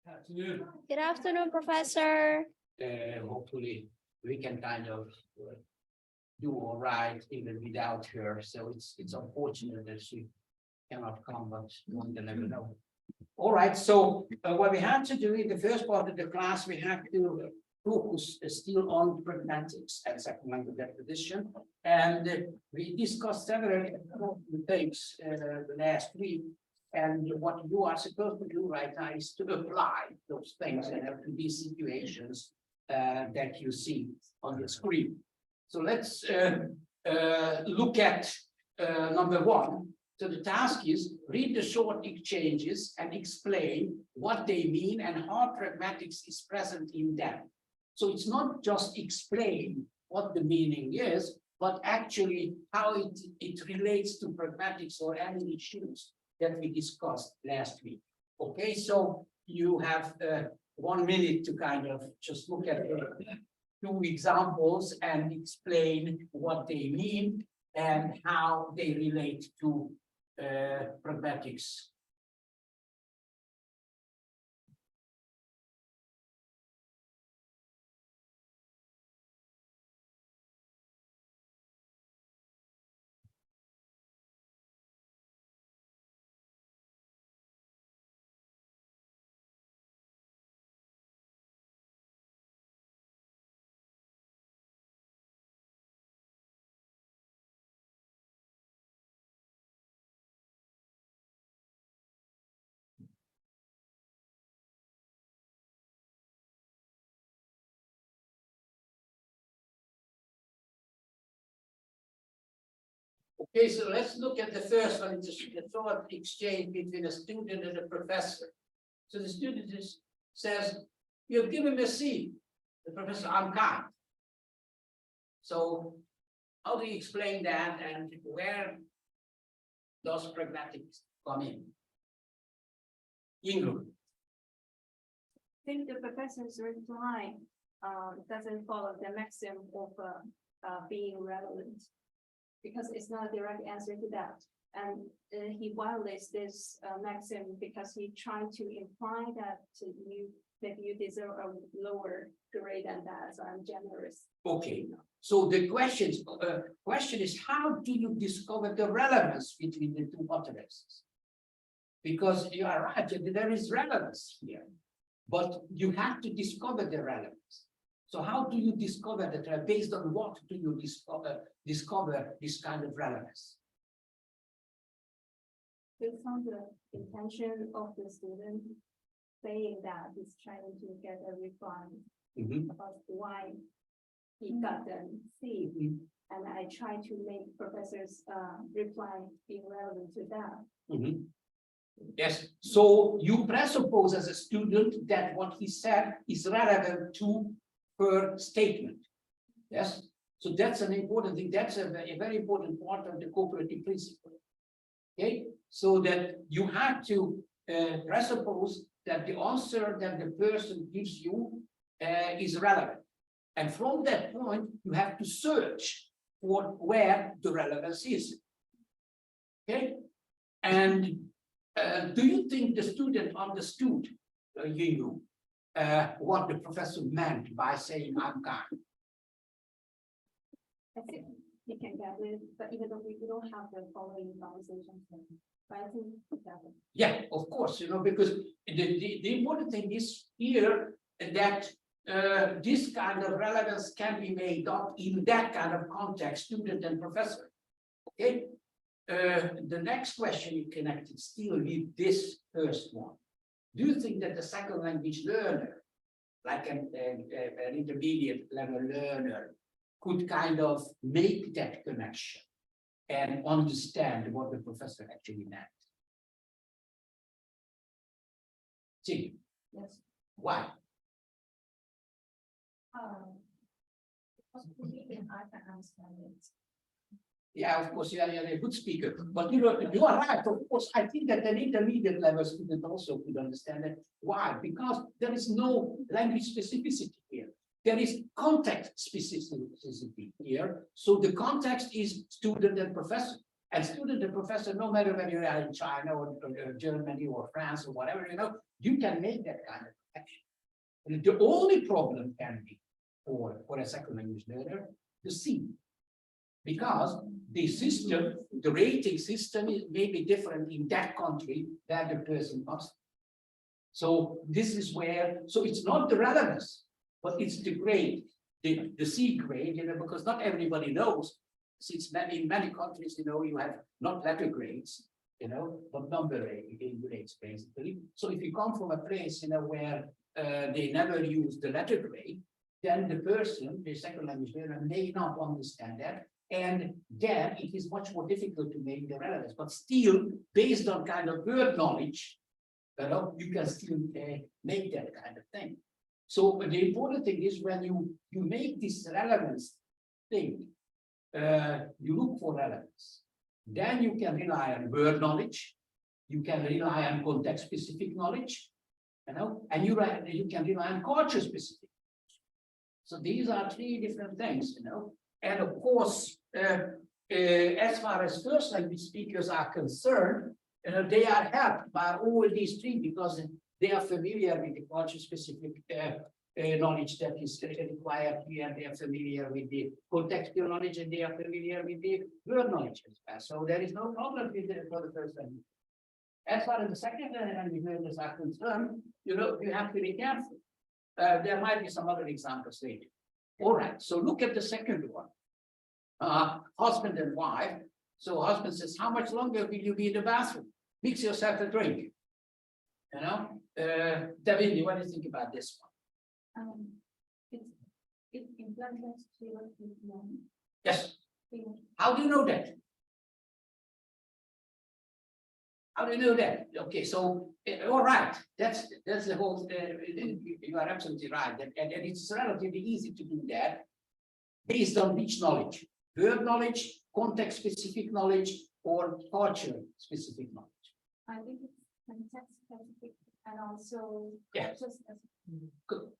Afternoon. Good afternoon, Professor. Hopefully we can kind of do all right even without her. So it's unfortunate that she cannot come, but one can never know. All right. So what we had to do in the first part of the class, we had to focus still on pragmatics and second language acquisition, and we discussed several things the last week. And what you are supposed to do right now is to apply those things to these situations that you see on the screen. So let's look at number one. So the task is read the short exchanges and explain what they mean and how pragmatics is present in them. So it's not just explain what the meaning is, but actually how it relates to pragmatics or any issues that we discussed last week. Okay, so you have 1 minute to kind of just look at two examples and explain what they mean and how they relate to pragmatics. Okay, so let's look at the first one. It's a short exchange between a student and a professor. So the student says, "You've given me a C." The professor, "I'm kind." So how do you explain that, and where does pragmatics come in? Ingrid. I think the professor's reply doesn't follow the maxim of being relevant, because it's not a direct answer to that. And he violates this maxim because he tried to imply that you deserve a lower grade than that, so I'm generous. Okay, so the question is, how do you discover the relevance between the two utterances? Because you are right, there is relevance here, but you have to discover the relevance. So how do you discover that? Based on what do you discover this kind of relevance? Based on the intention of the student saying that he's trying to get a reply about why he got the C, and I try to make professor's reply being relevant to that. Yes, so you presuppose as a student that what he said is relevant to her statement. Yes, so that's an important thing. That's a very important part of the cooperative principle. Okay, so that you have to presuppose that the answer that the person gives you is relevant. And from that point, you have to search for where the relevance is. Okay, and do you think the student understood what the professor meant by saying "I'm kind"? I think he can get it, but even though we don't have the following conversation, but I think that. Yeah, of course, because the important thing is here that this kind of relevance can be made up in that kind of context, student and professor. Okay. The next question you connected still with this first one. Do you think that the second language learner, like an intermediate level learner, could kind of make that connection and understand what the professor actually meant? See? Yes. Why? Because I can understand it. Yeah, of course, you are a good speaker, but you are right. Of course, I think that an intermediate level student also could understand it. Why? Because there is no language specificity here. There is context specificity here. So the context is student and professor. And student and professor, no matter whether you are in China or Germany or France or whatever, you can make that kind of connection. And the only problem can be for a second language learner, the C. Because the system, the rating system may be different in that country than the person must. So this is where, so it's not the relevance, but it's the grade, the C grade, because not everybody knows. Since in many countries, you have not letter grades, but number grades, basically. So if you come from a place, where they never use the letter grade, then the person, the second language learner, may not understand that. And then it is much more difficult to make the relevance. But still, based on kind of word knowledge, you can still make that kind of thing. So the important thing is when you make this relevance thing, you look for relevance. Then you can rely on word knowledge. You can rely on context-specific knowledge, and you can rely on culture-specific. So these are three different things, And of course, as far as first language speakers are concerned, they are helped by all these three because they are familiar with the culture-specific knowledge that is required here. They are familiar with the contextual knowledge, and they are familiar with the word knowledge as well. So there is no problem with it for the first language. As far as the second language learners are concerned, you have to be careful. There might be some other examples later. All right, so look at the second one. Husband and wife. So husband says, how much longer will you be in the bathroom? Mix yourself a drink. Davide, what do you think about this one? It implies Yes. How do you know that? How do you know that? Okay, so all right, that's the whole. You are absolutely right, and it's relatively easy to do that based on which knowledge: word knowledge, context-specific knowledge, or culture-specific knowledge. I think it's context-specific and also Yeah. culture-specific.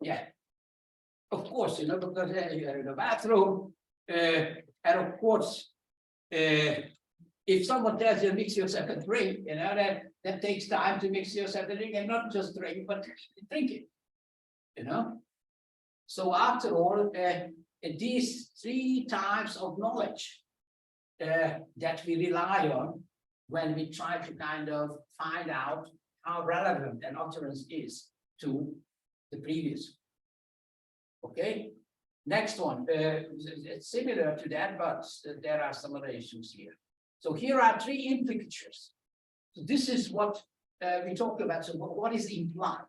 Yeah. Of course, because you're in the bathroom, and of course, if someone tells you mix yourself a drink, that takes time to mix yourself a drink, and not just drink, but drink it. So after all, these three types of knowledge that we rely on when we try to kind of find out how relevant an utterance is to the previous. Okay, next one, it's similar to that, but there are some other issues here. So here are three implicatures. So this is what we talked about. So what is implied?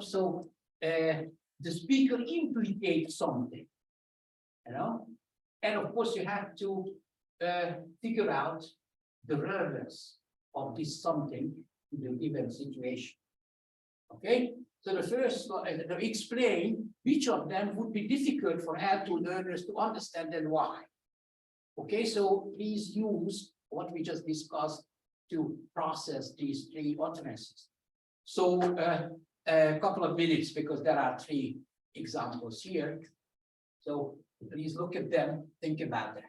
So the speaker implicates something, and of course you have to figure out the relevance of this something to the given situation. Okay, so the first one, explain which of them would be difficult for L2 learners to understand and why. Okay, so please use what we just discussed to process these three utterances. So a couple of minutes because there are three examples here. So please look at them, think about that.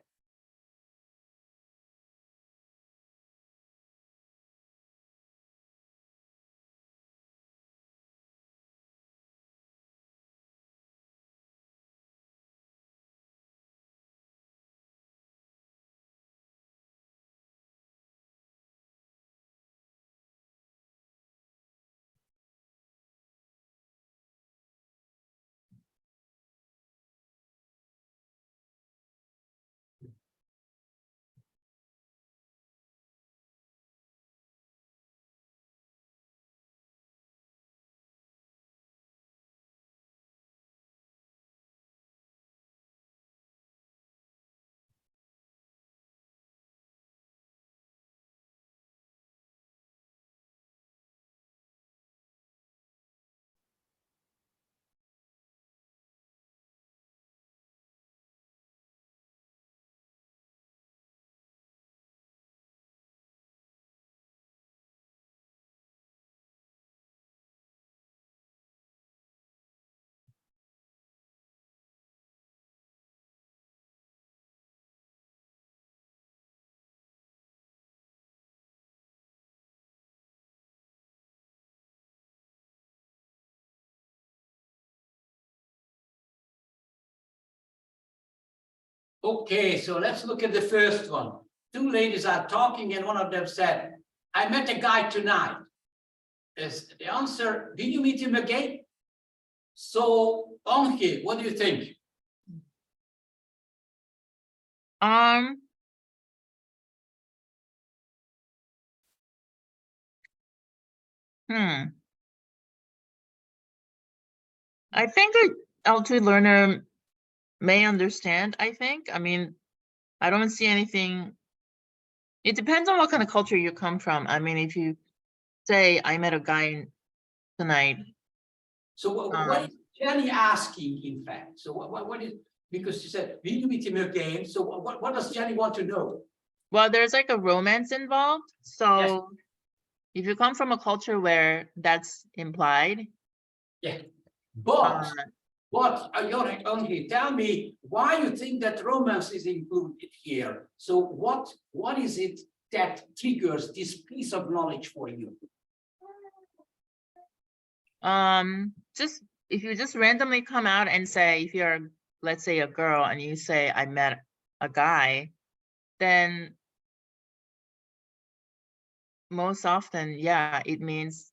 Okay, so let's look at the first one. Two ladies are talking and one of them said, I met a guy tonight. Is the answer, did you meet him again? So, Anke, what do you think? I think a L2 learner may understand, I think. I mean, I don't see anything. It depends on what kind of culture you come from. I mean, if you say I met a guy tonight. So what is Jenny asking, in fact? So what is, because she said, will you meet him again? So what does Jenny want to know? Well, there's like a romance involved. So if you come from a culture where that's implied. Yeah, but Anke, tell me why you think that romance is included here. So what is it that triggers this piece of knowledge for you? Just if you just randomly come out and say, if you're, let's say, a girl and you say I met a guy, then most often, yeah, it means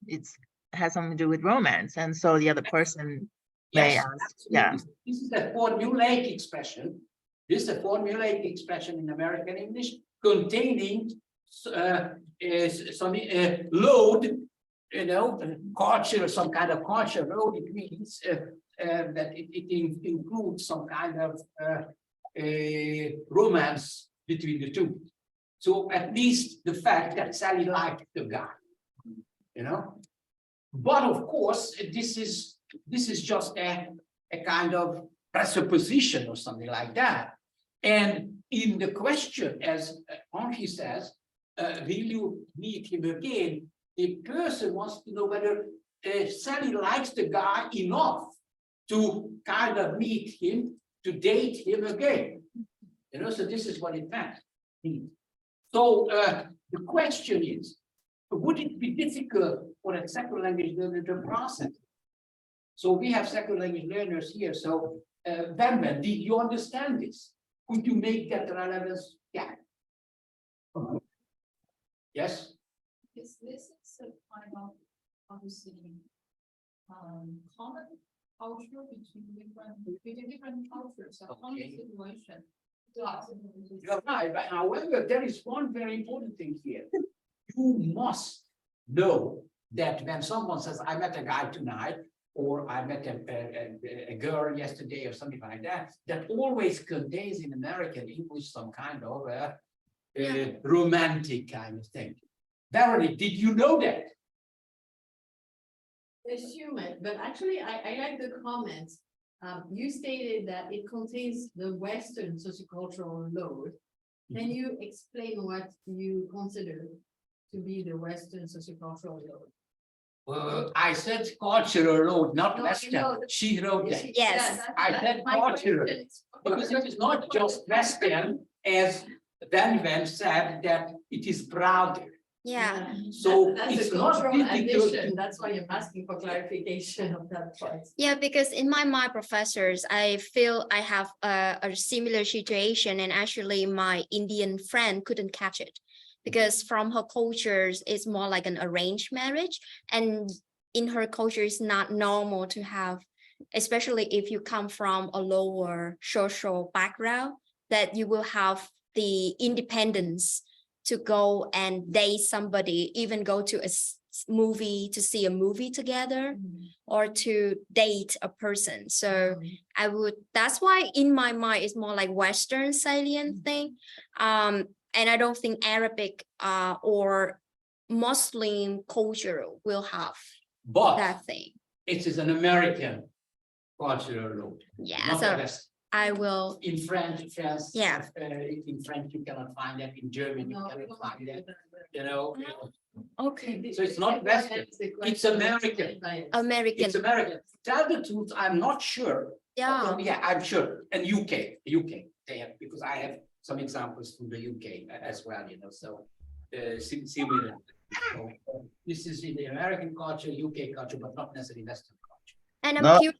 has something to do with romance, and so the other person may Yes, ask, absolutely. This is a formulaic expression. This is a formulaic expression in American English containing some load, you know, culture, some kind of culture load. It means that it includes some kind of romance between the two. So at least the fact that Sally liked the guy, you know. But of course, this is just a kind of presupposition or something like that. And in the question, as Anke says, will you meet him again? The person wants to know whether Sally likes the guy enough to kind of meet him, to date him again. You know, so this is what it meant. So the question is, would it be difficult for a second language learner to process? So we have second language learners here. So Ben, did you understand this? Could you make that relevance? Yeah. Yes. This is a kind of obviously common culture between different cultures, a common situation. You're right, but however, there is one very important thing here. You must know that when someone says, I met a guy tonight, or I met a girl yesterday, or something like that, that always contains in American English some kind of a romantic kind of thing. Verity, did you know that? Assume it, but actually I like the comments. You stated that it contains the Western sociocultural load. Can you explain what you consider to be the Western sociocultural load? I said cultural load, not No, Western. She wrote that. Yes. I said cultural. Because it is not just Western, as Van said, that it is broader. Yeah. So That's it's a not cultural difficult. addition. That's why I'm asking for clarification of that part. Yeah, because in my professors, I feel I have a similar situation, and actually my Indian friend couldn't catch it because from her cultures, it's more like an arranged marriage, and in her culture, it's not normal to have, especially if you come from a lower social background, that you will have the independence to go and date somebody, even go to a movie to see a movie together, or to date a person. So I would, that's why in my mind it's more like Western salient thing. And I don't think Arabic or Muslim culture will have But that thing. it is an American cultural load. Yeah, Not so the West. I will. In French, Yeah. in French you cannot find that. In German you cannot find that. You know. Okay. So it's not Western. It's American. American. It's American. Tell the truth, I'm not sure. Yeah. Yeah, I'm sure. And UK, they have, because I have some examples from the UK as well, you know, so similar. So, this is in the American culture, UK culture, but not necessarily Western culture. And I'm No, curious.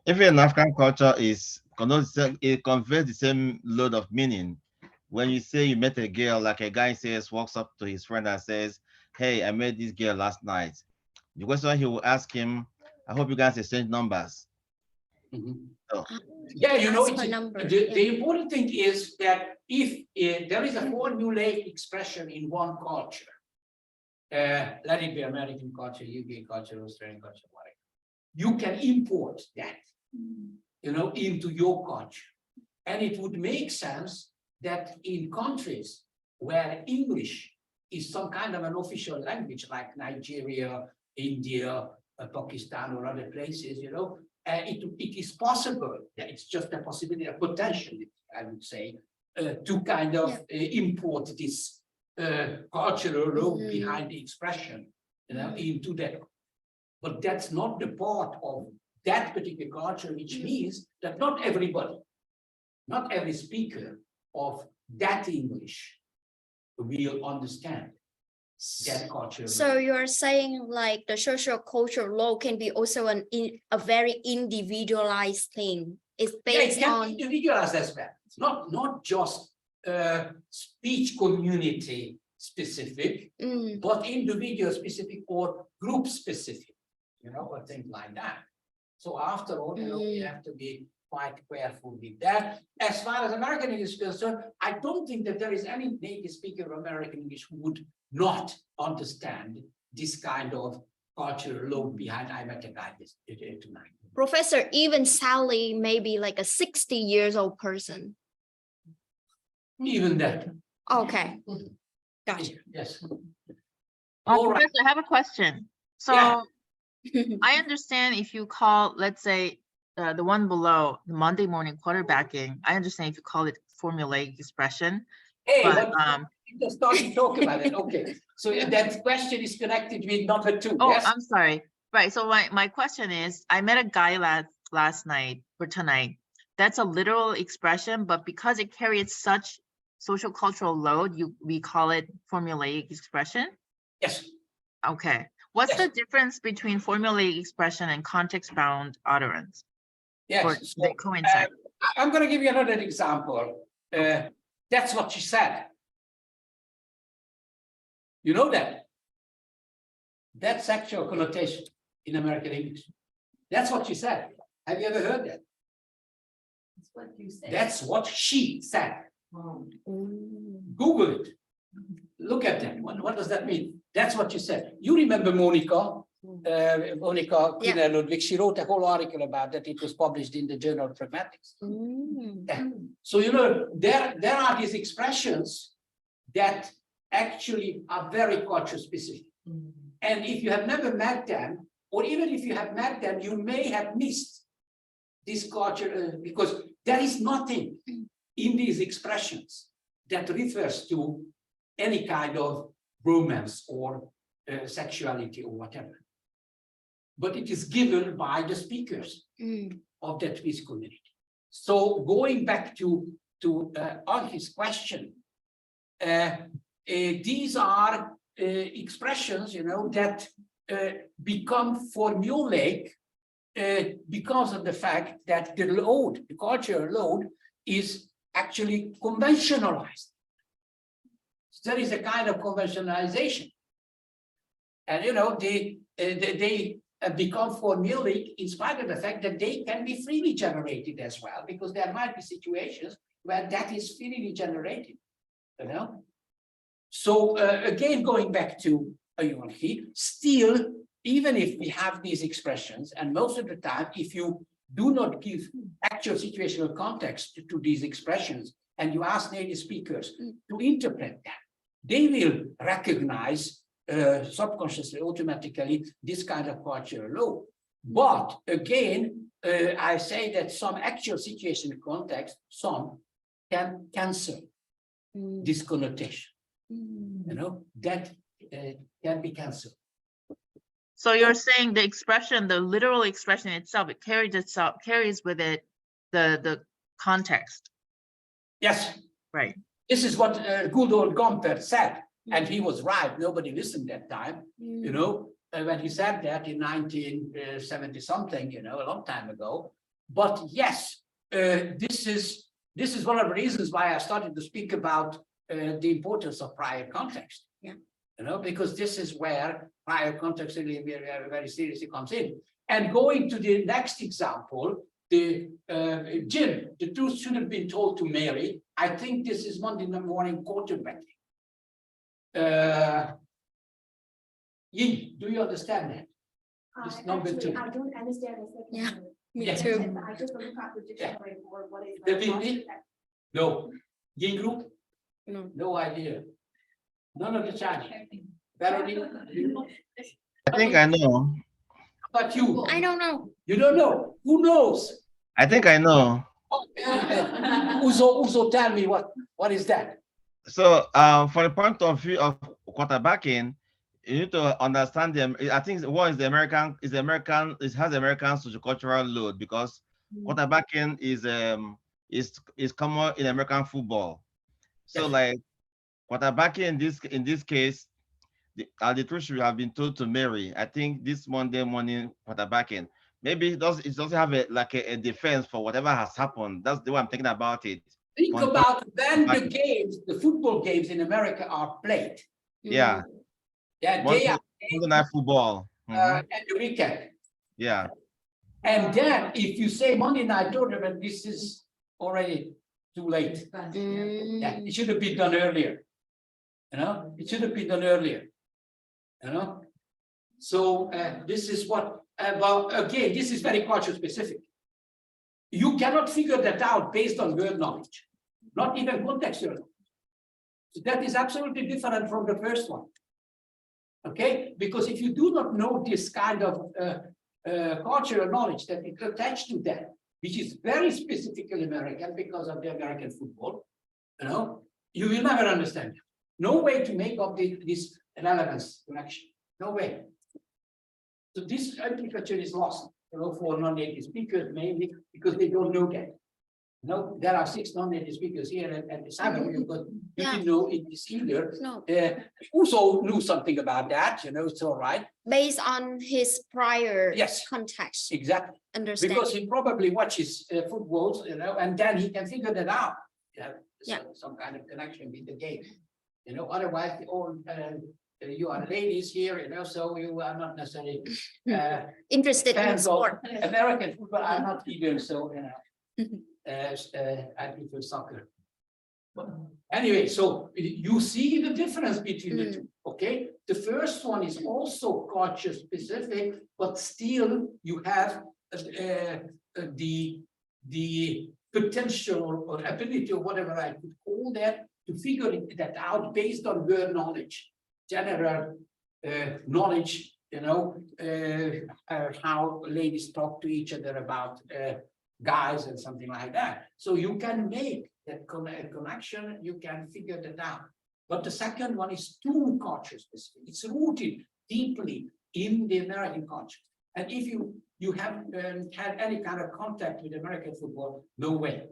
if an African culture is it conveys the same load of meaning. When you say you met a girl, like a guy says, walks up to his friend and says, "Hey, I met this girl last night." The question he will ask him, "I hope you guys exchange numbers." Mhm. So, Yeah, you know, Ask for number, the important thing is that if there is a formulaic expression in one culture, let it be American culture, UK culture, Australian culture, whatever, you can import that, you know, into your culture. And it would make sense that in countries where English is some kind of an official language, like Nigeria, India, Pakistan, or other places, you know, it is possible, it's just a possibility, a potential, I would say, to kind of import this cultural load behind the expression, you know, into that. But that's not the part of that particular culture, which means that not everybody, not every speaker of that English will understand that culture. So you're saying like the social cultural law can be also a very individualized thing. It's Yeah, it based can on. be individualized as well. It's not just speech community specific, but individual specific or group specific, you know, or things like that. So after all, you know, we have to be quite careful with that. As far as American English is concerned, I don't think that there is any native speaker of American English who would not understand this kind of cultural load behind I met a guy tonight. Professor, even Sally may be like a 60 years old person. Even that. Okay. Gotcha. Yes. All right. Professor, I have a question. So Yeah. I understand if you call, let's say, the one below, the Monday morning quarterbacking, I understand if you call it formulaic expression. Hey, But, just starting to talk about it. Okay. So that question is connected with number 2. oh, Yes. I'm sorry. Right. So my question is, I met a guy last night or tonight. That's a literal expression, but because it carries such social cultural load, we call it formulaic expression. Yes. Okay. What's Yes. the difference between formulaic expression and context-bound utterance? Or Yes. they coincide? I'm going to give you another example. That's what she said. You know that? That's sexual connotation in American English. That's what she said. Have you ever heard that? That's what you said. That's what she said. Oh. Google it. Look at that. What does that mean? That's what you said. You remember Monica? Monica Quiner Ludwig. She wrote a whole article about that. It was published in the journal Pragmatism. So, you know, there are these expressions that actually are very culture specific. And if you have never met them, or even if you have met them, you may have missed this culture because there is nothing in these expressions that refers to any kind of romance or sexuality or whatever. But it is given by the speakers of that speech community. So going back to on his question, these are expressions, you know, that become formulaic because of the fact that the load, the cultural load, is actually conventionalized. So there is a kind of conventionalization, and you know they become formulaic in spite of the fact that they can be freely generated as well, because there might be situations where that is freely generated, you know. So again, going back to Ayuanki, still, even if we have these expressions, and most of the time, if you do not give actual situational context to these expressions, and you ask native speakers to interpret that, they will recognize subconsciously, automatically, this kind of cultural law. But again, I say that some actual situational context, some can cancel this connotation. You know, that can be cancelled. So you're saying the expression, the literal expression itself, it carries with it the context. Yes. Right. This is what good old Gomper said, and he was right. Nobody listened that time, you know, when he said that in 1970 something, you know, a long time ago. But yes, this is one of the reasons why I started to speak about the importance of prior context. Yeah. You know, because this is where prior context really very seriously comes in. And going to the next example, the Jim, the truth should have been told to Mary. I think this is Monday morning quarterbacking. Ying, do you understand that? It's number Actually, two. I don't understand the second Yeah. word. Me Yeah. too. And I just look up the dictionary for what is. The the Hindi? No. Ying group? No. No idea. None of the Chinese. Verily, I think I know. but you, I don't know. you don't know. Who knows? I think I know. Uzo, tell me what is that? So, from the point of view of quarterbacking, you need to understand them. I think one is the American, it has American sociocultural load because quarterbacking is common in American football. So, Yes. like quarterbacking in this case, the truth should have been told to Mary. I think this Monday morning quarterbacking. Maybe it doesn't have a defense for whatever has happened. That's the way I'm thinking about it. Think From- about when the games, the football games in America are played. Yeah. Yeah, they are Monday Night Football. Mhm. at the weekend. Yeah. And then if you say Monday night tournament, this is already too late. Yeah, it should have been done earlier. You know, it should have been done earlier. You know, so this is what. Well, again, this is very culture specific. You cannot figure that out based on word knowledge, not even contextual knowledge. So that is absolutely different from the first one. Okay, because if you do not know this kind of cultural knowledge that is attached to that, which is very specifically American because of the American football, you know, you will never understand. No way to make up this relevance connection. No way. So this agriculture is lost, you know, for non-native speakers mainly because they don't know that. You know, there are 6 non-native speakers here at the Cyber, but you Yeah. didn't know it is either. No. Also knew something about that, you know, it's all right. Based on his prior Yes. context, Exactly. understand. Because he probably watches footballs, you know, and then he can figure that out. Yeah. Yeah. Some kind of connection with the game. You know, otherwise, all you are ladies here, you know, so you are not necessarily Interested in fans of sport. American football. I'm not either, so you know, I prefer soccer. But anyway, so you see the difference between the two. Okay, the first one is also culture specific, but still you have the potential or ability or whatever I could call that to figure that out based on word knowledge, general knowledge, you know, how ladies talk to each other about guys and something like that. So you can make that connection, you can figure that out. But the second one is too culture specific. It's rooted deeply in the American culture. And if you have had any kind of contact with American football, no way,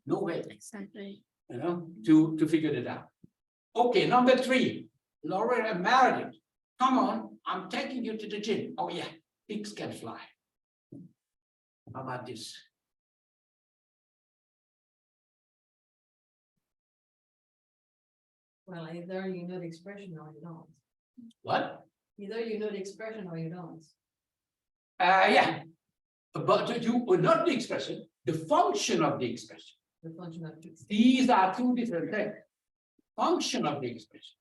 no way, Exactly. you know, to figure it out. Okay, number 3, Laura and Meredith, come on, I'm taking you to the gym. Oh yeah, pigs can fly. How about this? Well, either you know the expression or you don't. What? Either you know the expression or you don't. Yeah, but you not the expression, the function of the expression. The function of fixed. These are 2 different things. Function of the expression.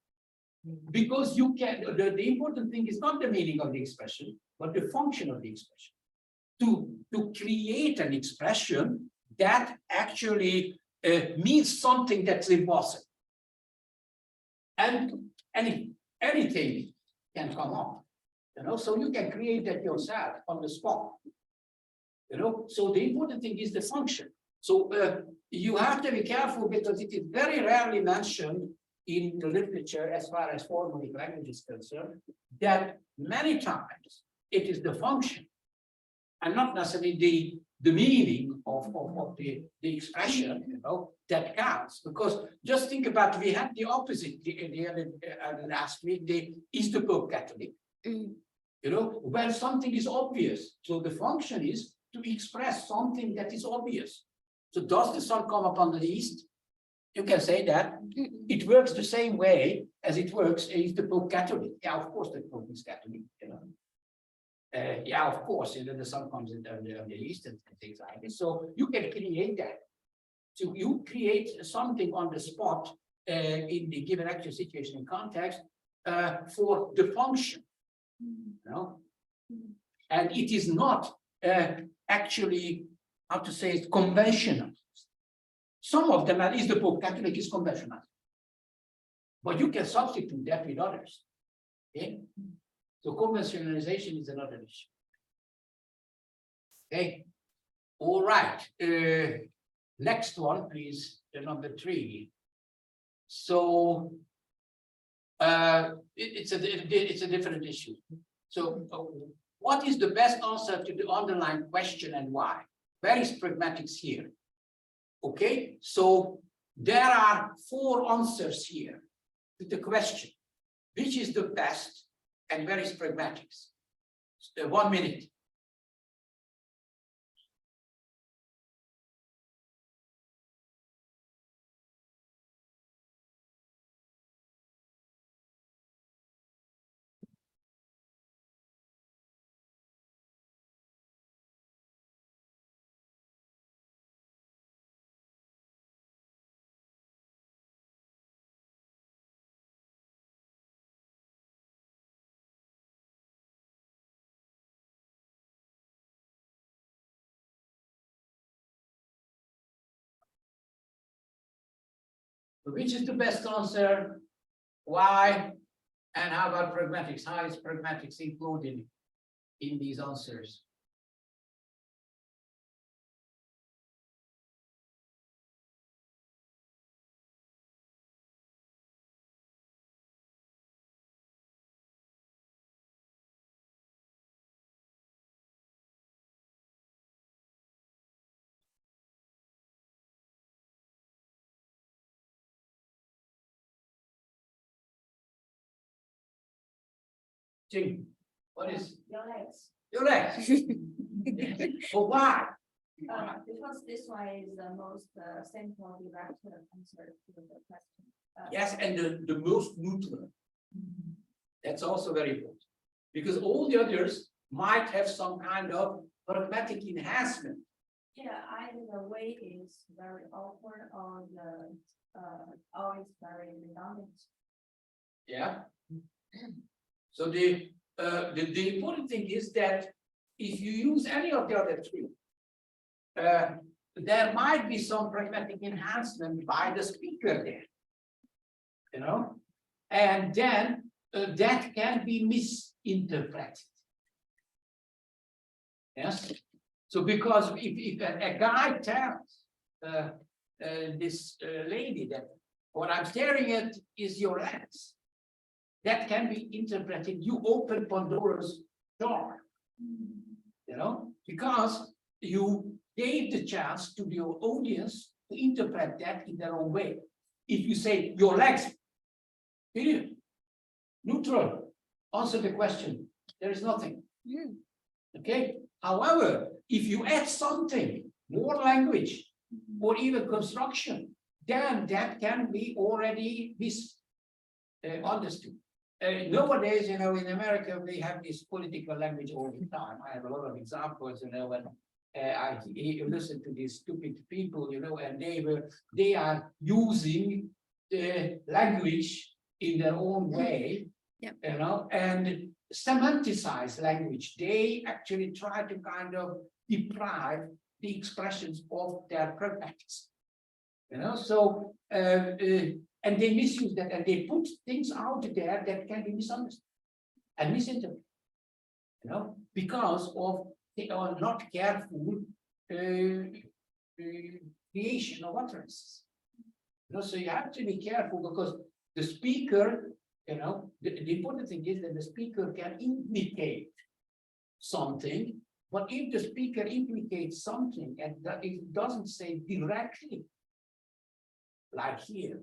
Because you can, the important thing is not the meaning of the expression, but the function of the expression. To create an expression that actually means something that's impossible. And anything can come up, you know, so you can create that yourself on the spot. You know, so the important thing is the function. So you have to be careful because it is very rarely mentioned in the literature as far as formal language is concerned, that many times it is the function and not necessarily the meaning of the expression, you know, that counts. Because just think about, we had the opposite the other last week, is the Pope Catholic. You know, when something is obvious. So the function is to express something that is obvious. So does the sun come up on the east? You can say that. Mm. It works the same way as it works if the Pope Catholic. Yeah, of course the Pope is Catholic, you know. Yeah, of course, you know, the sun comes in the east and things like this. So you can create that. So you create something on the spot in the given actual situation and context for the function, you know. And it is not actually, how to say it, conventional. Some of them, at least the Pope Catholic, is conventional. But you can substitute that with others. Okay? So conventionalization is another issue. Okay. All right. Next one, please. The number 3. So it's a different issue. So what is the best answer to the underlying question and why? Where is pragmatics here? Okay, so there are 4 answers here to the question. Which is the best and where is pragmatics? 1 minute. Which is the best answer? Why? And how about pragmatics? How is pragmatics included in these answers? Jing, what is Your legs. your legs? But why? Because this one is the most simple direct answer to the question. Yes, and the most neutral. That's also very important. Because all the others might have some kind of pragmatic enhancement. Yeah, either the way is very awkward or the or it's very redundant. Yeah. So the important thing is that if you use any of the other 3, there might be some pragmatic enhancement by the speaker there, you know, and then that can be misinterpreted. Yes. So because if a guy tells this lady that what I'm staring at is your legs, that can be interpreted. You open Pandora's door, you know, because you gave the chance to your audience to interpret that in their own way. If you say your legs, period, neutral, answer the question. There is nothing. Okay. However, if you add something, more language, or even construction, then that can be already misunderstood. Nowadays, you know, in America, they have this political language all the time. I have a lot of examples, you know, when I listen to these stupid people, you know, and they are using the language in their own way, Yep. you know, and semanticize language. They actually try to kind of deprive the expressions of their pragmatics, you know, so and they misuse that and they put things out there that can be misunderstood and misinterpreted, you know, because of they are not careful creation of utterances. You know, so you have to be careful because the speaker, you know, the important thing is that the speaker can implicate something, but if the speaker implicates something and that it doesn't say directly, like here,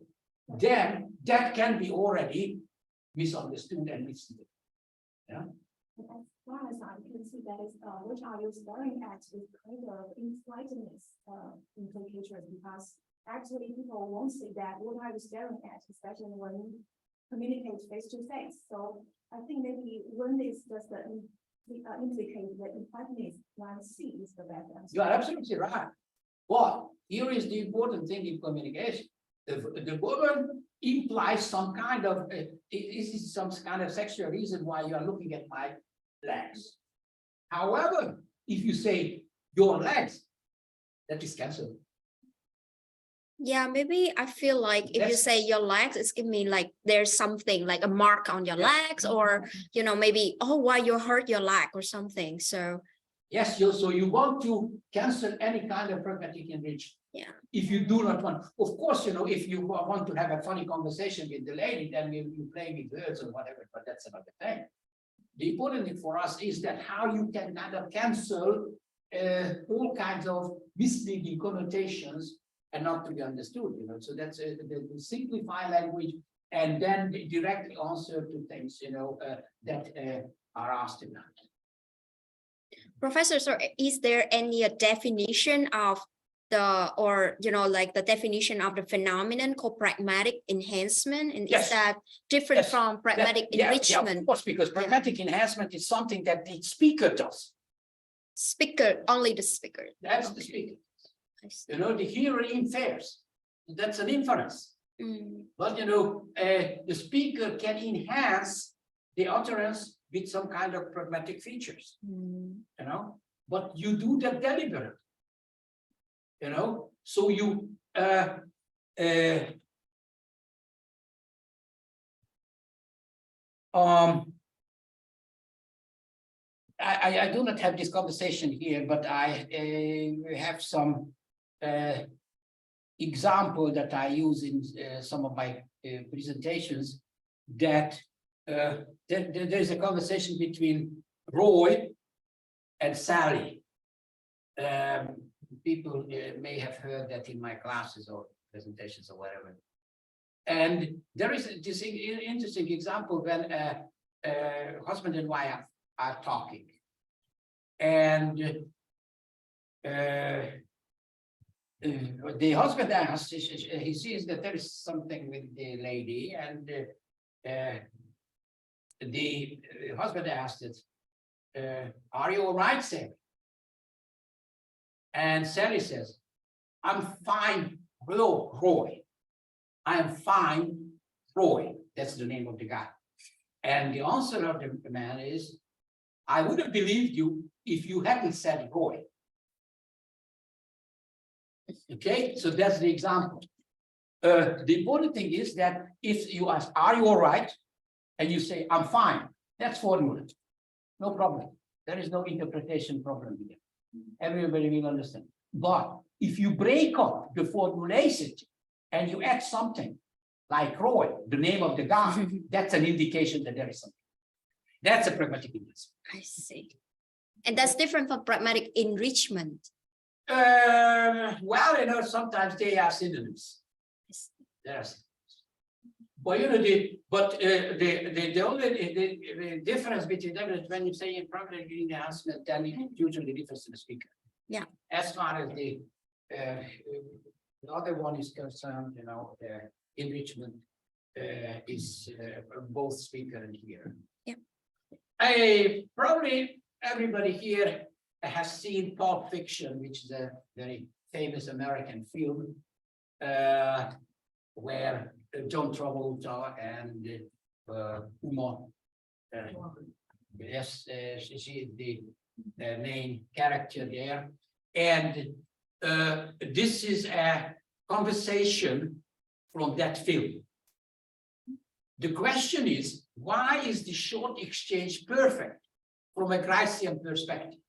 then that can be already misunderstood and misinterpreted. Yeah. As far as I can see, that is, what are you staring at is kind of impoliteness, implication, because actually people won't say that, what are you staring at, especially when you communicate face to face. So I think maybe when it's just implicate the impoliteness, one C is the best answer. You are absolutely right. But here is the important thing in communication. The woman implies some kind of, this is some kind of sexual reason why you are looking at my legs. However, if you say your legs, that is cancelled. Yeah, maybe I feel like if you That's- say your legs, it's giving me like there's something like a mark on your Yeah. legs, or maybe why you hurt your leg or something. So Yes, so you want to cancel any kind of pragmatic enrichment. yeah. If you do not want, of course, if you want to have a funny conversation with the lady, then you play with words or whatever, but that's another thing. The important thing for us is that how you can kind of cancel all kinds of misleading connotations and not to be understood, so that's the simplify language and then the directly answer to things, that are asked about. Professor, so is there any definition of the definition of the phenomenon called pragmatic enhancement? And Yes. is that different Yes. from pragmatic Yeah, of enrichment? course, because pragmatic enhancement is something that the speaker does. Speaker, only the speaker. That's the Okay, speaker. I see. The hearer infers. That's an inference. Mm, But the speaker can enhance the utterance with some kind of pragmatic features. mm. But you do that deliberately. So you I do not have this conversation here, but I have some example that I use in some of my presentations that there's a conversation between Roy and Sally. People may have heard that in my classes or presentations or whatever. And there is this interesting example when husband and wife are talking. And the husband asks, he sees that there is something with the lady, and the husband asked it, are you all right, Sally? And Sally says, I'm fine, hello, Roy. I am fine, Roy. That's the name of the guy. And the answer of the man is, I would have believed you if you hadn't said Roy. Okay, so that's the example. The important thing is that if you ask, are you all right? And you say, I'm fine, that's formula. No problem. There is no interpretation problem here. Everybody will understand. But if you break up the formulation and you add something like Roy, the name of the guy, that's an indication that there is something. That's a pragmatic enhancement. I see. And that's different from pragmatic enrichment. Well, sometimes they are synonyms. Yes. But the only difference between them is when you say in pragmatic enhancement, then it usually differs to the speaker. Yeah. As far as the other one is concerned, the enrichment is both speaker and hearer. Yeah. Probably everybody here has seen Pulp Fiction, which is a very famous American film, where John Travolta and Uma, yes, she is the main character there, and this is a conversation from that film. The question is, why is the short exchange perfect from a Gricean perspective?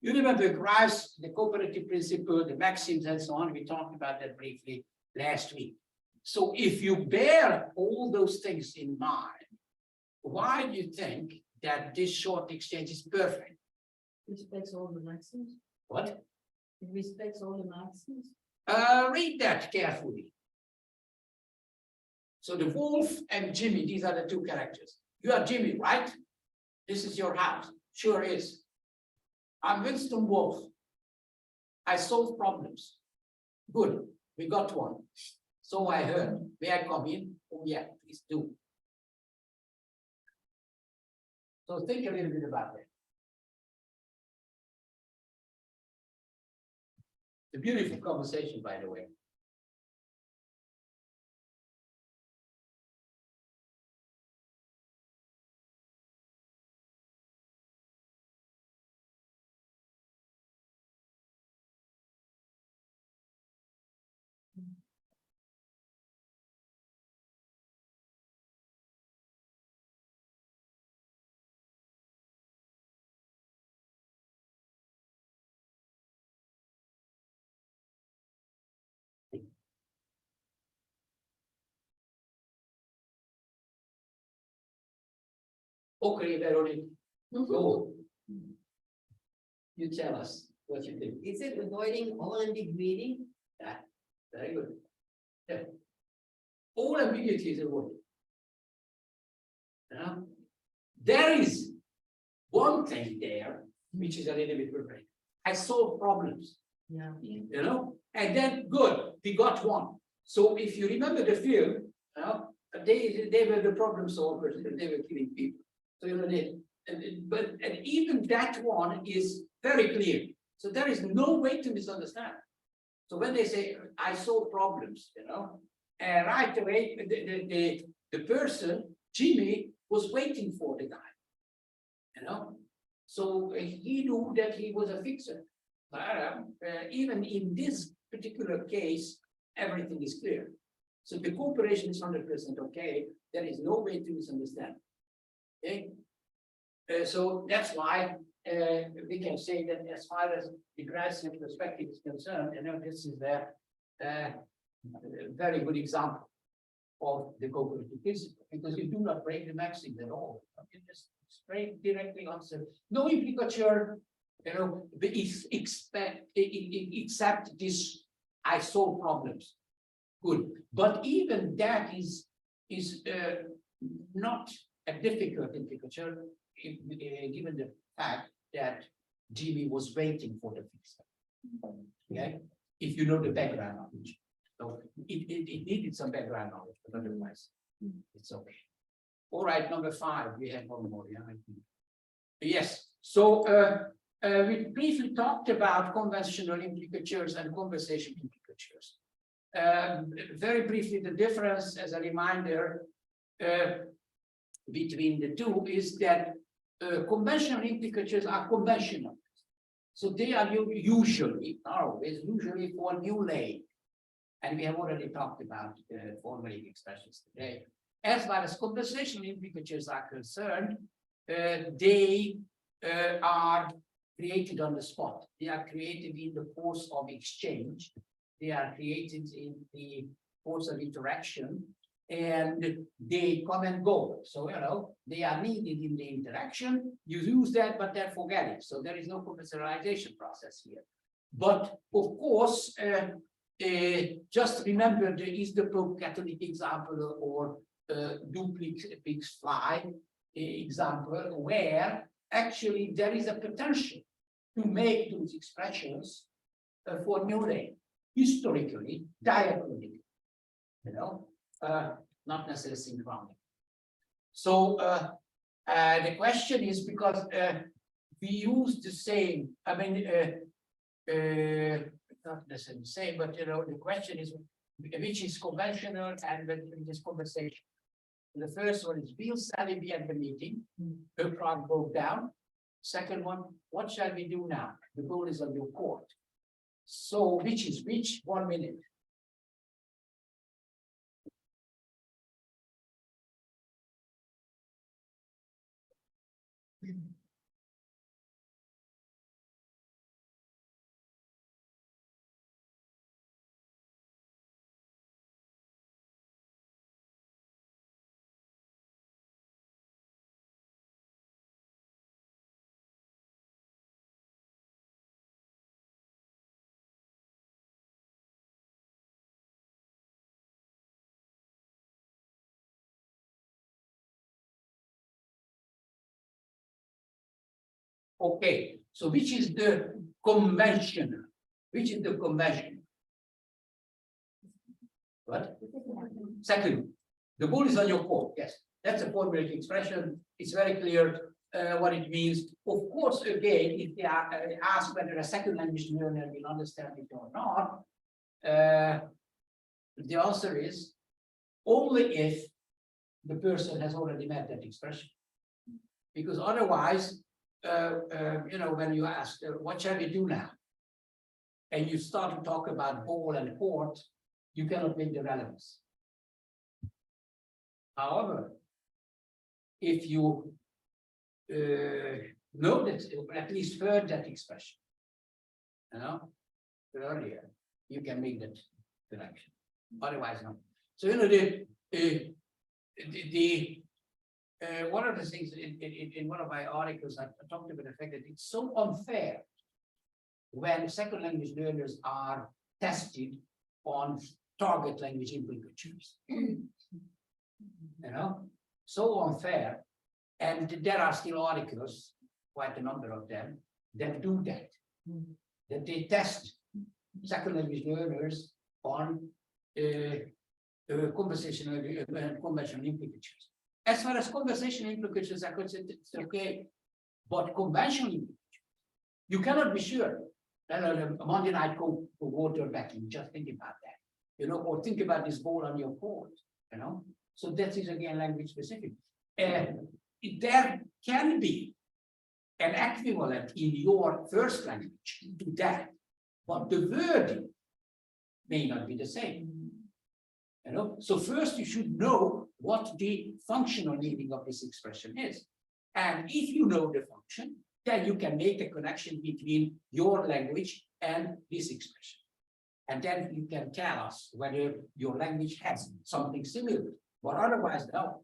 You remember Grice, the cooperative principle, the maxims and so on, we talked about that briefly last week. So if you bear all those things in mind, why do you think that this short exchange is perfect? Respects all the maxims. What? It respects all the maxims. Read that carefully. So the wolf and Jimmy, these are the two characters. You are Jimmy, right? This is your house. Sure is. I'm Winston Wolf. I solve problems. Good, we got one. So I heard. May I come in? Oh yeah, please do. So think a little bit about that. A beautiful conversation, by the way. Okay, Veronique, go. You tell us what you think. Is it avoiding all ambiguity? Yeah, very good. Yeah. All ambiguity is avoided. Yeah. There is one thing there, which is a little bit different. I solve problems, Yeah. you know, and then good, we got one. So if you remember the film, you know, they were the problem solvers, and they were killing people. So you know, and even that one is very clear. So there is no way to misunderstand. So when they say I solve problems, you know, right away the person Jimmy was waiting for the guy, you know. So he knew that he was a fixer. But even in this particular case, everything is clear. So the cooperation is 100% okay. There is no way to misunderstand. Okay. So that's why we can say that as far as the grassroots perspective is concerned, you know, this is a very good example of the cooperative principle, because you do not break the maxims at all. You just straight directly answer. No implicature, you know, except this, I solve problems. Good. But even that is not a difficult implicature, given the fact that Jimmy was waiting for the fixer. Okay, if you know the background knowledge. So it needed some background knowledge, but otherwise it's okay. All right, number 5, we have one more. Yeah, I think. Yes. So we briefly talked about conventional implicatures and conversation implicatures. Very briefly, the difference, as a reminder, between the two is that conventional implicatures are conventional. So they are usually, not always, usually for new lay. And we have already talked about formulating expressions today. As far as conversational implicatures are concerned, they are created on the spot. They are created in the course of exchange. They are created in the course of interaction, and they come and go. So, you know, they are needed in the interaction. You use that, but then forget it. So there is no conventionalization process here. But of course, just remember there is the pro-Catholic example or duplex pigs fly example, where actually there is a potential to make those expressions for new lay, historically, diachronically, you know, not necessarily synchronically. So the question is, because we use the same, I mean, not necessarily the same, but you know, the question is which is conventional and which is conversation. The first one is, will Sally be at the meeting? Her car broke down. Second one, what shall we do now? The ball is on your court. So which is which? 1 minute. Okay, so which is the conventional? Which is the conventional? What? Second, the ball is on your court. Yes, that's a formulaic expression. It's very clear what it means. Of course, again, if they are asked whether a second language learner will understand it or not, the answer is only if the person has already met that expression. Because otherwise, when you ask, what shall we do now? And you start to talk about ball and court, you cannot make the relevance. However, if you know that, or at least heard that expression, earlier, you can make that connection. Otherwise, no. So one of the things in one of my articles, I talked about the fact that it's so unfair when second language learners are tested on target language implicatures. So unfair. And there are still articles, quite a number of them, that do that. That they test second language learners on conversational and conventional implicatures. As far as conversational implications are concerned, it's okay. But conventional implications, you cannot be sure. A Monday night go quarterbacking, just think about that. Or think about this ball on your court, So that is again language specific. There can be an equivalent in your first language to that, but the wording may not be the same. So first you should know what the functional meaning of this expression is. And if you know the function, then you can make a connection between your language and this expression. And then you can tell us whether your language has something similar, but otherwise, no.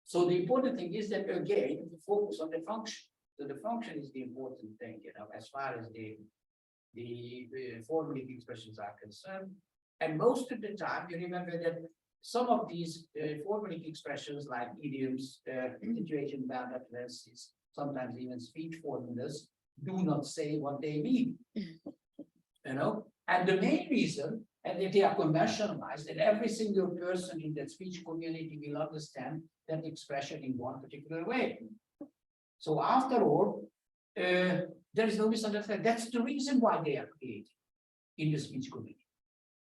So the important thing is that, again, you focus on the function. So the function is the important thing, as far as the formulaic expressions are concerned. And most of the time, you remember that some of these formulaic expressions like idioms, situation bound utterances, sometimes even speech formulas, do not say what they mean. And the main reason, and that they are conventionalized, that every single person in that speech community will understand that expression in one particular way. So after all, there is no misunderstanding. That's the reason why they are created in the speech community.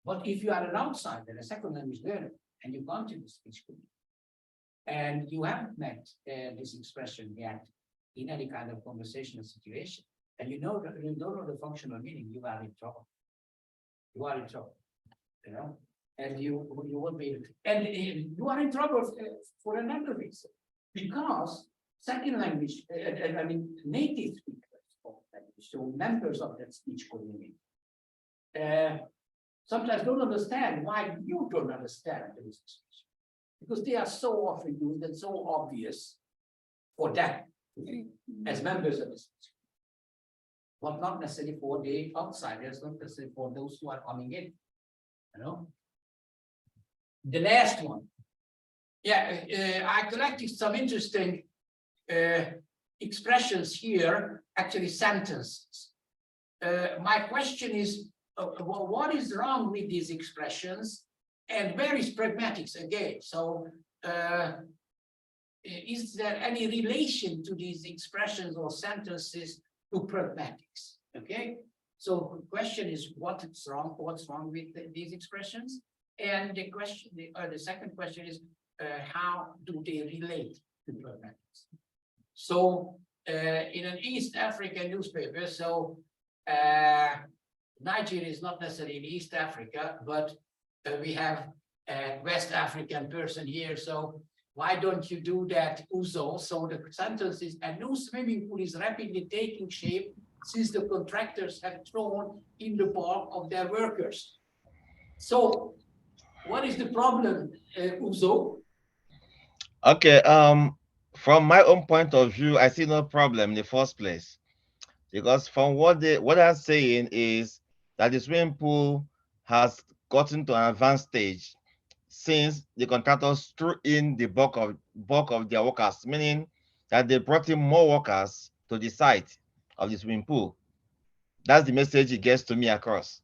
But if you are an outsider, a second language learner, and you come to the speech community, and you haven't met this expression yet in any kind of conversational situation, and you don't know the functional meaning, you are in trouble. You are in trouble, and you won't be able to, and you are in trouble for another reason, because second language, native speakers of language, so members of that speech community, sometimes don't understand why you don't understand this expression, because they are so often used and so obvious for them as members of the speech, but not necessarily for the outsiders, not necessarily for those who are coming in. The last one. I collected some interesting expressions here, actually sentences. My question is, what is wrong with these expressions, and where is pragmatics again? So is there any relation to these expressions or sentences to pragmatics? Okay, so the question is what's wrong with these expressions, and the second question is how do they relate to pragmatics? So in an East African newspaper, so Nigeria is not necessarily in East Africa, but we have a West African person here, so why don't you do that, Uzo? So the sentence is, a new swimming pool is rapidly taking shape since the contractors have thrown in the bulk of their workers. So what is the problem, Uzo? Okay, from my own point of view, I see no problem in the first place, because from what I'm saying is that the swimming pool has gotten to an advanced stage since the contractors threw in the bulk of their workers, meaning that they brought in more workers to the site of the swimming pool. That's the message it gets to me across.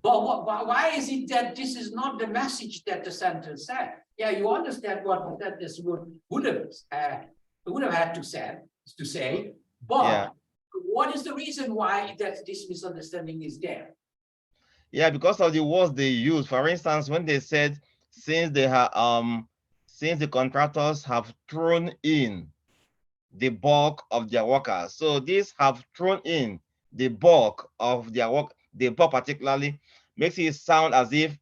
But why is it that this is not the message that the sentence said? Yeah, you understand what that this would have had to say, but Yeah. what is the reason why that this misunderstanding is there? Yeah, because of the words they use. For instance, when they said, since the contractors have thrown in the bulk of their workers. So these have thrown in the bulk of their work, the bulk particularly makes it sound as if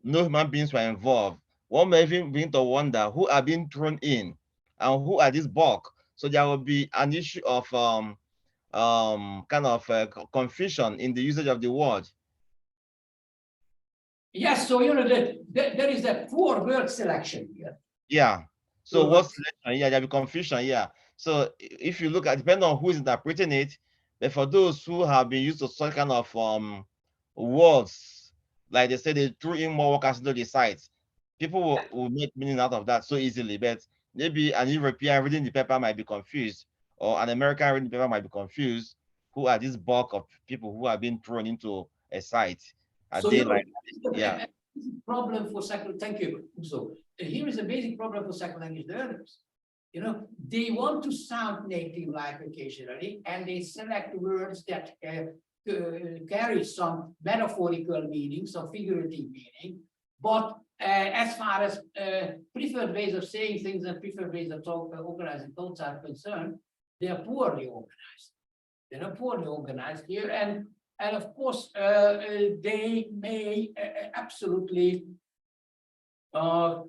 no human beings were involved. One may even begin to wonder who are being thrown in and who are this bulk. So there will be an issue of kind of confusion in the usage of the word. Yes, so you know that there is a poor word selection here. Yeah. So Poor what's word- yeah, there'll be confusion. Yeah. So if you look at, depending on who is interpreting it, but for those who have been used to such kind of words, like they say they threw in more workers into the site, people will make meaning out of that so easily. But maybe an European reading the paper might be confused, or an American reading the paper might be confused. Who are this bulk of people who have been thrown into a site? Are So they you know, like, yeah, problem for second. Thank you. So here is a basic problem for second language learners. You know, they want to sound native-like occasionally, and they select words that carry some metaphorical meaning, some figurative meaning. But as far as preferred ways of saying things and preferred ways of organizing thoughts are concerned, they are poorly organized. They are poorly organized here, and of course they may absolutely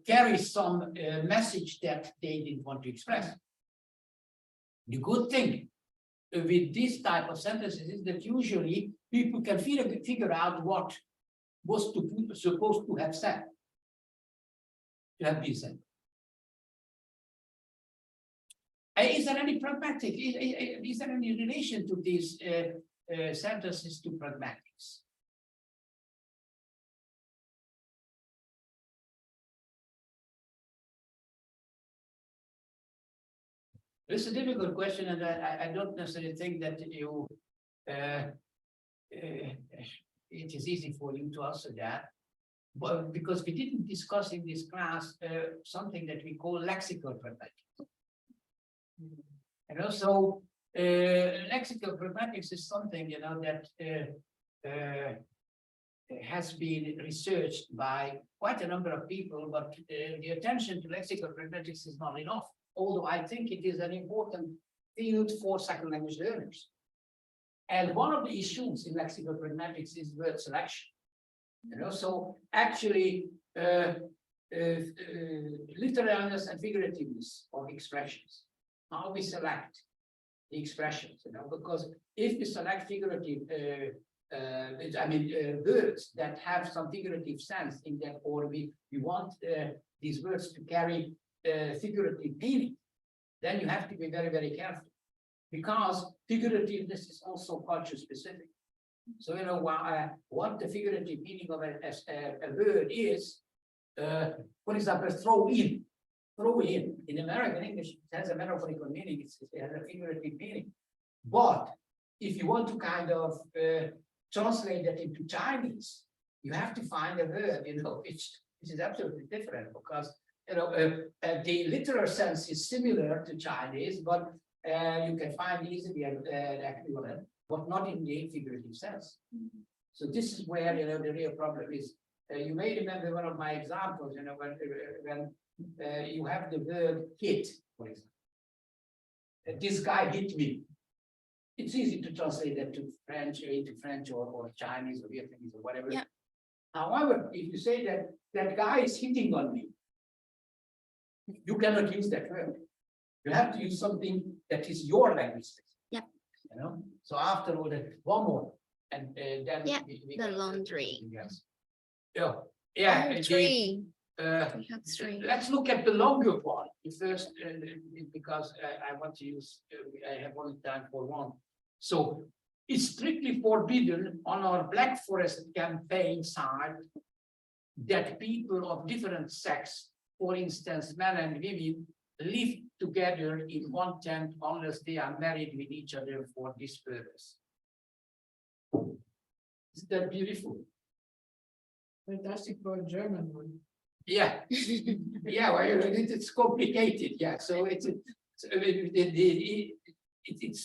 carry some message that they didn't want to express. The good thing with this type of sentences is that usually people can figure out what was supposed to have said, to have been said. Is there any pragmatic? Is there any relation to these sentences to pragmatics? It's a difficult question, and I don't necessarily think that you it is easy for you to answer that. But because we didn't discuss in this class something that we call lexical pragmatics. And also lexical pragmatics is something, you know, that has been researched by quite a number of people, but the attention to lexical pragmatics is not enough. Although I think it is an important field for second language learners. And one of the issues in lexical pragmatics is word selection. You know, so actually literalness and figurativeness of expressions, how we select the expressions, you know, because if we select figurative words that have some figurative sense in that, or we want these words to carry figurative meaning, then you have to be very, very careful, because figurativeness is also culture specific. So, you know, what the figurative meaning of a word is, for example, throw in. Throw in American English, it has a metaphorical meaning, it has a figurative meaning. But if you want to kind of translate that into Chinese, you have to find a word, you know, which is absolutely different, because you know the literal sense is similar to Chinese, but you can find easily an equivalent, but not in the figurative sense. So this is where, you know, the real problem is. You may remember one of my examples, you know, when you have the word hit, for example. This guy hit me. It's easy to translate that to French, or Chinese or Vietnamese or whatever. Yeah. However, if you say that that guy is hitting on me, you cannot use that word. You have to use something that is your language. Yep. You know. So after all that, one more, and then Yeah, we the can- laundry. Yes. Yeah. Yeah. Oh, indeed. three. Uh, We have three. Let's look at the longer one first, because I want to use, I have only time for one. So it's strictly forbidden on our Black Forest campaign side that people of different sex, for instance, men and women, live together in one tent unless they are married with each other for this purpose. Isn't that beautiful? Fantastic for a German one. Yeah, yeah, well, it's complicated, yeah, so it's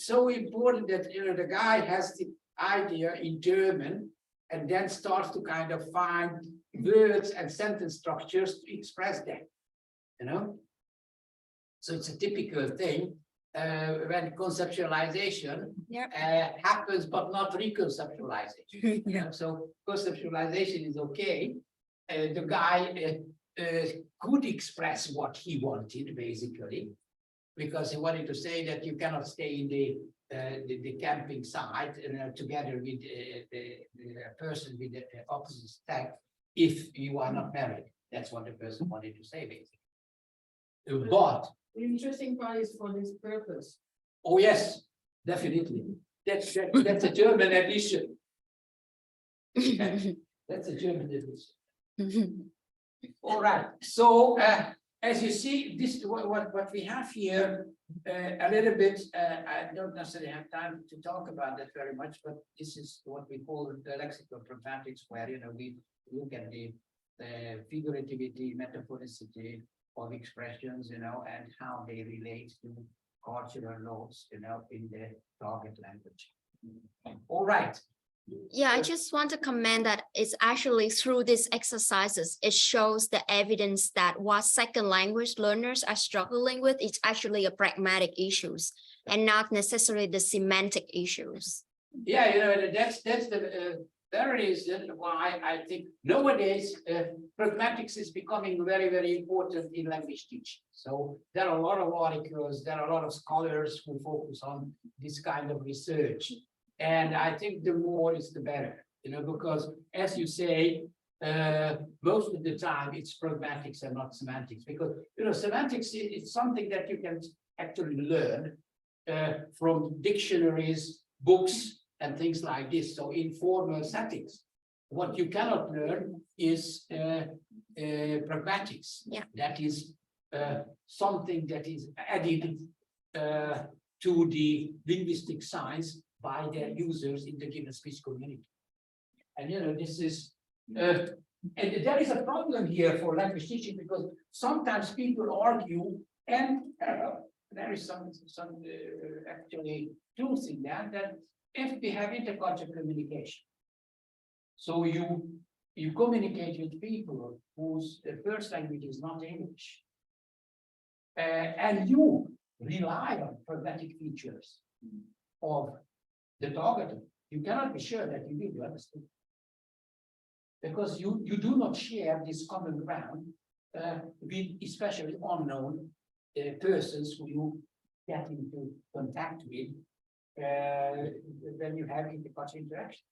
so important that, the guy has the idea in German and then starts to kind of find words and sentence structures to express that, So it's a typical thing, when conceptualization Yep. happens, but not reconceptualization. So conceptualization is okay. The guy could express what he wanted, basically, because he wanted to say that you cannot stay in the camping site together with a person with the opposite sex if you are not married. That's what the person wanted to say, basically. But The interesting part is for this purpose. oh yes, definitely. That's a German edition. That's a German edition. All right, so as you see, this what we have here, a little bit, I don't necessarily have time to talk about that very much, but this is what we call the lexical pragmatics, where we look at the figurativity, metaphoricity of expressions, and how they relate to cultural notes, in the target language. All right. Yeah, I just want to comment that it's actually through these exercises, it shows the evidence that what second language learners are struggling with is actually a pragmatic issues and not necessarily the semantic issues. Yeah, that's the very reason why I think nowadays pragmatics is becoming very, very important in language teaching. So there are a lot of articles, there are a lot of scholars who focus on this kind of research. And I think the more is the better, because as you say, most of the time it's pragmatics and not semantics, because, semantics is something that you can actually learn from dictionaries, books, and things like this. So in formal settings, what you cannot learn is pragmatics. Yeah. That is something that is added to the linguistic science by their users in the given speech community. And this is, and there is a problem here for language teaching, because sometimes people argue, and there is some actually truth in that if we have intercultural communication, so you communicate with people whose first language is not English, and you rely on pragmatic features of the target, you cannot be sure that you will understand, because you do not share this common ground with especially unknown persons who you get into contact with when you have intercultural interaction.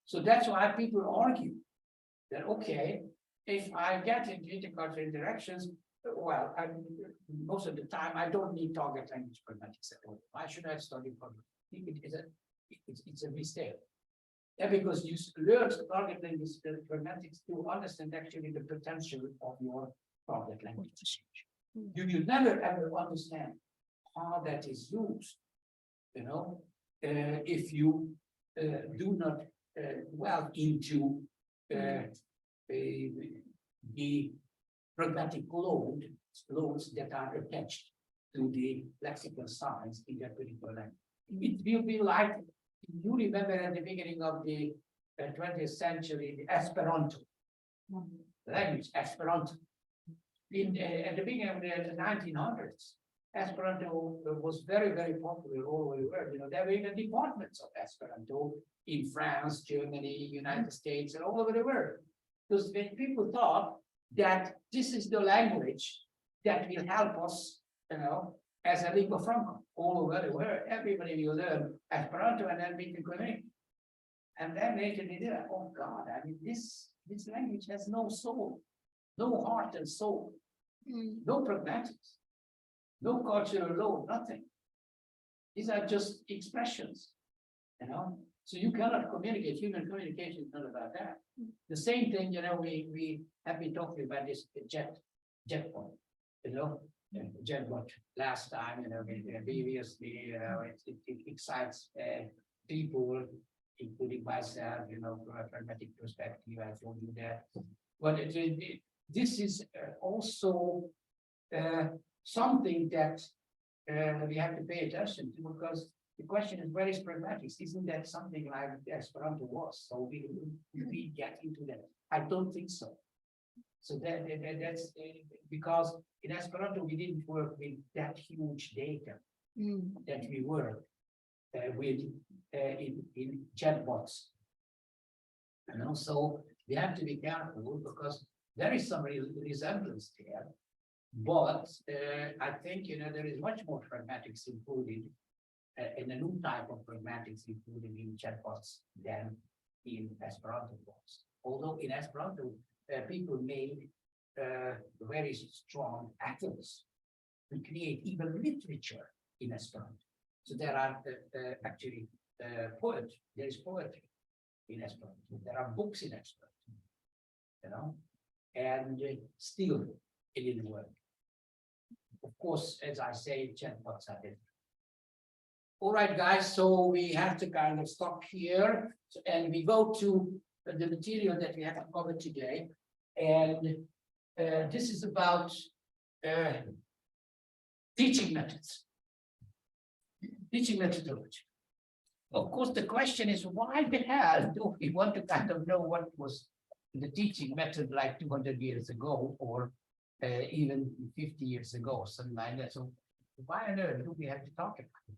So that's why people argue that, okay, if I get into intercultural interactions, well, most of the time I don't need target language pragmatics at all. Why should I study pragmatics? It's a mistake. Yeah, because you learn target language pragmatics to understand actually the potential of your target language. You will never ever understand how that is used, if you do not delve into the pragmatic loads that are attached to the lexical science in that particular language. It will be like, you remember at the beginning of the 20th century, the Esperanto language, Esperanto. At the beginning of the 1900s, Esperanto was very, very popular all over the world. There were even departments of Esperanto in France, Germany, United States, and all over the world. Because when people thought that this is the language that will help us, as a lingua franca all over the world, everybody will learn Esperanto and then we can communicate. And then later they did, oh God, this language has no soul, no heart and soul, no pragmatics, no cultural law, nothing. These are just expressions, So you cannot communicate. Human communication is not about that. The same thing, we have been talking about this jet point. you know, Jen, what last time, you know, previously, you know, it excites people, including myself, you know, from a pragmatic perspective, I told you that. But this is also something that we have to pay attention to, because the question is, where is pragmatics? Isn't that something like Esperanto was? So we get into that. I don't think so. So that's because in Esperanto we didn't work with that huge data that we work with in chatbots. And also we have to be careful because there is some resemblance there. But I think, you know, there is much more pragmatics included in a new type of pragmatics included in chatbots than in Esperanto was. Although in Esperanto, people made very strong efforts to create even literature in Esperanto. So there are actually poetry. There is poetry in Esperanto. There are books in Esperanto, you know, and still it didn't work. Of course, as I say, chatbots are different. All right, guys, so we have to kind of stop here, and we go to the material that we have covered today. And this is about teaching methods, teaching methodology. Of course, the question is, why the hell do we want to kind of know what was the teaching method like 200 years ago, or even 50 years ago, something like that? So why on earth do we have to talk about it?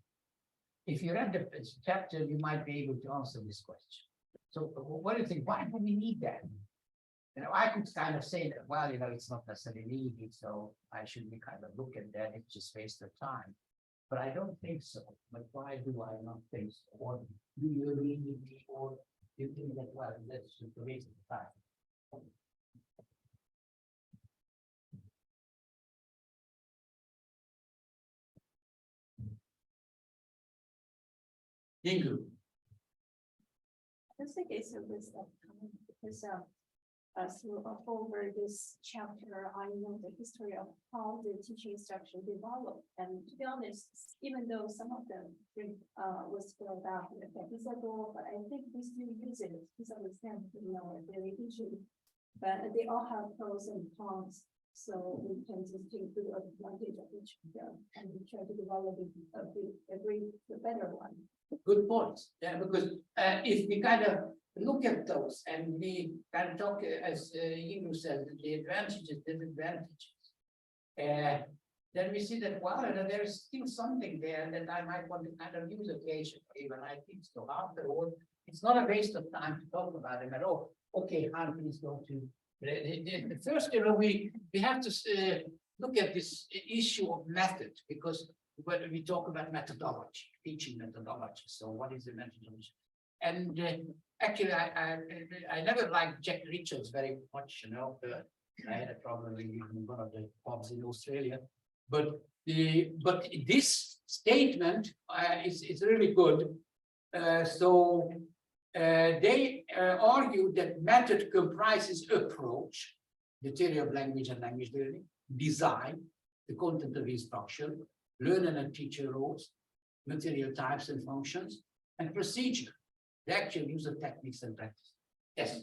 If you read the chapter, you might be able to answer this question. So what do you think? Why do we need that? You know, I could kind of say that, well, you know, it's not necessarily needed, so I shouldn't kind of look at that. It's just waste of time. But I don't think so. But why do I not think so? Or do you really need me? Or do you think that, well, that's just a waste of time? Dingu. I think it's a wisdom because over this chapter, I know the history of how the teaching instruction developed. And to be honest, even though some of them was filled out in the goal, but I think we still use it to some extent, you know, very easily. But they all have pros and cons. So we can just take the advantage of each of them and we try to develop the better one. Good point. Yeah, because if we kind of look at those and we kind of talk, as Ingo said, the advantages, disadvantages, then we see that, well, there is still something there that I might want to kind of use occasionally when I think so. After all, it's not a waste of time to talk about them at all. Okay, Han, please go to the first. You know, we have to look at this issue of method, because when we talk about methodology, teaching methodology. So what is the methodology? And actually, I never liked Jack Richards very much, you know. I had a problem with one of the pubs in Australia. But this statement is really good. They argue that method comprises approach, the theory of language and language learning, design, the content of instruction, learner and teacher roles, material types and functions, and procedure, the actual use of techniques and practice. Yes,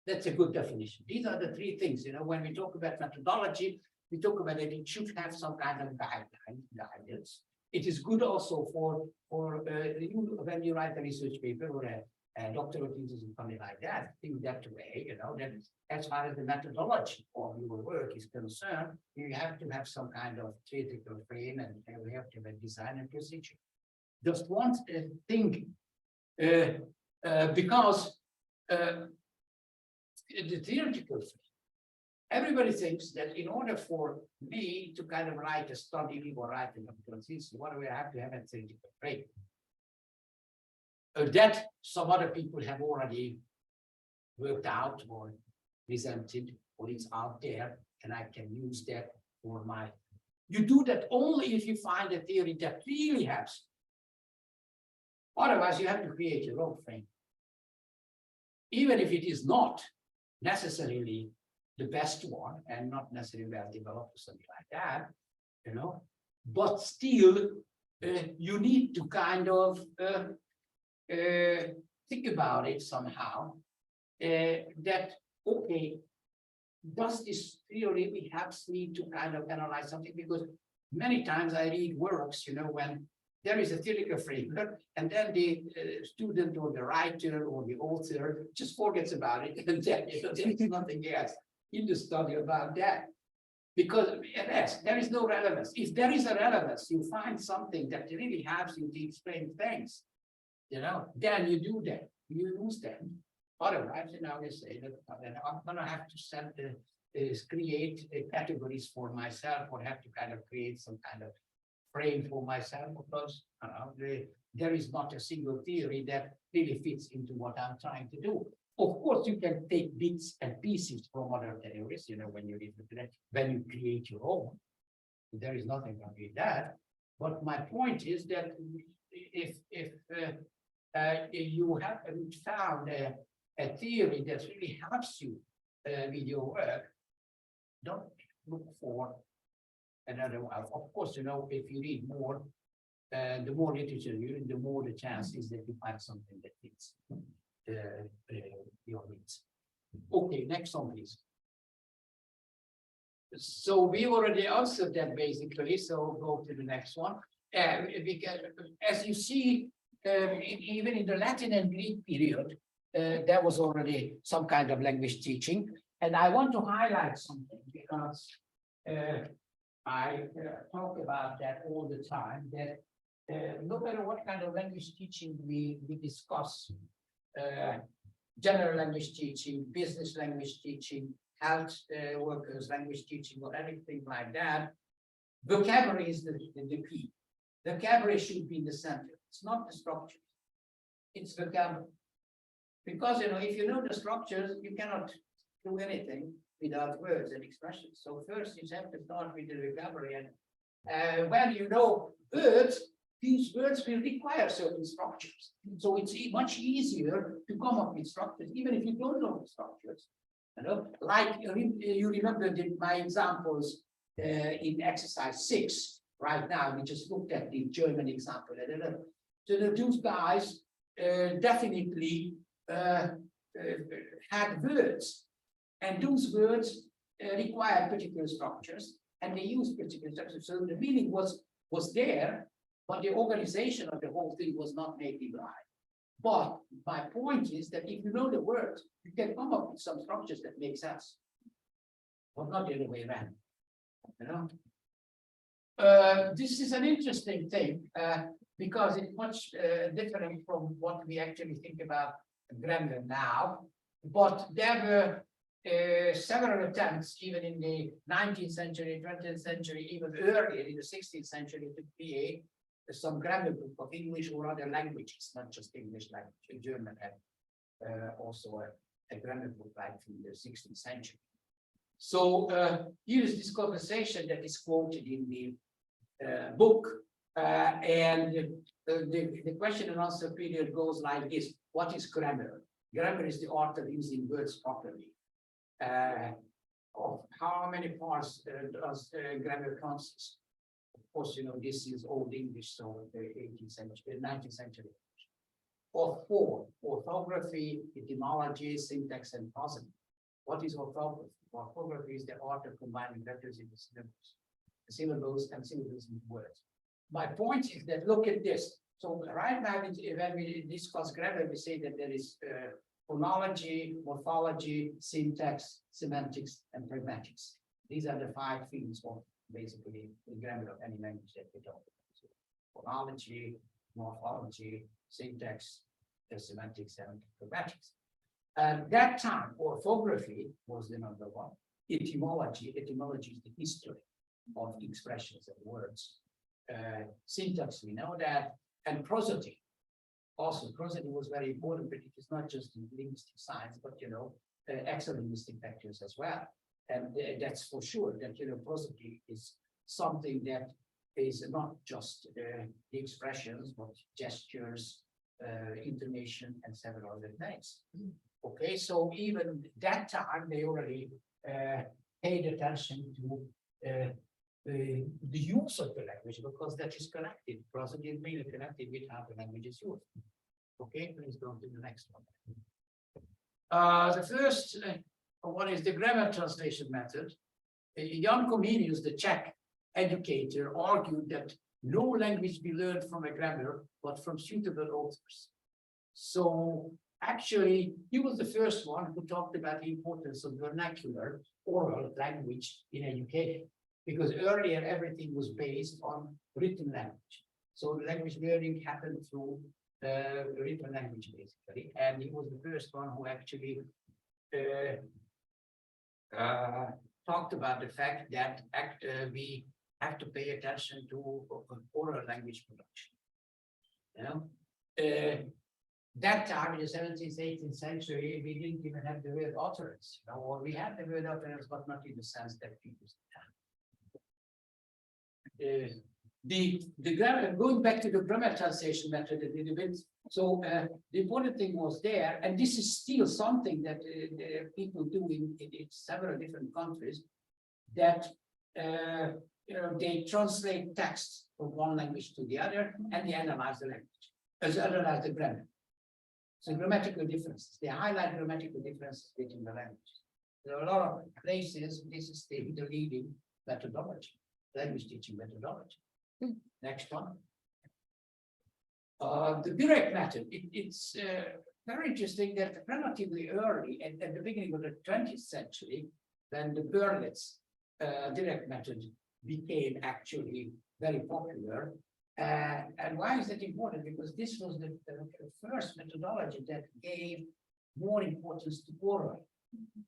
that's a good definition. These are the three things. You know, when we talk about methodology, we talk about that it should have some kind of guidance. It is good also for you when you write a research paper or a doctoral thesis or something like that. Think that way, you know, that as far as the methodology of your work is concerned, you have to have some kind of theoretical frame, and we have to have design and procedure. Just one thing, because the theoretical frame, everybody thinks that in order for me to kind of write a study or write a doctoral thesis, what do we have to have a theoretical frame? That some other people have already worked out or presented, or it's out there, and I can use that for my. You do that only if you find a theory that really helps. Otherwise, you have to create your own frame. Even if it is not necessarily the best one and not necessarily well developed or something like that, you know. But still, you need to kind of think about it somehow. That okay, does this theory perhaps need to kind of analyze something? Because many times I read works, you know, when there is a theoretical framework, and then the student or the writer or the author just forgets about it, and then you know, there is nothing else in the study about that. Because yes, there is no relevance. If there is a relevance, you find something that really helps you to explain things, you know, then you do that, you use them. Otherwise, you know, you say that I'm gonna have to send create categories for myself, or have to kind of create some kind of frame for myself, because you know, there is not a single theory that really fits into what I'm trying to do. Of course, you can take bits and pieces from other theories, you know, when you create your own. There is nothing wrong with that. But my point is that if you haven't found a theory that really helps you with your work, don't look for another one. Of course, you know, if you read more, the more literature you read, the more the chance is that you find something that fits your needs. Okay, next one, please. So we already answered that basically, so go to the next one. Because as you see, even in the Latin and Greek period, there was already some kind of language teaching. And I want to highlight something because I talk about that all the time, that no matter what kind of language teaching we discuss, general language teaching, business language teaching, health workers language teaching, or anything like that, vocabulary is the key. Vocabulary should be in the center. It's not the structure. It's vocabulary. Because you know, if you know the structures, you cannot do anything without words and expressions. So first you have to start with the vocabulary, and when you know words, these words will require certain structures. So it's much easier to come up with structures, even if you don't know the structures. You know, like you remember my examples in exercise 6 right now. We just looked at the German example. So those guys definitely had words, and those words require particular structures, and they use particular structures. So the meaning was there, but the organization of the whole thing was not native right. But my point is that if you know the words, you can come up with some structures that make sense, but not the other way around. You know, this is an interesting thing because it's much different from what we actually think about grammar now. But there were several attempts, even in the 19th century, 20th century, even earlier in the 16th century, to create some grammar book of English or other languages, not just English language. German had also a grammar book like from the 16th century. So here is this conversation that is quoted in the book, and the question and answer period goes like this: what is grammar? Grammar is the art of using words properly. Of how many parts does grammar consist? Of course, you know, this is Old English, so the 18th century, 19th century. Of 4, orthography, etymology, syntax, and prosody. What is orthography? Orthography is the art of combining letters into syllables and syllables into words. My point is that look at this. So right now, when we discuss grammar, we say that there is phonology, morphology, syntax, semantics, and pragmatics. These are the 5 fields of basically the grammar of any language that we talk about. So phonology, morphology, syntax, semantics, and pragmatics. At that time, orthography was the number 1. Etymology is the history of expressions and words. Syntax, we know that, and prosody. Also, prosody was very important, but it is not just in linguistic science, but you know, exolinguistic factors as well. And that's for sure that, you know, prosody is something that is not just the expressions, but gestures, intonation, and several other things. Okay, so even that time they already paid attention to the use of the language, because that is connected, present is mainly connected with how the language is used. Okay, please go to the next one. The first one is the grammar translation method. Jan Comenius, the Czech educator, argued that no language be learned from a grammar, but from suitable authors. So actually, he was the first one who talked about the importance of vernacular oral language in education, because earlier everything was based on written language. So language learning happened through written language, basically, and he was the first one who actually talked about the fact that we have to pay attention to oral language production. You know, that time in the 17th, 18th century, we didn't even have the word utterance, you know, or we had the word utterance, but not in the sense that we used it. The grammar, going back to the grammar translation method a little bit. So the important thing was there, and this is still something that people do in several different countries, that you know, they translate text from one language to the other, and they analyze the language, as analyze the grammar. So grammatical differences, they highlight grammatical differences between the languages. There are a lot of places, this is the leading methodology, language teaching methodology. Next one. The direct method, it's very interesting that relatively early, at the beginning of the 20th century, when the Berlitz direct method became actually very popular. And why is that important? Because this was the first methodology that gave more importance to oral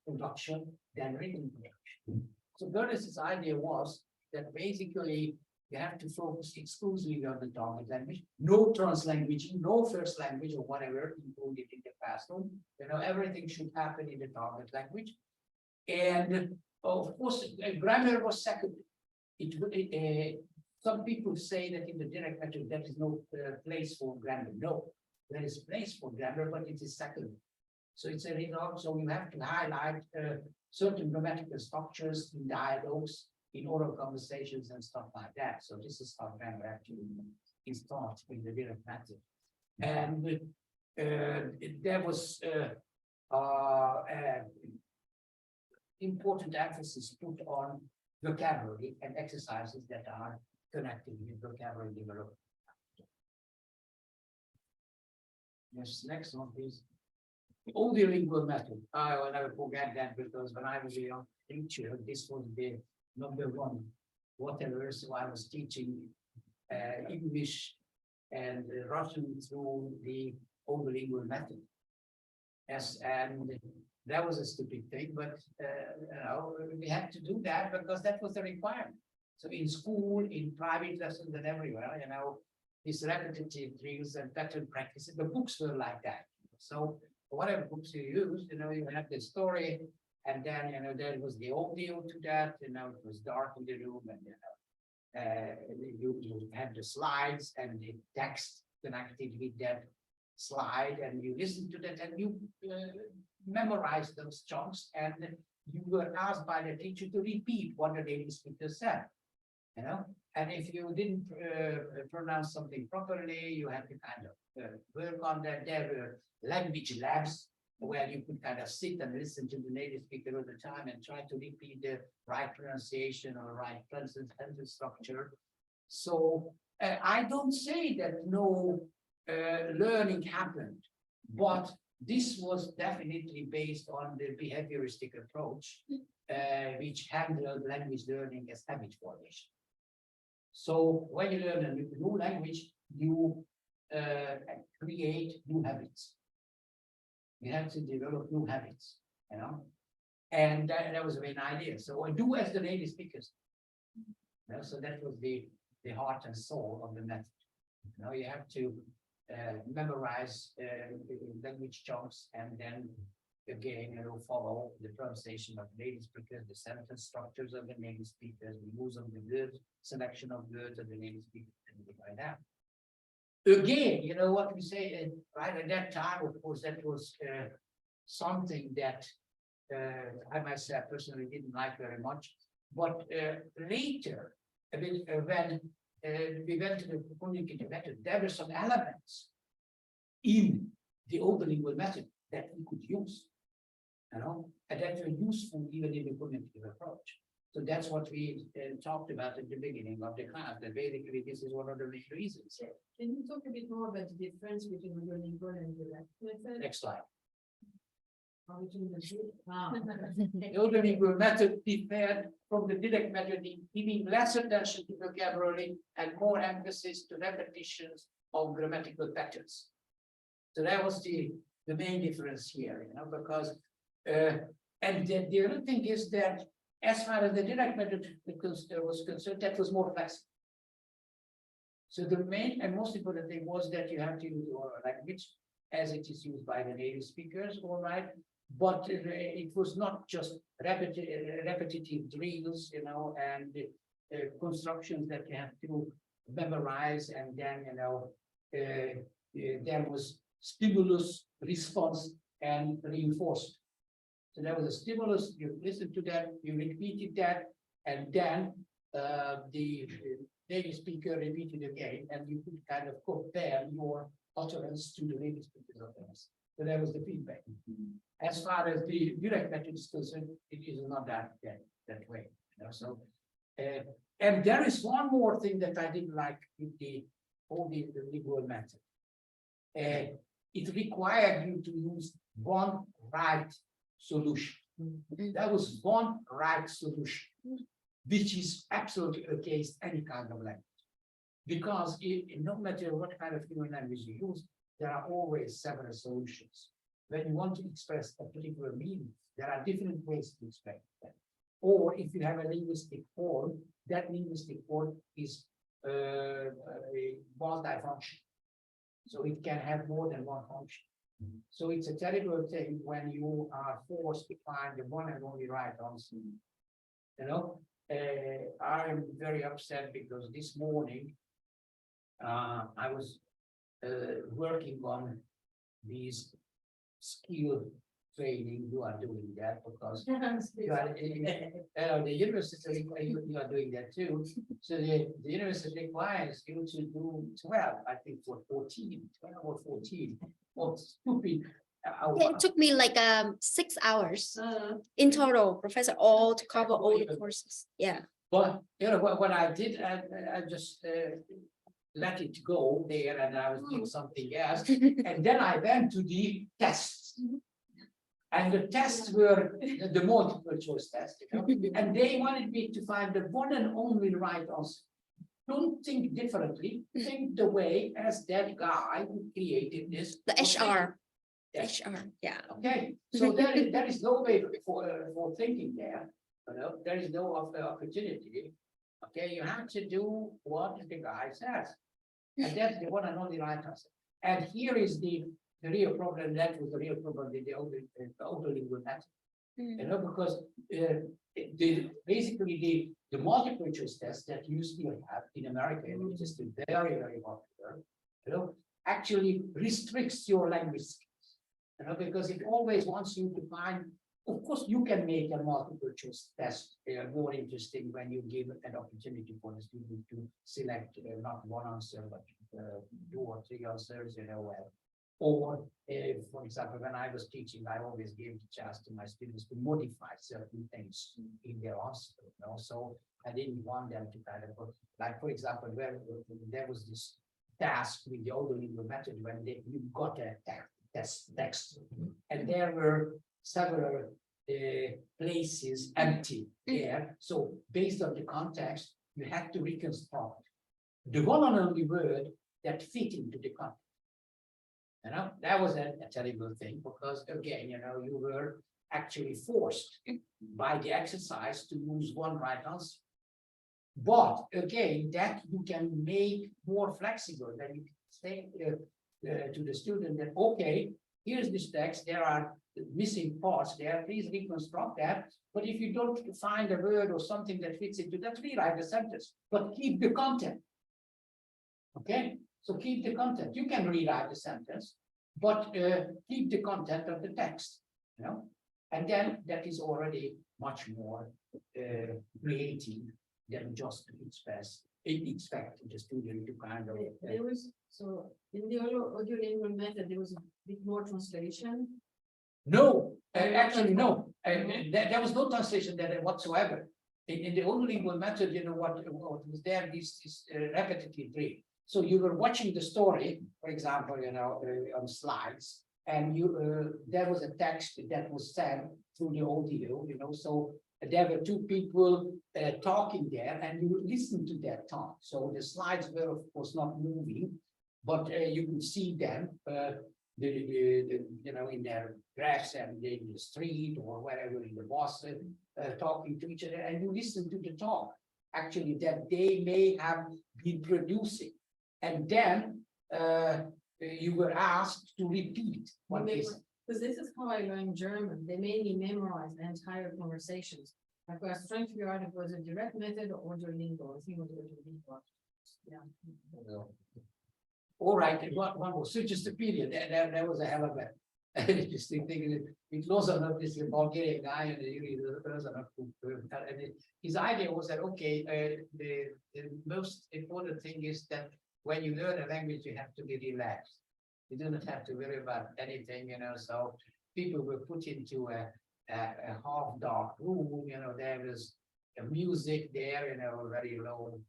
production than written production. So Berlitz's idea was that basically you have to focus exclusively on the target language, no translanguaging, no first language or whatever included in the classroom. You know, everything should happen in the target language. And of course, grammar was secondary. Some people say that in the direct method there is no place for grammar. No, there is place for grammar, but it is secondary. So it's a result. So you have to highlight certain grammatical structures in dialogues, in oral conversations and stuff like that. So this is how grammar actually is taught in the direct method. And there was important emphasis put on vocabulary and exercises that are connected with vocabulary development. Yes, next one, please. The audiolingual method. I will never forget that, because when I was a young teacher, this was the #1 whatever. So I was teaching English and Russian through the audiolingual method. Yes, and that was a stupid thing, but you know, we had to do that because that was the requirement. So in school, in private lessons, and everywhere, you know, these repetitive drills and pattern practices, the books were like that. So whatever books you use, you know, you have the story, and then, you know, there was the audio to that, you know, it was dark in the room, and, you know, you had the slides and the text connected with that slide, and you listen to that, and you memorize those chunks, and you were asked by the teacher to repeat what the native speaker said, you know, and if you didn't pronounce something properly, you had to kind of work on that. There were language labs where you could kind of sit and listen to the native speaker all the time and try to repeat the right pronunciation or right sentence structure. So I don't say that no learning happened, but this was definitely based on the behavioristic approach, which handled language learning as habit formation. So when you learn a new language, you create new habits. You have to develop new habits, you know, and that was the main idea. So I do as the native speakers. You know, so that was the heart and soul of the method. You know, you have to memorize language chunks, and then again, you know, follow the pronunciation of native speakers, the sentence structures of the native speakers, the use of the word, selection of words of the native speakers, and things like that. Again, you know what we say, right at that time, of course, that was something that I myself personally didn't like very much. But later, when we went to the communicative method, there were some elements in the older lingual method that we could use, and that were useful even in the cognitive approach. So that's what we talked about at the beginning of the class, that basically this is one of the main reasons. Can you talk a bit more about the difference between the lingual and direct method? Next slide. Or between the two? Ah. The older lingual method differed from the direct method in giving less attention to vocabulary and more emphasis to repetitions of grammatical patterns. So that was the main difference here, because and the other thing is that as far as the direct method was concerned, that was more flexible. So the main and most important thing was that you have to use your language as it is used by the native speakers, all right. But it was not just repetitive drills, and constructions that you have to memorize, and then there was stimulus, response, and reinforcement. So there was a stimulus, you listened to that, you repeated that, and then the native speaker repeated again, and you could kind of compare your utterance to the native speaker's utterance. So that was the feedback. As far as the direct method is concerned, it is not that way. So, and there is one more thing that I didn't like with the lingual method. It required you to use one right solution. That was one right solution, which is absolutely against any kind of language. Because no matter what kind of human language you use, there are always several solutions. When you want to express a particular meaning, there are different ways to express that. Or if you have a linguistic form, that linguistic form is multifunction. So it can have more than one function. So it's a terrible thing when you are forced to find the one and only right answer. I'm very upset because this morning I was working on these skill training. You are doing that because you are the university, you are doing that too. So the university requires you to do 12, I think, for 12 or 14. Well, stupid. It took me like 6 hours in total, professor, all to cover all the courses. Yeah. But what I did, I just let it go there, and I was doing something else, and then I went to the tests. And the tests were the multiple choice tests, and they wanted me to find the one and only right answer. Don't think differently, think the way as that guy who created this. The HR. Yes. HR, yeah. Okay, so there is no way for thinking there. There is no opportunity. Okay, you have to do what the guy says, and that's the one and only right answer. And here is the real problem. That was the real problem with the older lingual method. Because basically the multiple choice test that you still have in America, and which is still very, very popular, actually restricts your language skills. Because it always wants you to find. Of course, you can make a multiple choice test more interesting when you give an opportunity for the student to select not one answer, but 2 or 3 answers, Or, for example, when I was teaching, I always gave the chance to my students to modify certain things in their answer. So I didn't want them to kind of, like, for example, where there was this task with the older lingual method when you got a text, and there were several places empty there. So based on the context, you had to reconstruct the one and only word that fit into the context. That was a terrible thing because again, you were actually forced by the exercise to use one right answer. But again, that you can make more flexible, that you can say to the student that, okay, here's this text, there are missing parts there, please reconstruct that. But if you don't find a word or something that fits into that, rewrite the sentence, but keep the content. Okay, so keep the content. You can rewrite the sentence, but keep the content of the text. And then that is already much more creative than just to expect the student to kind of. There was, so in the audio lingual method, there was a bit more translation. No, actually, no. There was no translation there whatsoever. In the only lingual method, you know, what was there, this repetitive drill. So you were watching the story, for example, you know, on slides, and there was a text that was sent through the audio, you know, so there were two people talking there, and you listen to that talk. So the slides were, of course, not moving, but you could see them, you know, in their dress and in the street or wherever in the bus, talking to each other, and you listen to the talk, actually, that they may have been producing. And then you were asked to repeat what they said. Because this is how I learned German. They made me memorize the entire conversations. Like I was trying to figure out if it was a direct method or audiolingual. I think it was audiolingual. Yeah. All right, and one was such a period. That was a hell of a interesting thing. It was another this Bulgarian guy, and his idea was that okay, the most important thing is that when you learn a language, you have to be relaxed. You do not have to worry about anything, you know. So people were put into a half dark room, you know. There was music there, you know, very low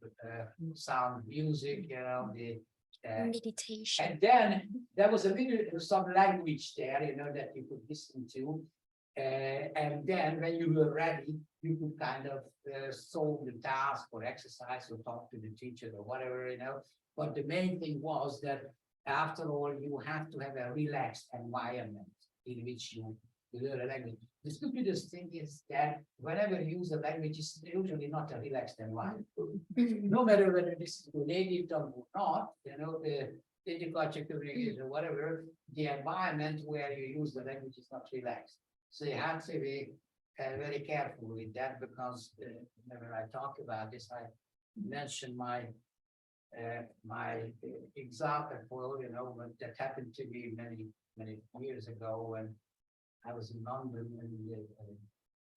sound music, you know. Meditation. And then there was a little some language there, you know, that you could listen to. And then when you were ready, you could kind of solve the task or exercise or talk to the teacher or whatever, you know. But the main thing was that after all, you have to have a relaxed environment in which you learn a language. The stupidest thing is that whenever you use a language, it's usually not a relaxed environment. No matter whether this is native tongue or not, you know, the Intercultural Communication or whatever, the environment where you use the language is not relaxed. So you have to be very careful with that, because whenever I talk about this, I mention my example, you know, but that happened to me many years ago when I was in London, and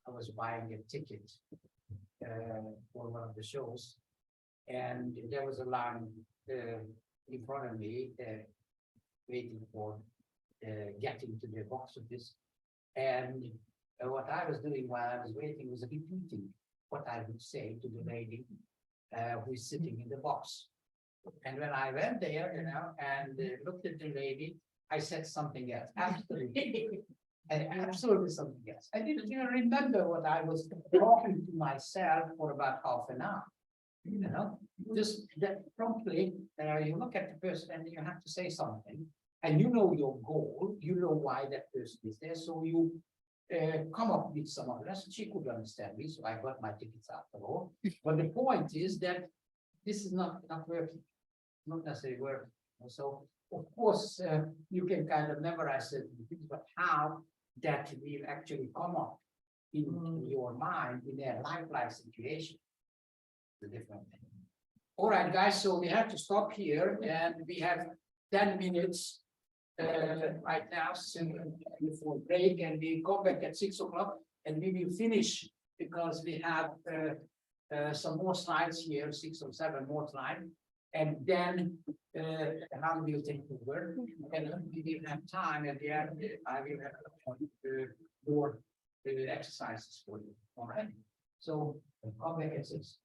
I was buying a ticket for one of the shows, and there was a line in front of me waiting for getting to the box office, and what I was doing while I was waiting was repeating what I would say to the lady who is sitting in the box. And when I went there, you know, and looked at the lady, I said something else. Absolutely. Absolutely something else. I didn't even remember what I was talking to myself for about half an hour. You know, just that promptly, you look at the person and you have to say something, and you know your goal, you know why that person is there, so you come up with some of that. She could understand me, so I got my tickets after all. But the point is that this is not working, not necessarily working. So of course you can kind of memorize certain things, but how that will actually come up in your mind in a lifelike situation, the different thing. All right, guys, so we have to stop here, and we have 10 minutes right now, so before break, and we come back at 6 o'clock, and we will finish because we have some more slides here, 6 or 7 more slides, and then how will take over, and we will have time at the end. I will have more exercises for you. All right, so come back at 6.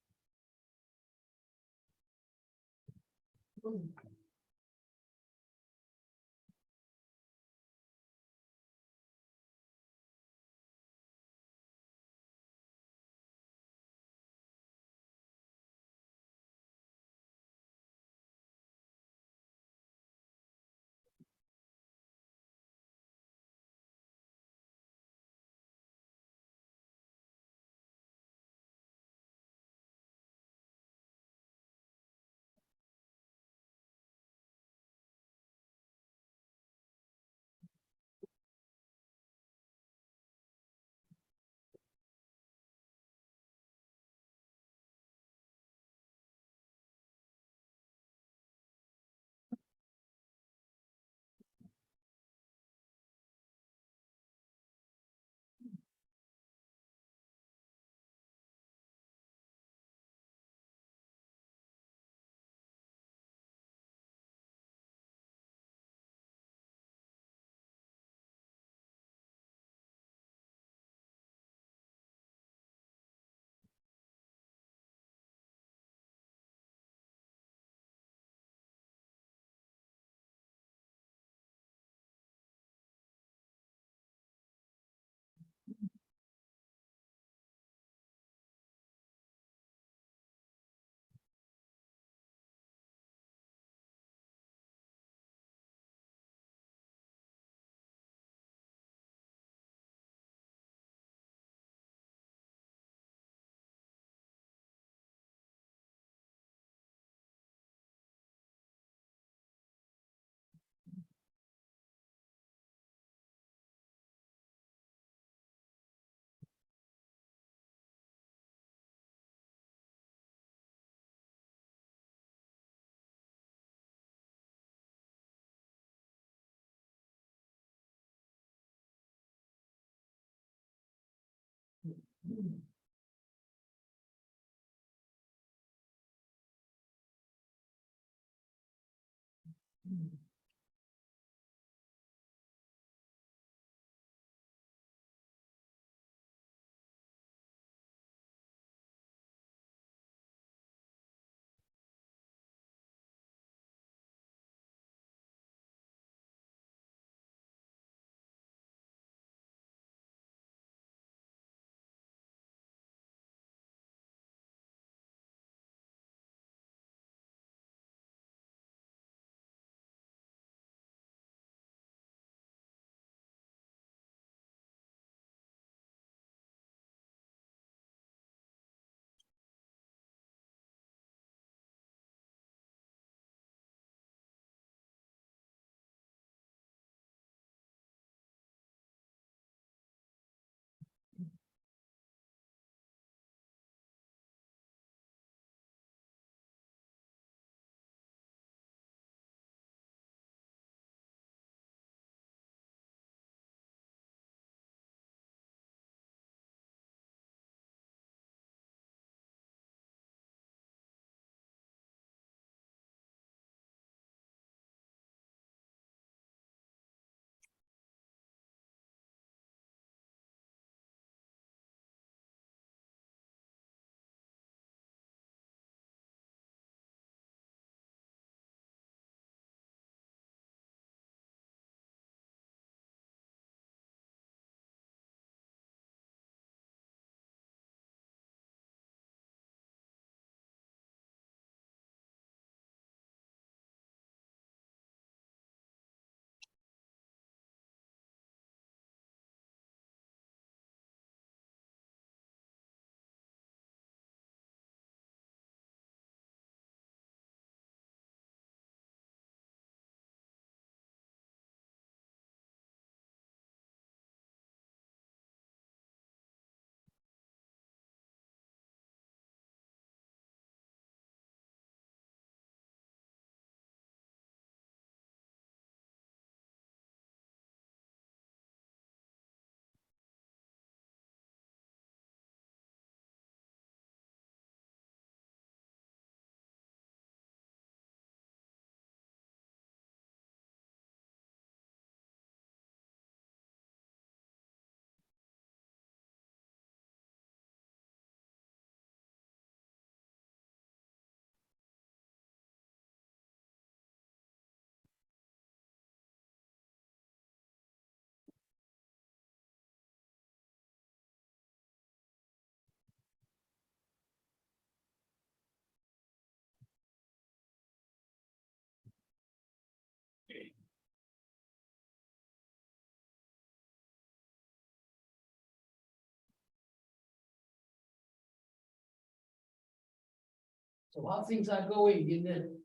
So how things are going in the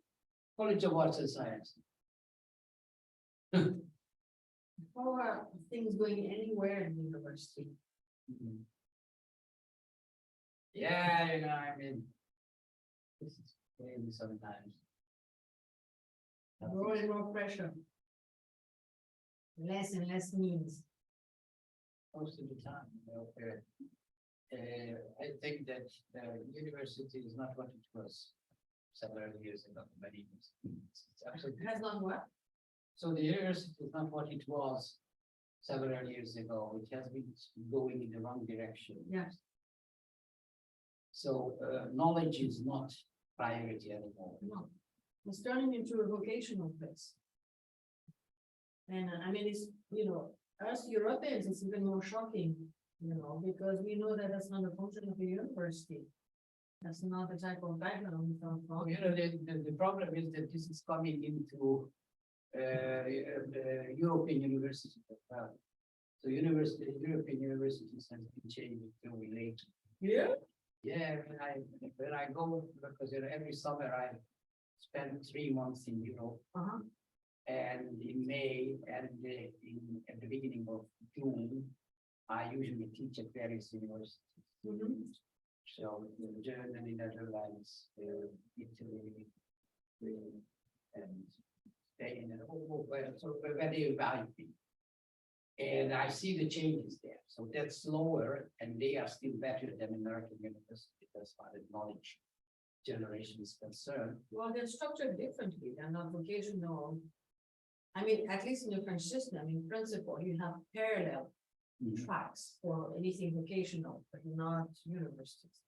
College of Arts and Science? How are things going anywhere in the university? Yeah, I mean. This is crazy sometimes. More and more pressure. Less and less means. Most of the time, I think that the university is not what it was several years ago, many years. It's absolutely. Has not what? So the university is not what it was several years ago. It has been going in the wrong direction. Yes. So knowledge is not priority anymore. No. It's turning into a vocational place. And I mean, it's, us Europeans, it's even more shocking, because we know that that's not a function of the university. That's not the type of background we come from. The problem is that this is coming into European universities as well. So European universities have been changing very late. Yeah. Yeah, when I go, because every summer I spend 3 months in Europe. And in May and at the beginning of June, I usually teach at various universities. So in Germany, Netherlands, Italy, and Spain, and so where they value me. And I see the changes there. So that's slower, and they are still better than American universities as far as knowledge. generation is concerned. Well, they're structured differently, they're not vocational. I mean, at least in the French system, in principle, you have parallel tracks for anything vocational, but not universities.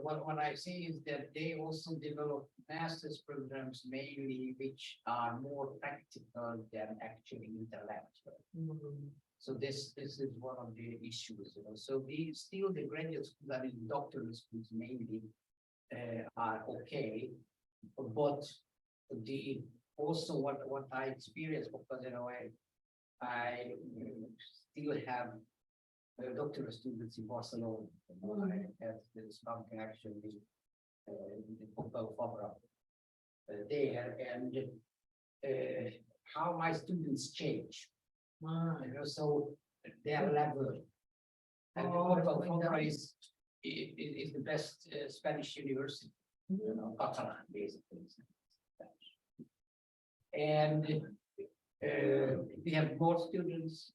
But what I see is that they also develop master's programs mainly which are more practical than actually intellectual. So this is one of the issues, So the graduate schools, I mean, doctoral schools mainly are okay, but also what I experienced, because I still have doctoral students in Barcelona. I have the strong connection with the Pompeu there, and how my students change. So their level. And Pompeu is the best Spanish university, Catalan, basically. And we have more students,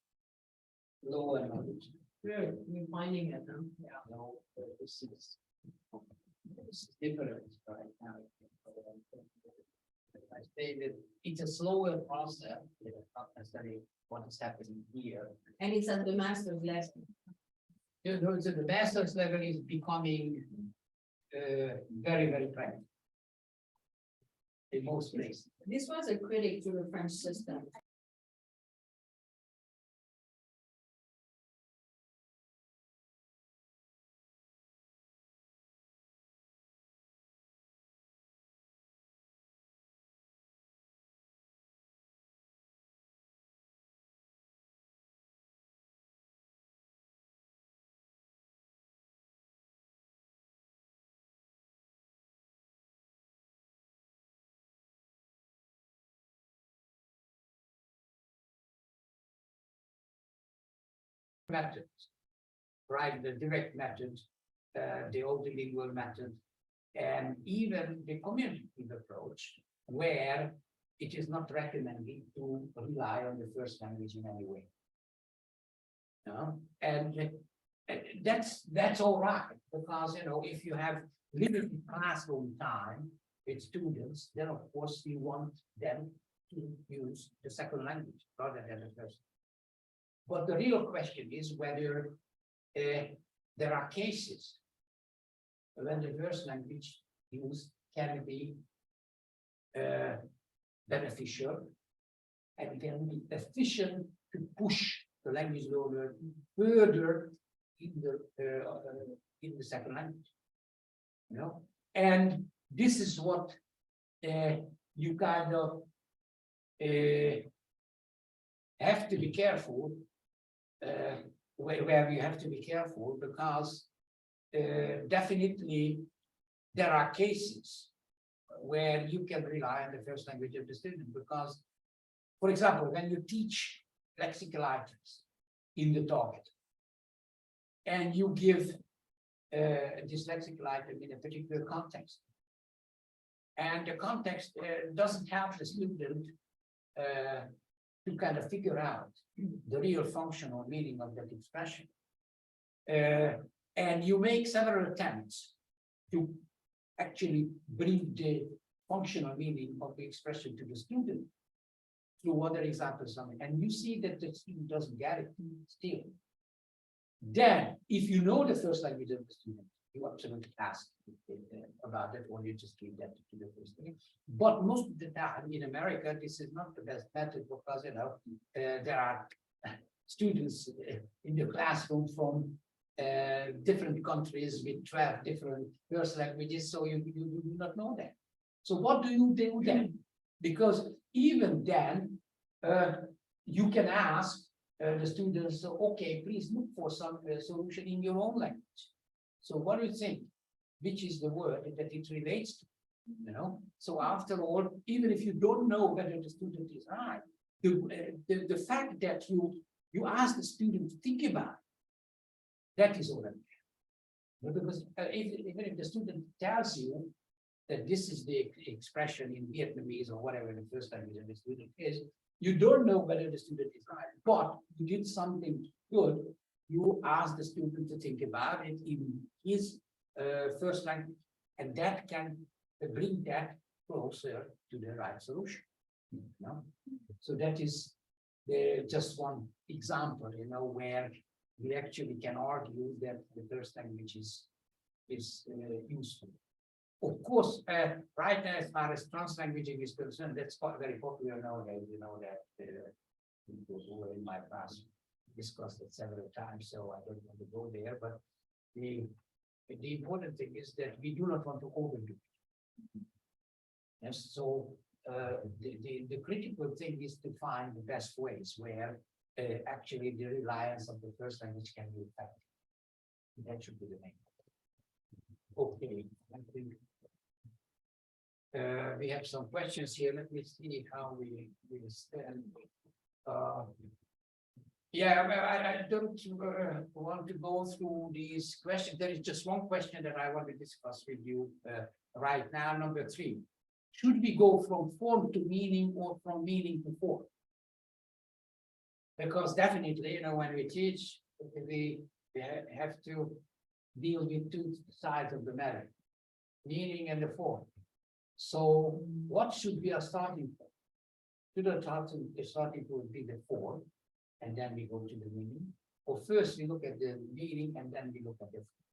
lower knowledge. We're finding it, huh? Yeah, no, this is different right now. I say that it's a slower process, not necessarily what is happening here. And it's at the master's level. So the master's level is becoming very, very practical. In most places. This was a critic to the French system. Methods, right? The direct method, the multilingual method, and even the communicative approach, where it is not recommended to rely on the first language in any way. No, and that's all right, because if you have limited classroom time with students, then of course you want them to use the second language rather than the first. But the real question is whether there are cases when the first language use can be beneficial and can be efficient to push the language learner further in the second language. And this is what you kind of have to be careful. Where you have to be careful, because definitely there are cases where you can rely on the first language of the student, because, for example, when you teach lexical items in the target and you give this lexical item in a particular context, and the context doesn't help the student to kind of figure out the real functional meaning of that expression. And you make several attempts to actually bring the functional meaning of the expression to the student through other examples, and you see that the student doesn't get it still. Then, if you know the first language of the student, you absolutely ask about that, or you just give that to the first language. But most of the time in America, this is not the best method, because there are students in the classroom from different countries with 12 different first languages, so you do not know that. So what do you do then? Because even then, you can ask the students, okay, please look for some solution in your own language. So what do you think? Which is the word that it relates to? So after all, even if you don't know whether the student is right, the fact that you ask the student to think about it, that is already. Because even if the student tells you that this is the expression in Vietnamese or whatever the first language of the student is, you don't know whether the student is right, but you did something good. You ask the student to think about it in his first language, And that can bring that closer to the right solution. You know? So that is just one example, you know, where we actually can argue that the first language is useful. Of course, right now, as far as translanguaging is concerned, that's quite very popular nowadays. You know that people who were in my class discussed it several times, so I don't want to go there. But the important thing is that we do not want to overdo it. Yes, so the critical thing is to find the best ways where actually the reliance of the first language can be effective. That should be the main. Okay, I think we have some questions here. Let me see how we stand. Yeah, I don't want to go through these questions. There is just one question that I want to discuss with you right now. Number 3. Should we go from form to meaning or from meaning to form? Because definitely, you know, when we teach, we have to deal with 2 sides of the matter, meaning and the form. So what should be a starting point? Should the starting point be the form, and then we go to the meaning? Or first we look at the meaning and then we look at the form?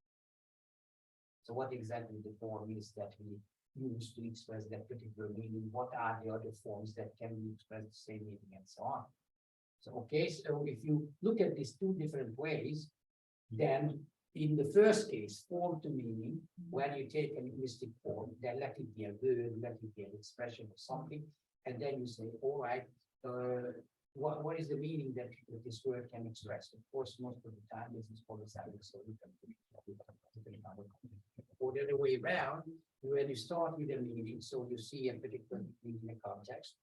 So what exactly the form is that we use to express that particular meaning? What are the other forms that can express the same meaning, and so on? So, okay, so if you look at these 2 different ways, then in the first case, form to meaning, when you take a linguistic form, then let it be a word, let it be an expression or something, and then you say, all right, what is the meaning that this word can express? Of course, most of the time this is polysyllabic, so you can put it or the other way around, when you start with a meaning, so you see a particular meaning in a context,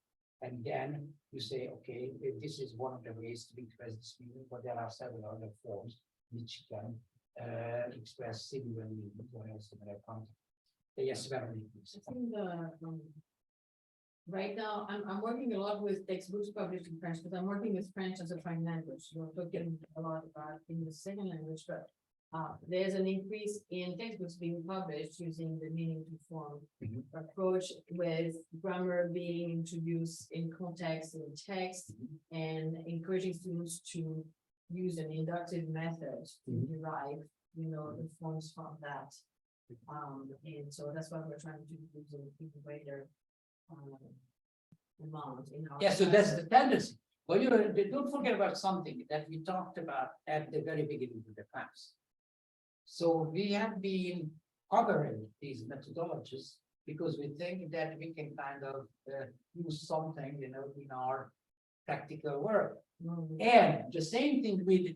and then you say, okay, this is one of the ways to express this meaning, but there are several other forms which can express similar meaning or a similar context. Yes, very I think right now, I'm working a lot with textbooks published in French, because I'm working with French as a foreign language. We're talking a lot about in the second language, but there's an increase in textbooks being published using the meaning to form approach, with grammar being introduced in context and text, and encouraging students to use an inductive method to derive, you know, the forms from that. And so that's what we're trying to do in greater amount in our. Yeah, so that's the tendency. Well, you know, don't forget about something that we talked about at the very beginning of the class. So we have been covering these methodologies because we think that we can kind of use something, you know, in our practical work. And the same thing with,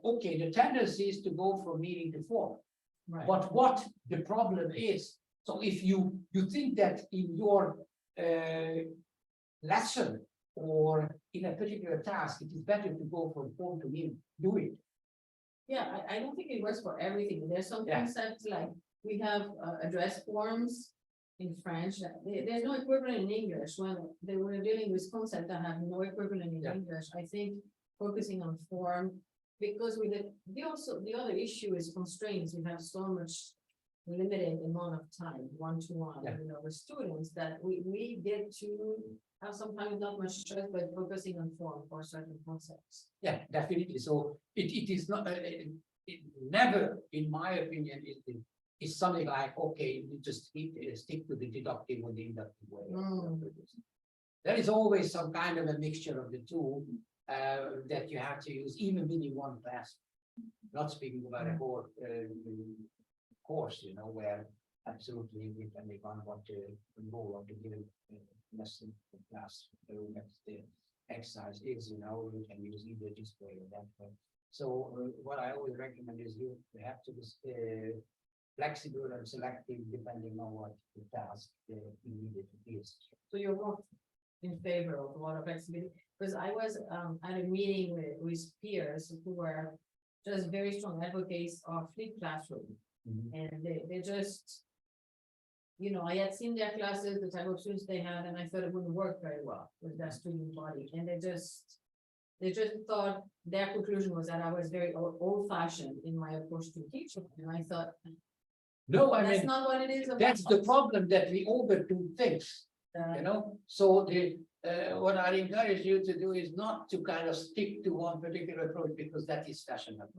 okay, the tendency is to go from meaning to form. Right. But what the problem is, so if you think that in your lesson or in a particular task, it is better to go from form to meaning, do it. Yeah, I don't think it works for everything. There's some Yeah. concepts like we have address forms in French. There's no equivalent in English. When they were dealing with concepts that have no equivalent in English, I think focusing on form, because with the other issue is constraints. We have so much limited amount of time, one-to-one, you know, with students, that we get to have sometimes not much choice, but focusing on form for certain concepts. Yeah, definitely. So it is not, it never, in my opinion, is something like, okay, you just stick to the deductive or the inductive way. There is always some kind of a mixture of the 2 that you have to use, even within one class. Not speaking about a whole course, you know, where absolutely depending on what the goal of the given lesson class the exercise is, you know, you can use either this way or that way. So what I always recommend is you have to be flexible and selective depending on what the task needed is. So you're more in favor of a lot of flexibility, because I was at a meeting with peers who were just very strong advocates of flipped classroom. And they just, you know, I had seen their classes, the type of students they had, and I thought it wouldn't work very well with that student body. And they just thought their conclusion was that I was very old fashioned in my approach to teaching. And I thought, No, I That's mean, not what it is about. that's the problem, that we overdo things. Uh, You know, so what I encourage you to do is not to kind of stick to one particular approach, because that is fashionable.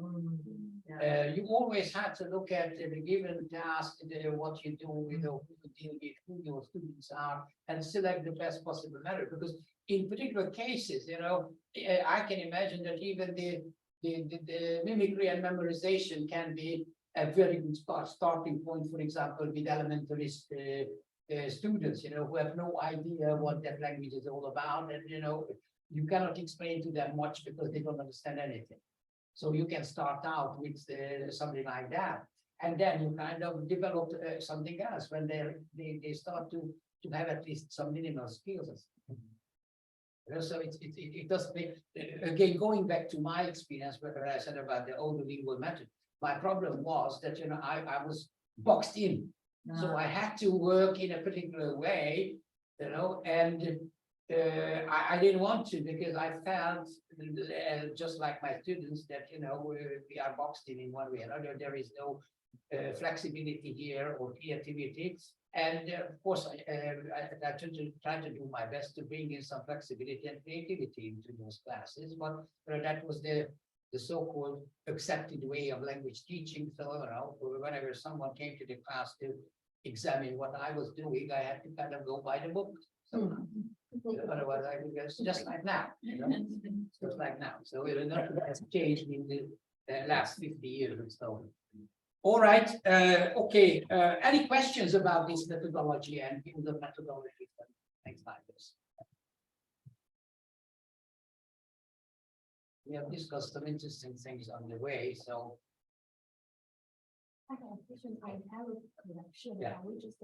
yeah. You always have to look at the given task, what you do, you know, who you deal with, who your students are, and select the best possible method. Because in particular cases, you know, I can imagine that even the mimicry and memorization can be a very good starting point, for example, with elementary students, you know, who have no idea what that language is all about, and you know, you cannot explain to them much because they don't understand anything. So you can start out with something like that, and then you kind of develop something else when they start to have at least some minimal skills. You know, so it does make, again, going back to my experience where I said about the old lingual method. My problem was that, you know, I was boxed in. So I had to work in a particular way, you know, and I didn't want to, because I felt just like my students that, you know, we are boxed in one way or another. There is no flexibility here or creativity. And of course, I try to do my best to bring in some flexibility and creativity into those classes, but that was the so-called accepted way of language teaching. So, you know, whenever someone came to the class to examine what I was doing, I had to kind of go by the book. So, otherwise, I would just like now, you know, just like now. So nothing has changed in the last 50 years or so. All right. Okay. Any questions about this methodology and the methodology? Things like this. We have discussed some interesting things on the way, so I have a question on error correction. Yeah. We just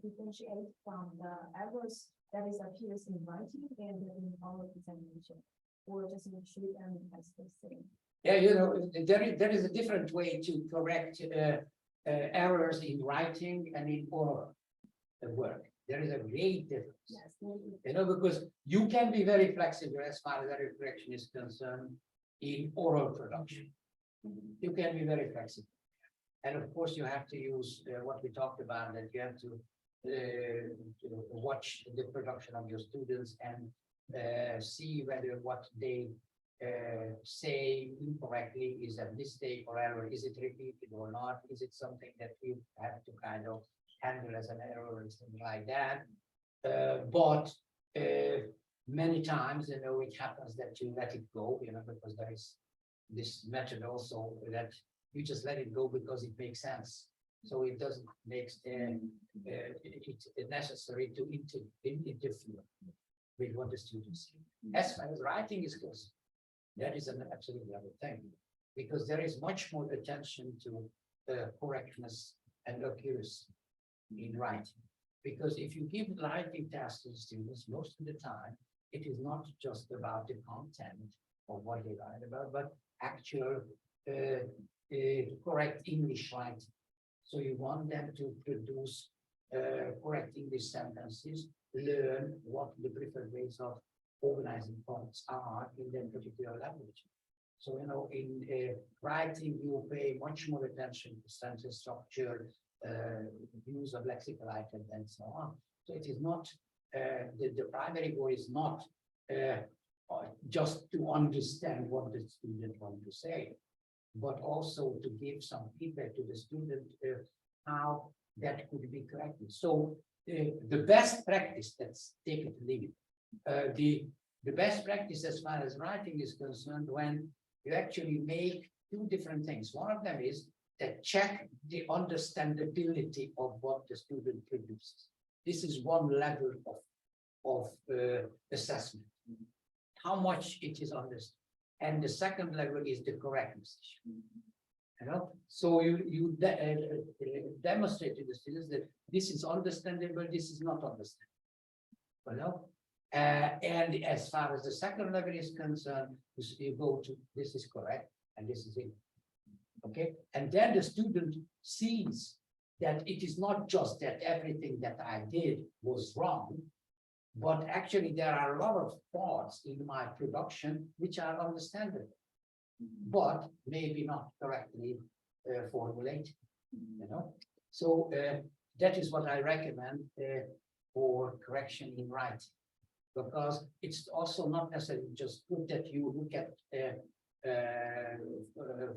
differentiate from the errors that is appears in writing and in oral presentation, or just make sure and as the same. yeah, you know, there is a different way to correct errors in writing and in oral work. There is a great difference. Yes. You know, because you can be very flexible as far as error correction is concerned in oral production. You can be very flexible. And of course, you have to use what we talked about, that you have to watch the production of your students and see whether what they say incorrectly is a mistake or error. Is it repeated or not? Is it something that you have to kind of handle as an error or something like that? But many times, you know, it happens that you let it go, you know, because there is this method also that you just let it go because it makes sense. So it doesn't make it necessary to interfere with what the students say. As far as writing is concerned, that is an absolutely other thing, because there is much more attention to correctness and accuracy in writing. Because if you give writing tasks to the students, most of the time, it is not just about the content of what they write about, but actual correct English writing. So you want them to produce correct English sentences, learn what the preferred ways of organizing points are in that particular language. So, you know, in writing, you pay much more attention to sentence structure, use of lexical items, and so on. So it is not, the primary goal is not just to understand what the student wants to say, but also to give some feedback to the student how that could be corrected. So the best practice, let's take it to leave it. The best practice as far as writing is concerned, when you actually make two different things. One of them is that check the understandability of what the student produces. This is one level of assessment, how much it is understood. And the second level is the correctness. You know, so you demonstrate to the students that this is understandable, this is not understandable. You know, and as far as the second level is concerned, you go to this is correct and this is it. Okay, and then the student sees that it is not just that everything that I did was wrong, but actually there are a lot of thoughts in my production which are understandable, but maybe not correctly formulated. You know, So that is what I recommend for correction in writing. Because it's also not necessarily just good that you look at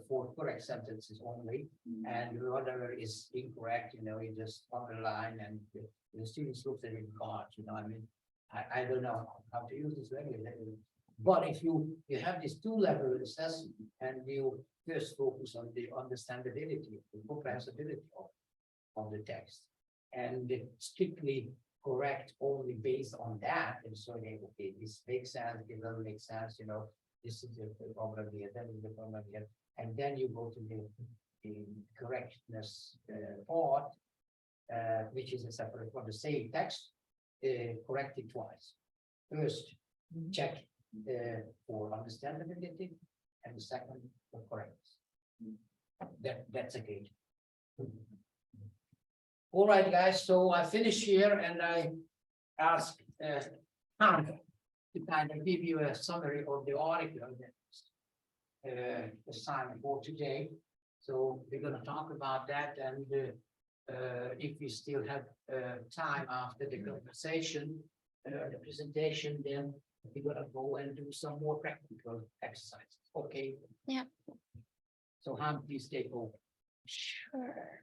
for correct sentences only, and whatever is incorrect, you just underline, and the students look at it hard, I mean, I don't know how to use this regularly. But if you have this two-level assessment and you first focus on the understandability, the comprehensibility of the text, and strictly correct only based on that, and so okay, this makes sense, it doesn't make sense, this is the problem here, that is the problem here, and then you go to the correctness part, which is a separate for the same text, correct it twice. First, check for understandability, and the second for correctness. That's a gate. All right, guys, so I finish here, and I ask Hannah to kind of give you a summary of the article that assigned for today. So we're going to talk about that, and if we still have time after the conversation, the presentation, then we're going to go and do some more practical exercises. Okay. Yeah. So Hannah, please take over. Sure.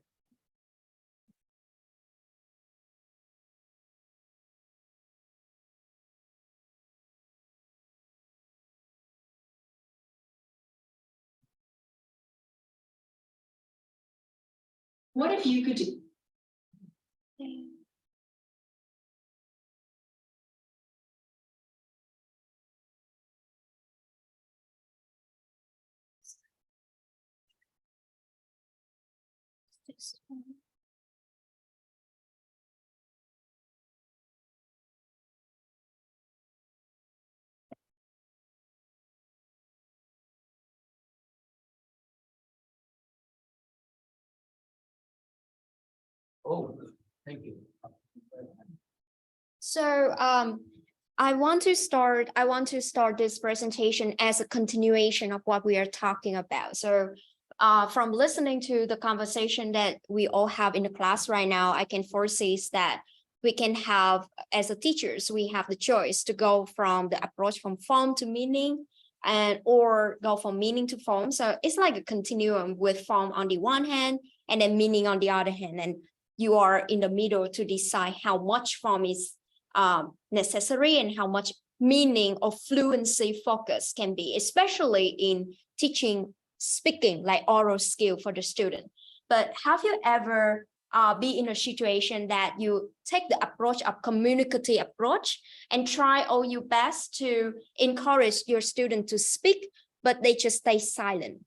What if you could do? This one. Oh, thank you. So I want to start this presentation as a continuation of what we are talking about. So from listening to the conversation that we all have in the class right now, I can foresee that we can have, as a teachers, we have the choice to go from the approach from form to meaning, and or go from meaning to form. So it's like a continuum with form on the one hand and then meaning on the other hand, and you are in the middle to decide how much form is necessary and how much meaning or fluency focus can be, especially in teaching speaking, like oral skill for the student. But have you ever be in a situation that you take the approach of communicative approach and try all your best to encourage your student to speak, but they just stay silent?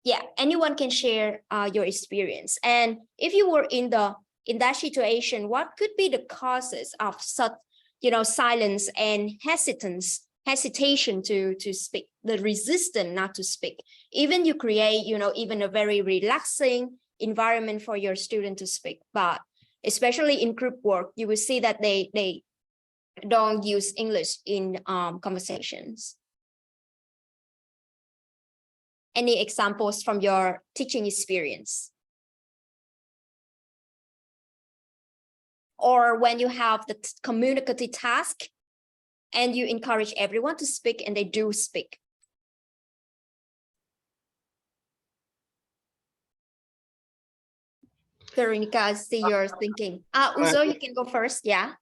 Yeah, anyone can share your experience. And if you were in that situation, what could be the causes of such, silence and hesitation to speak, the resistance not to speak? Even you create, even a very relaxing environment for your student to speak, but especially in group work, you will see that they don't use English in conversations. Any examples from your teaching experience? Or when you have the communicative task and you encourage everyone to speak and they do speak. Veronica, I see you're thinking. Uzo, you can go first. Yeah.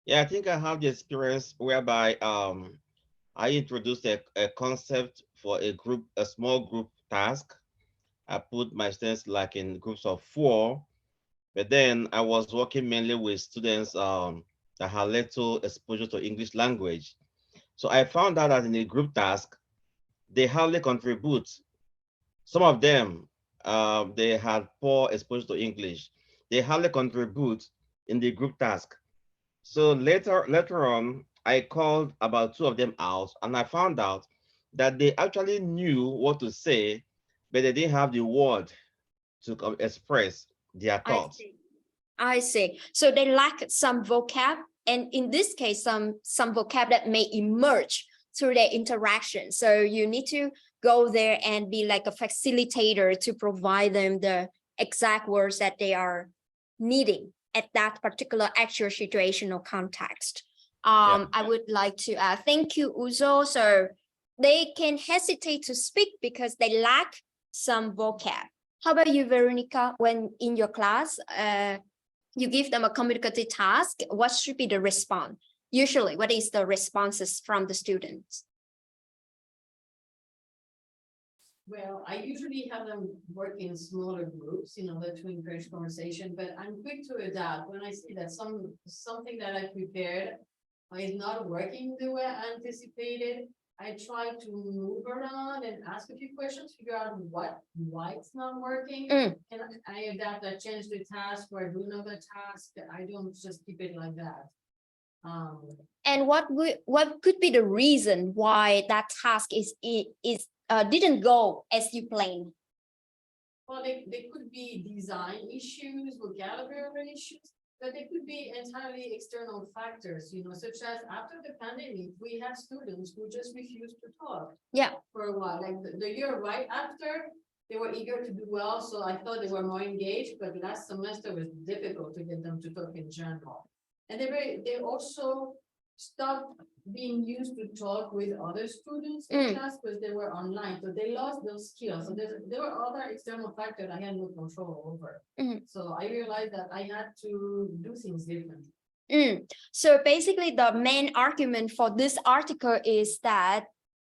Yeah, I think I have the experience whereby I introduced a concept for a small group task. I put my students like in groups of 4, but then I was working mainly with students that had little exposure to English language. So I found out that in a group task, they hardly contribute. Some of them, they had poor exposure to English. They hardly contribute in the group task. So later on, I called about 2 of them out, and I found out that they actually knew what to say, but they didn't have the word to express their thoughts. I see. So they lack some vocab, and in this case, some vocab that may emerge through their interaction. So you need to go there and be like a facilitator to provide them the exact words that they are needing at that particular actual situational context. I would like to thank you, Uzo. So they can hesitate to speak because they lack some vocab. How about you, Veronica? When in your class, you give them a communicative task, what should be the response? Usually, what is the responses from the students? Well, I usually have them work in smaller groups in order to encourage conversation, but I'm quick to adapt when I see that something that I prepared is not working the way I anticipated. I try to move around and ask a few questions, figure out why it's not working. And I adapt, I change the task or I do another task. I don't just keep it like that. And what could be the reason why that task didn't go as you planned? Well, they could be design issues, vocabulary issues, but they could be entirely external factors, such as after the pandemic, we had students who just refused to talk. Yeah. For a while, like the year right after, they were eager to do well, so I thought they were more engaged, but last semester was difficult to get them to talk in general. And they also stopped being used to talk with other students in class because they were online, so they lost those skills. So there were other external factors I had no control over. So I realized that I had to do things differently. So basically, the main argument for this article is that,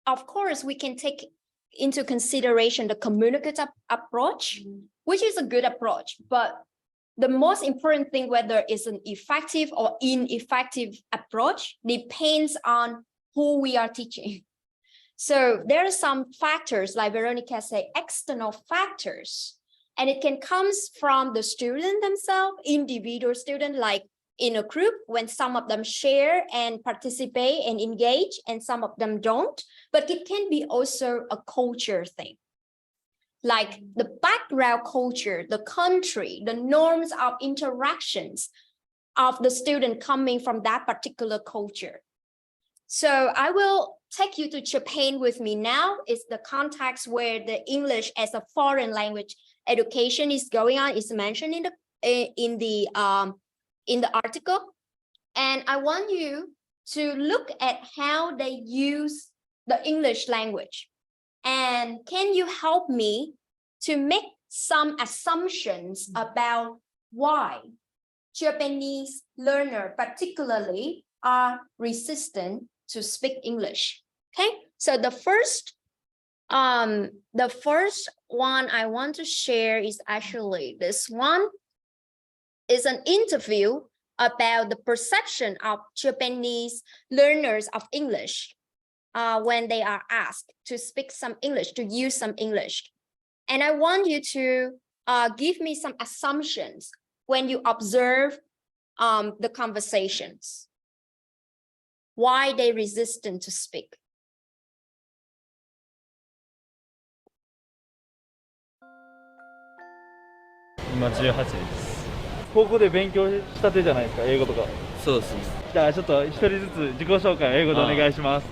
of course, we can take into consideration the communicative approach, which is a good approach, but the most important thing, whether it's an effective or ineffective approach, depends on who we are teaching. So there are some factors, like Veronica said, external factors, and it can come from the student themselves, individual student, like in a group, when some of them share and participate and engage, and some of them don't. But it can be also a culture thing, like the background culture, the country, the norms of interactions of the student coming from that particular culture. So I will take you to Japan with me now. It's the context where the English as a foreign language education is going on, is mentioned in the article. And I want you to look at how they use the English language. And can you help me to make some assumptions about why Japanese learners particularly are resistant to speak English? Okay, so the first one I want to share is actually this one. Is an interview about the perception of Japanese learners of English when they are asked to speak some English, to use some English. And I want you to give me some assumptions when you observe the conversations. Why they resistant to speak? I'm 18です高校で勉強したてじゃないですか、英語とか。そうです。じゃあちょっと一人ずつ自己紹介を英語でお願いします。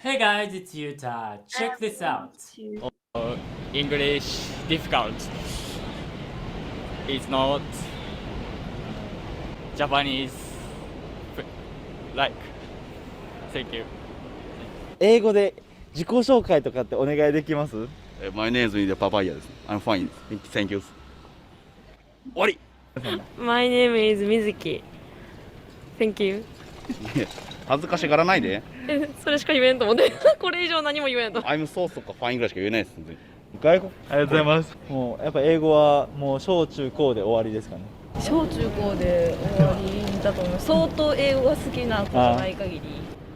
Hey guys, it's Yuta. Check this out. English difficult. It's not Japanese like. Thank you. 英語で自己紹介とかってお願いできます？ My name is Papaya です。I'm fine. Thank you. 終わり。My name is Mizuki. Thank you. 恥ずかしがらないで。それしか言えんと思って。これ以上何も言えんと。I'm so とか fine ぐらいしか言えないです。外国ありがとうございます。もうやっぱ英語はもう小中高で終わりですかね。小中高で終わりだと思う。相当英語が好きな子じゃない限り。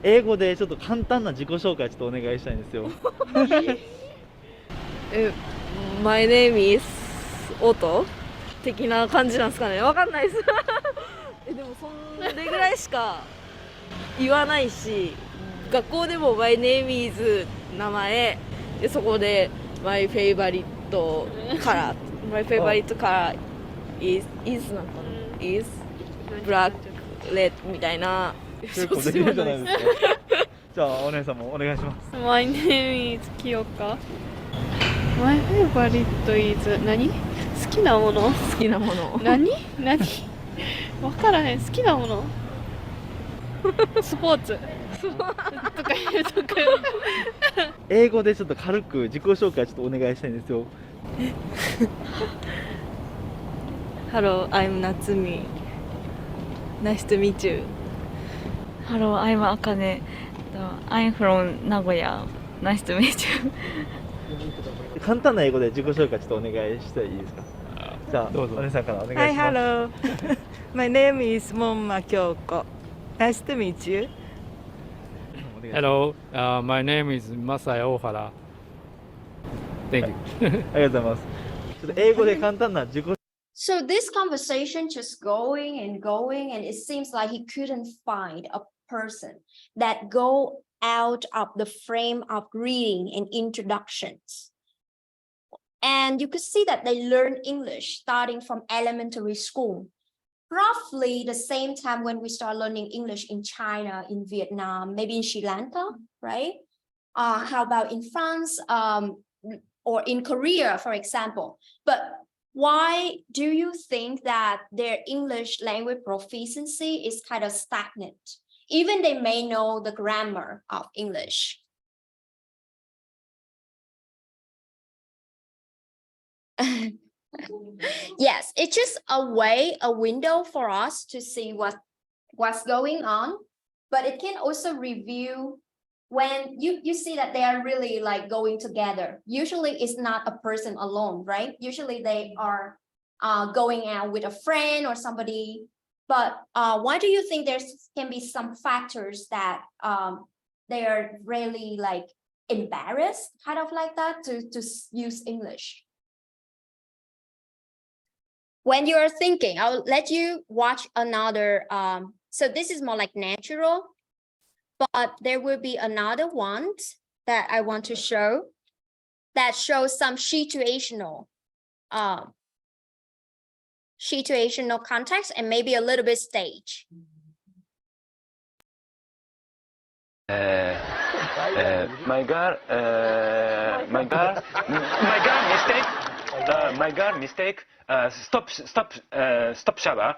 英語でちょっと簡単な自己紹介ちょっとお願いしたいんですよ。My name is 音的な感じなんですかね。わかんないです。でもそれぐらいしか言わないし、学校でも My name is 名前でそこで My favorite color My favorite color is なんかな is black red みたいな。結構できるじゃないですか。じゃあお姉さんもお願いします。 My name is 清香。My favorite is 何？好きなもの？好きなもの。何？わからへん。好きなもの。スポーツ。とか言うとく。英語でちょっと軽く自己紹介ちょっとお願いしたいんですよ。Hello, I'm Natsumi. Nice to meet you. Hello, I'm Akane. I'm from Nagoya. Nice to meet you. 簡単な英語で自己紹介ちょっとお願いしていいですか。じゃあお姉さんからお願いします。 Hi, hello. My name is Momma Kyoko. Nice to meet you. Hello, my name is Masai Ohara. Thank you. ありがとうございます。ちょっと英語で簡単な自己 So this conversation just going, and it seems like he couldn't find a person that go out of the frame of reading and introductions. And you could see that they learn English starting from elementary school. Roughly the same time when we start learning English in China, in Vietnam, maybe in Sri Lanka, right? How about in France, or in Korea, for example? But why do you think that their English language proficiency is kind of stagnant? Even they may know the grammar of English. Yes, it's just a window for us to see what's going on, but it can also review when you see that they are really like going together. Usually it's not a person alone, right? Usually they are going out with a friend or somebody. But why do you think there can be some factors that they are really like embarrassed, kind of like that, to use English? When you are thinking, I'll let you watch another. So this is more like natural, but there will be another one that I want to show that shows some situational context and maybe a little bit stage. My girl mistake. Stop shower.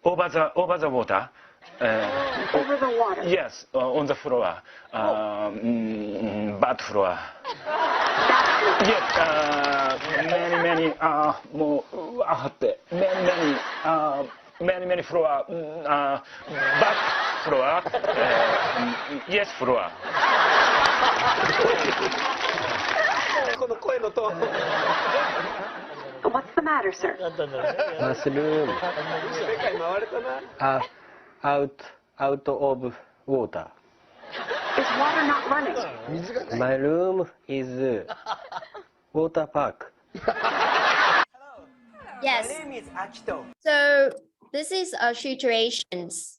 Over the water. Over the water. Yes, on the floor. Bad floor. Yes, many floor. Back floor. Yes, floor. What's the matter, sir? Mushroom. Out of water. Is water not running? My room is water park. Yes. So this is a situations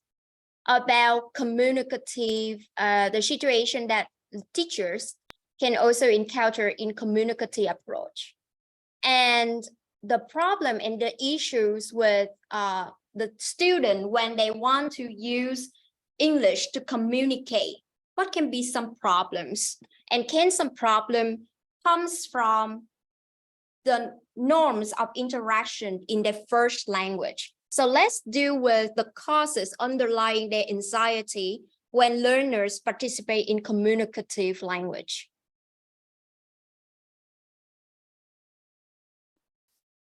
about communicative, the situation that teachers can also encounter in communicative approach. And the problem and the issues with the student when they want to use English to communicate, what can be some problems? And can some problem comes from the norms of interaction in their first language? So let's deal with the causes underlying their anxiety when learners participate in communicative language.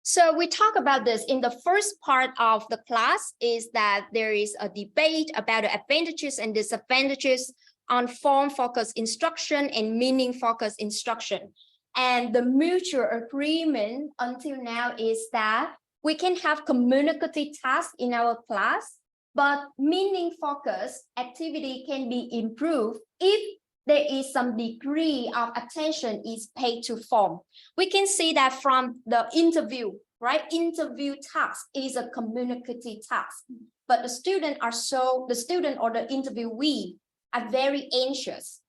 So we talk about this in the first part of the class, is that there is a debate about the advantages and disadvantages on form-focused instruction and meaning-focused instruction. And the mutual agreement until now is that we can have communicative tasks in our class, but meaning-focused activity can be improved if there is some degree of attention is paid to form. We can see that from the interview, right? Interview task is a communicative task, but the student or the interviewee are very anxious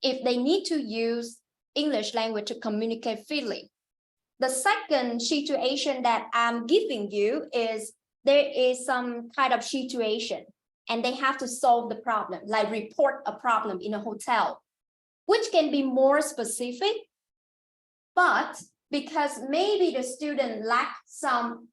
if they need to use English language to communicate freely. The second situation that I'm giving you is there is some kind of situation and they have to solve the problem, like report a problem in a hotel, which can be more specific. But because maybe the student lack some,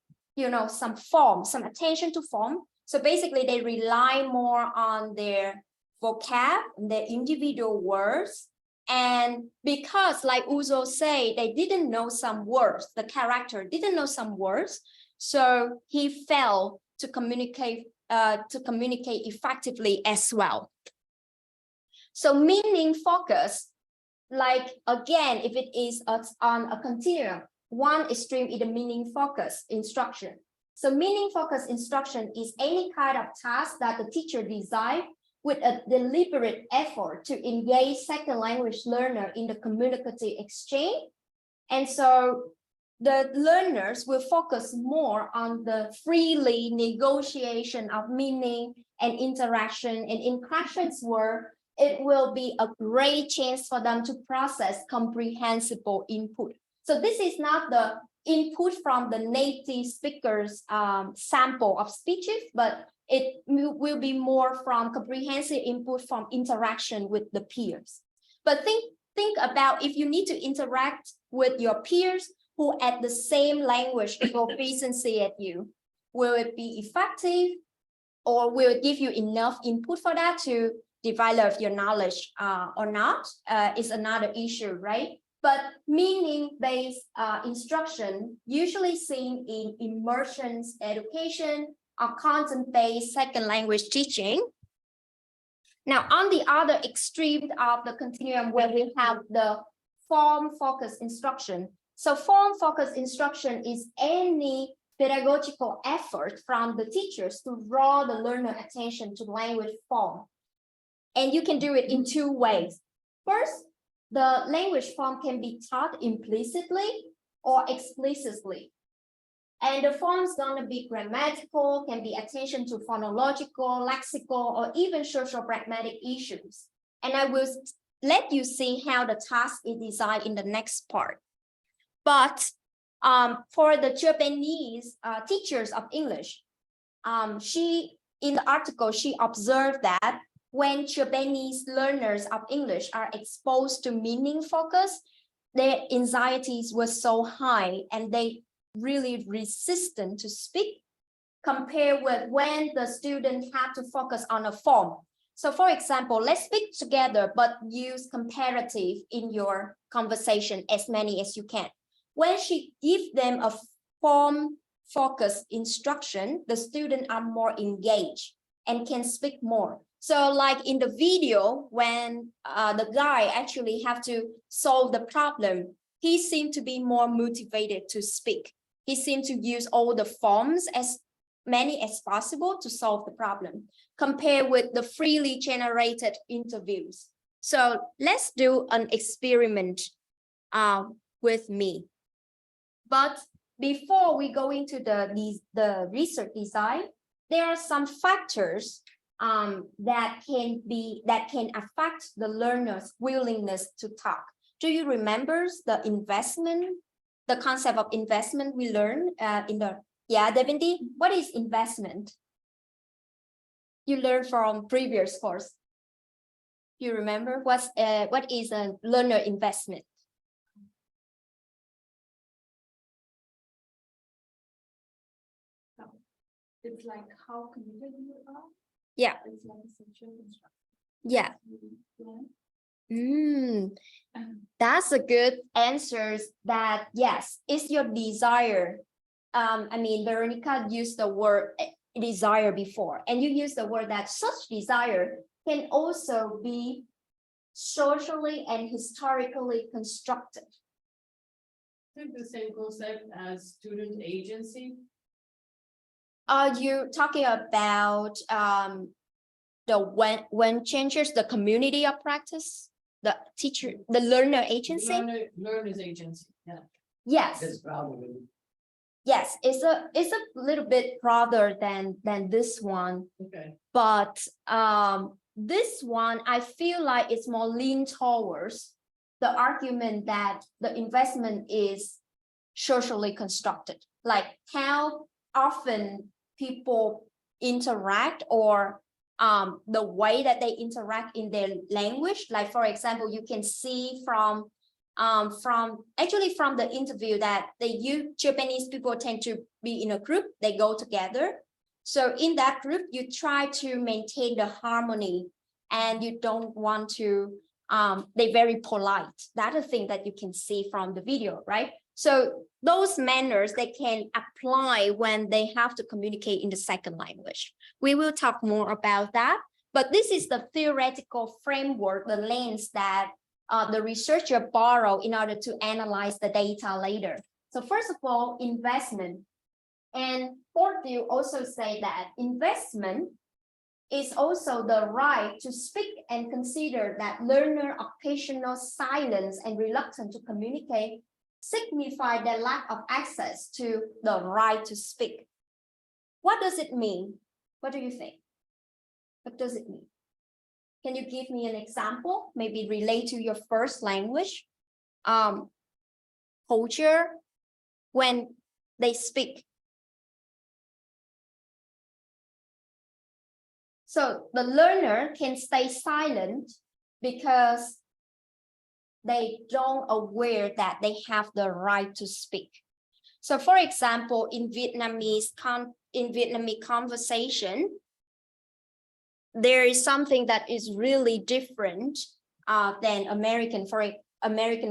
some form, some attention to form. So basically they rely more on their vocab, their individual words. And because like Uzo say, they didn't know some words, the character didn't know some words. So he failed to communicate effectively as well. So meaning focus, like again, if it is on a continuum, one extreme is the meaning focus instruction. So meaning focus instruction is any kind of task that the teacher design with a deliberate effort to engage second language learner in the communicative exchange. And so the learners will focus more on the freely negotiation of meaning and interaction, and in classrooms where it will be a great chance for them to process comprehensible input. So this is not the input from the native speakers sample of speeches, but it will be more from comprehensive input from interaction with the peers. But think about if you need to interact with your peers who at the same language proficiency as you, will it be effective, or will it give you enough input for that to develop your knowledge or not, is another issue, right? But meaning-based instruction usually seen in immersion education or content-based second language teaching. Now, on the other extreme of the continuum, where we have the form-focused instruction. So form-focused instruction is any pedagogical effort from the teachers to draw the learner attention to language form. And you can do it in two ways. First, the language form can be taught implicitly or explicitly. And the form is going to be grammatical, can be attention to phonological, lexical, or even social pragmatic issues. And I will let you see how the task is designed in the next part. But for the Japanese teachers of English, in the article, she observed that when Japanese learners of English are exposed to meaning focus, their anxieties were so high and they really resistant to speak compared with when the student had to focus on a form. So for example, let's speak together, but use comparative in your conversation as many as you can. When she gives them a form-focused instruction, the students are more engaged and can speak more. So like in the video, when the guy actually have to solve the problem, he seemed to be more motivated to speak. He seemed to use all the forms as many as possible to solve the problem, compared with the freely generated interviews. So let's do an experiment with me. But before we go into the research design, there are some factors that can affect the learner's willingness to talk. Do you remember the investment, the concept of investment we learned in the, Devindy, what is investment? You learned from previous course. You remember what is a learner investment? It's like how committed you are. Yeah. It's like a sexual instruction. Yeah. That's a good answer. That yes, it's your desire. I mean, Veronica used the word desire before, and you use the word that such desire can also be socially and historically constructed. I think the same concept as student agency. Are you talking about the when changes the community of practice, the teacher, the learner agency? Learner's agency, yeah. Yes. That's probably. Yes, it's a little bit broader than this one. Okay. But this one, I feel like it's more lean towards the argument that the investment is socially constructed, like how often people interact or the way that they interact in their language. Like, for example, you can see from the interview that Japanese people tend to be in a group, they go together. So in that group, you try to maintain the harmony and you don't want to, they're very polite. That's a thing that you can see from the video, right? So those manners, they can apply when they have to communicate in the second language. We will talk more about that, but this is the theoretical framework, the lens that the researcher borrow in order to analyze the data later. So first of all, investment. And Portview also say that investment is also the right to speak and consider that learner occasional silence and reluctance to communicate signify their lack of access to the right to speak. What does it mean? What do you think? What does it mean? Can you give me an example? Maybe relate to your first language, culture, when they speak. So the learner can stay silent because they don't aware that they have the right to speak. So for example, in Vietnamese conversation, there is something that is really different than American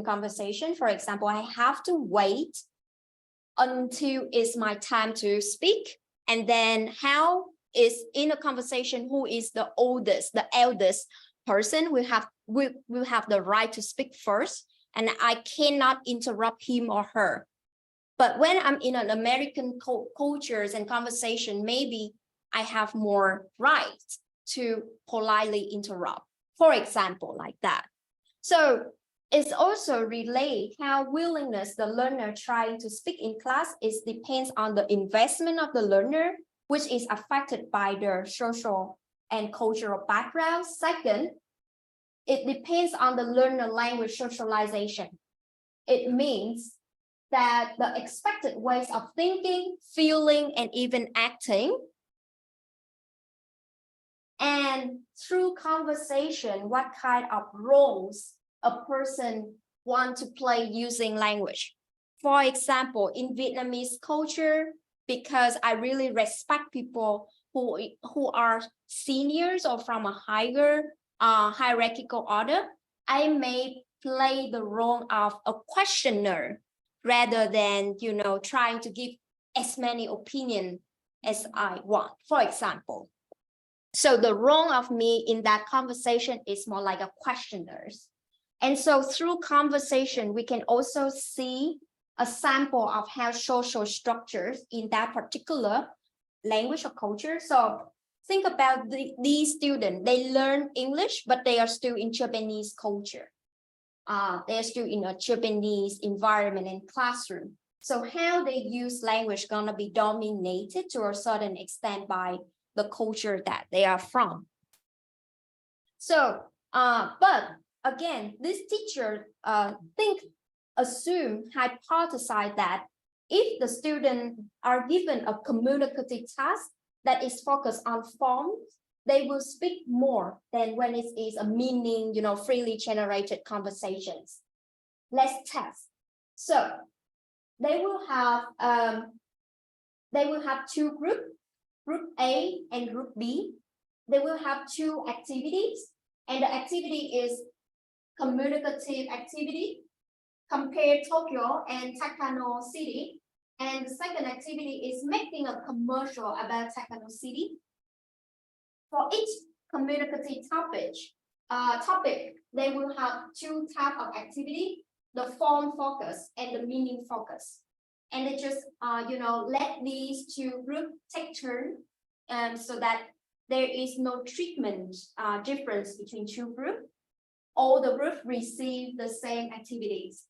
conversation. For example, I have to wait until it's my time to speak. And then how is in a conversation, who is the eldest person will have the right to speak first, and I cannot interrupt him or her. But when I'm in an American cultures and conversation, maybe I have more right to politely interrupt, for example, like that. So it's also relate how willingness the learner trying to speak in class is depends on the investment of the learner, which is affected by their social and cultural background. Second, it depends on the learner language socialization. It means that the expected ways of thinking, feeling, and even acting. And through conversation, what kind of roles a person wants to play using language. For example, in Vietnamese culture, because I really respect people who are seniors or from a higher hierarchical order, I may play the role of a questioner rather than, trying to give as many opinions as I want, for example. So the role of me in that conversation is more like a questioner. And so through conversation, we can also see a sample of how social structures in that particular language or culture. So think about these students, they learn English, but they are still in Japanese culture. They're still in a Japanese environment and classroom. So how they use language gonna be dominated to a certain extent by the culture that they are from. So, but again, this teacher hypothesize that if the students are given a communicative task that is focused on forms, they will speak more than when it is a meaning, freely generated conversations. Let's test. So they will have two groups, Group A and Group B. They will have two activities, and the activity is communicative activity. Compare Tokyo and Takano City. And the second activity is making a commercial about Takano City. For each communicative topic, they will have two types of activity, the form focus and the meaning focus. And they just, let these two groups take turn so that there is no treatment difference between two groups. All the groups receive the same activities.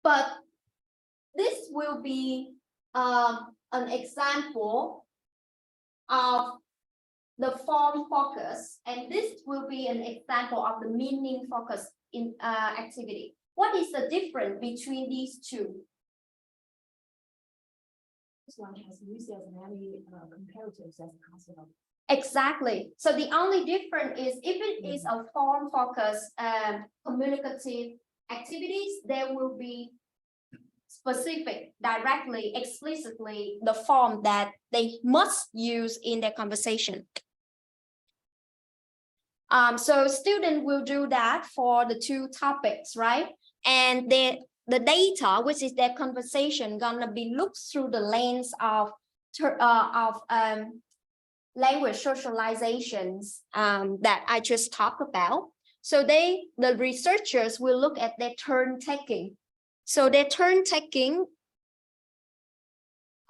But this will be an example of the form focus, and this will be an example of the meaning focus in activity. What is the difference between these two? one has used as many comparatives as possible. Exactly. So the only difference is if it is a form focused communicative activities, there will be specific, directly, explicitly the form that they must use in their conversation. So student will do that for the two topics, right? And the data, which is their conversation, gonna be looked through the lens of language socializations that I just talked about. So the researchers will look at their turn taking. So their turn taking,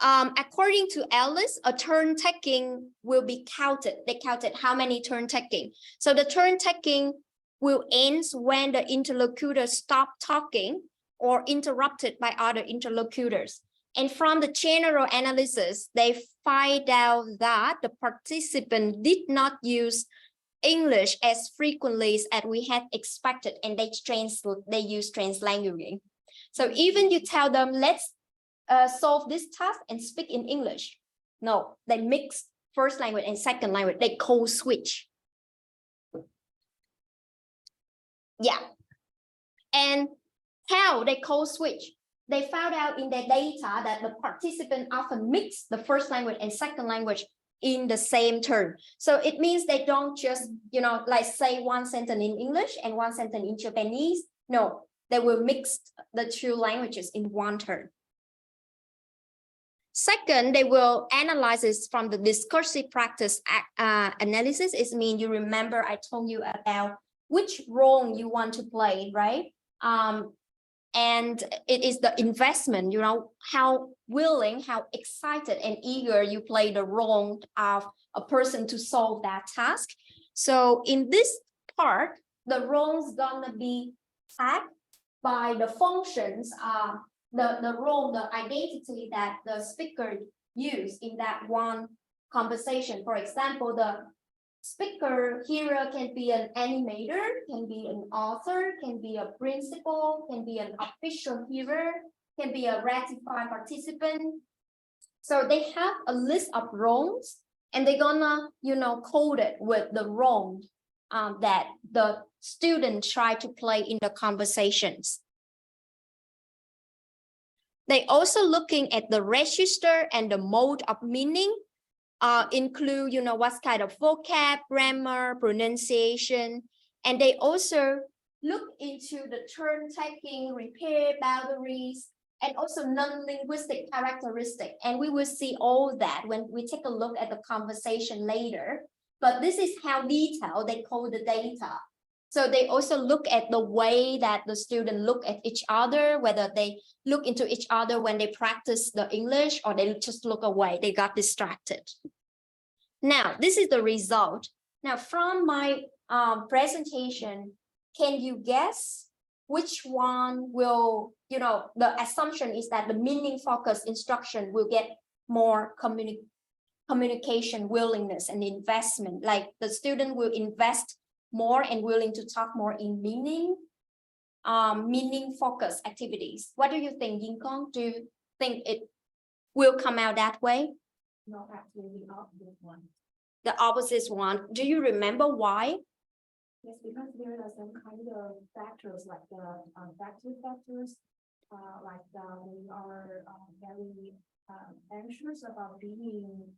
according to Alice, a turn taking will be counted. They counted how many turn taking. So the turn taking will end when the interlocutor stop talking or interrupted by other interlocutors. And from the general analysis, they find out that the participant did not use English as frequently as we had expected, and they use translanguaging. So even you tell them, let's solve this task and speak in English. No, they mix first language and second language. They code switch. Yeah. And how they code switch? They found out in their data that the participant often mix the first language and second language in the same turn. So it means they don't just, like say one sentence in English and one sentence in Japanese. No, they will mix the two languages in one turn. Second, they will analyze this from the discursive practice analysis. It means you remember I told you about which role you want to play, right? And it is the investment, how willing, how excited and eager you play the role of a person to solve that task. So in this part, the role's gonna be tagged by the functions, the role, the identity that the speaker use in that one conversation. For example, the speaker here can be an animator, can be an author, can be a principal, can be an official hearer, can be a ratified participant. So they have a list of roles, and they're gonna, code it with the role that the student try to play in the conversations. They also looking at the register and the mode of meaning. Include, what kind of vocab, grammar, pronunciation, and they also look into the turn taking, repair boundaries, and also non-linguistic characteristic. And we will see all that when we take a look at the conversation later. But this is how detailed they code the data. So they also look at the way that the student look at each other, whether they look into each other when they practice the English or they just look away, they got distracted. Now, this is the result. Now, from my presentation, can you guess which one will, the assumption is that the meaning focused instruction will get more communication willingness and investment, like the student will invest more and willing to talk more in meaning focused activities. What do you think, Yin Kong? Do you think it will come out that way? No, actually the opposite one. The opposite one. Do you remember why? Yes, because there are some kind of factors like the factors, like we are very anxious about being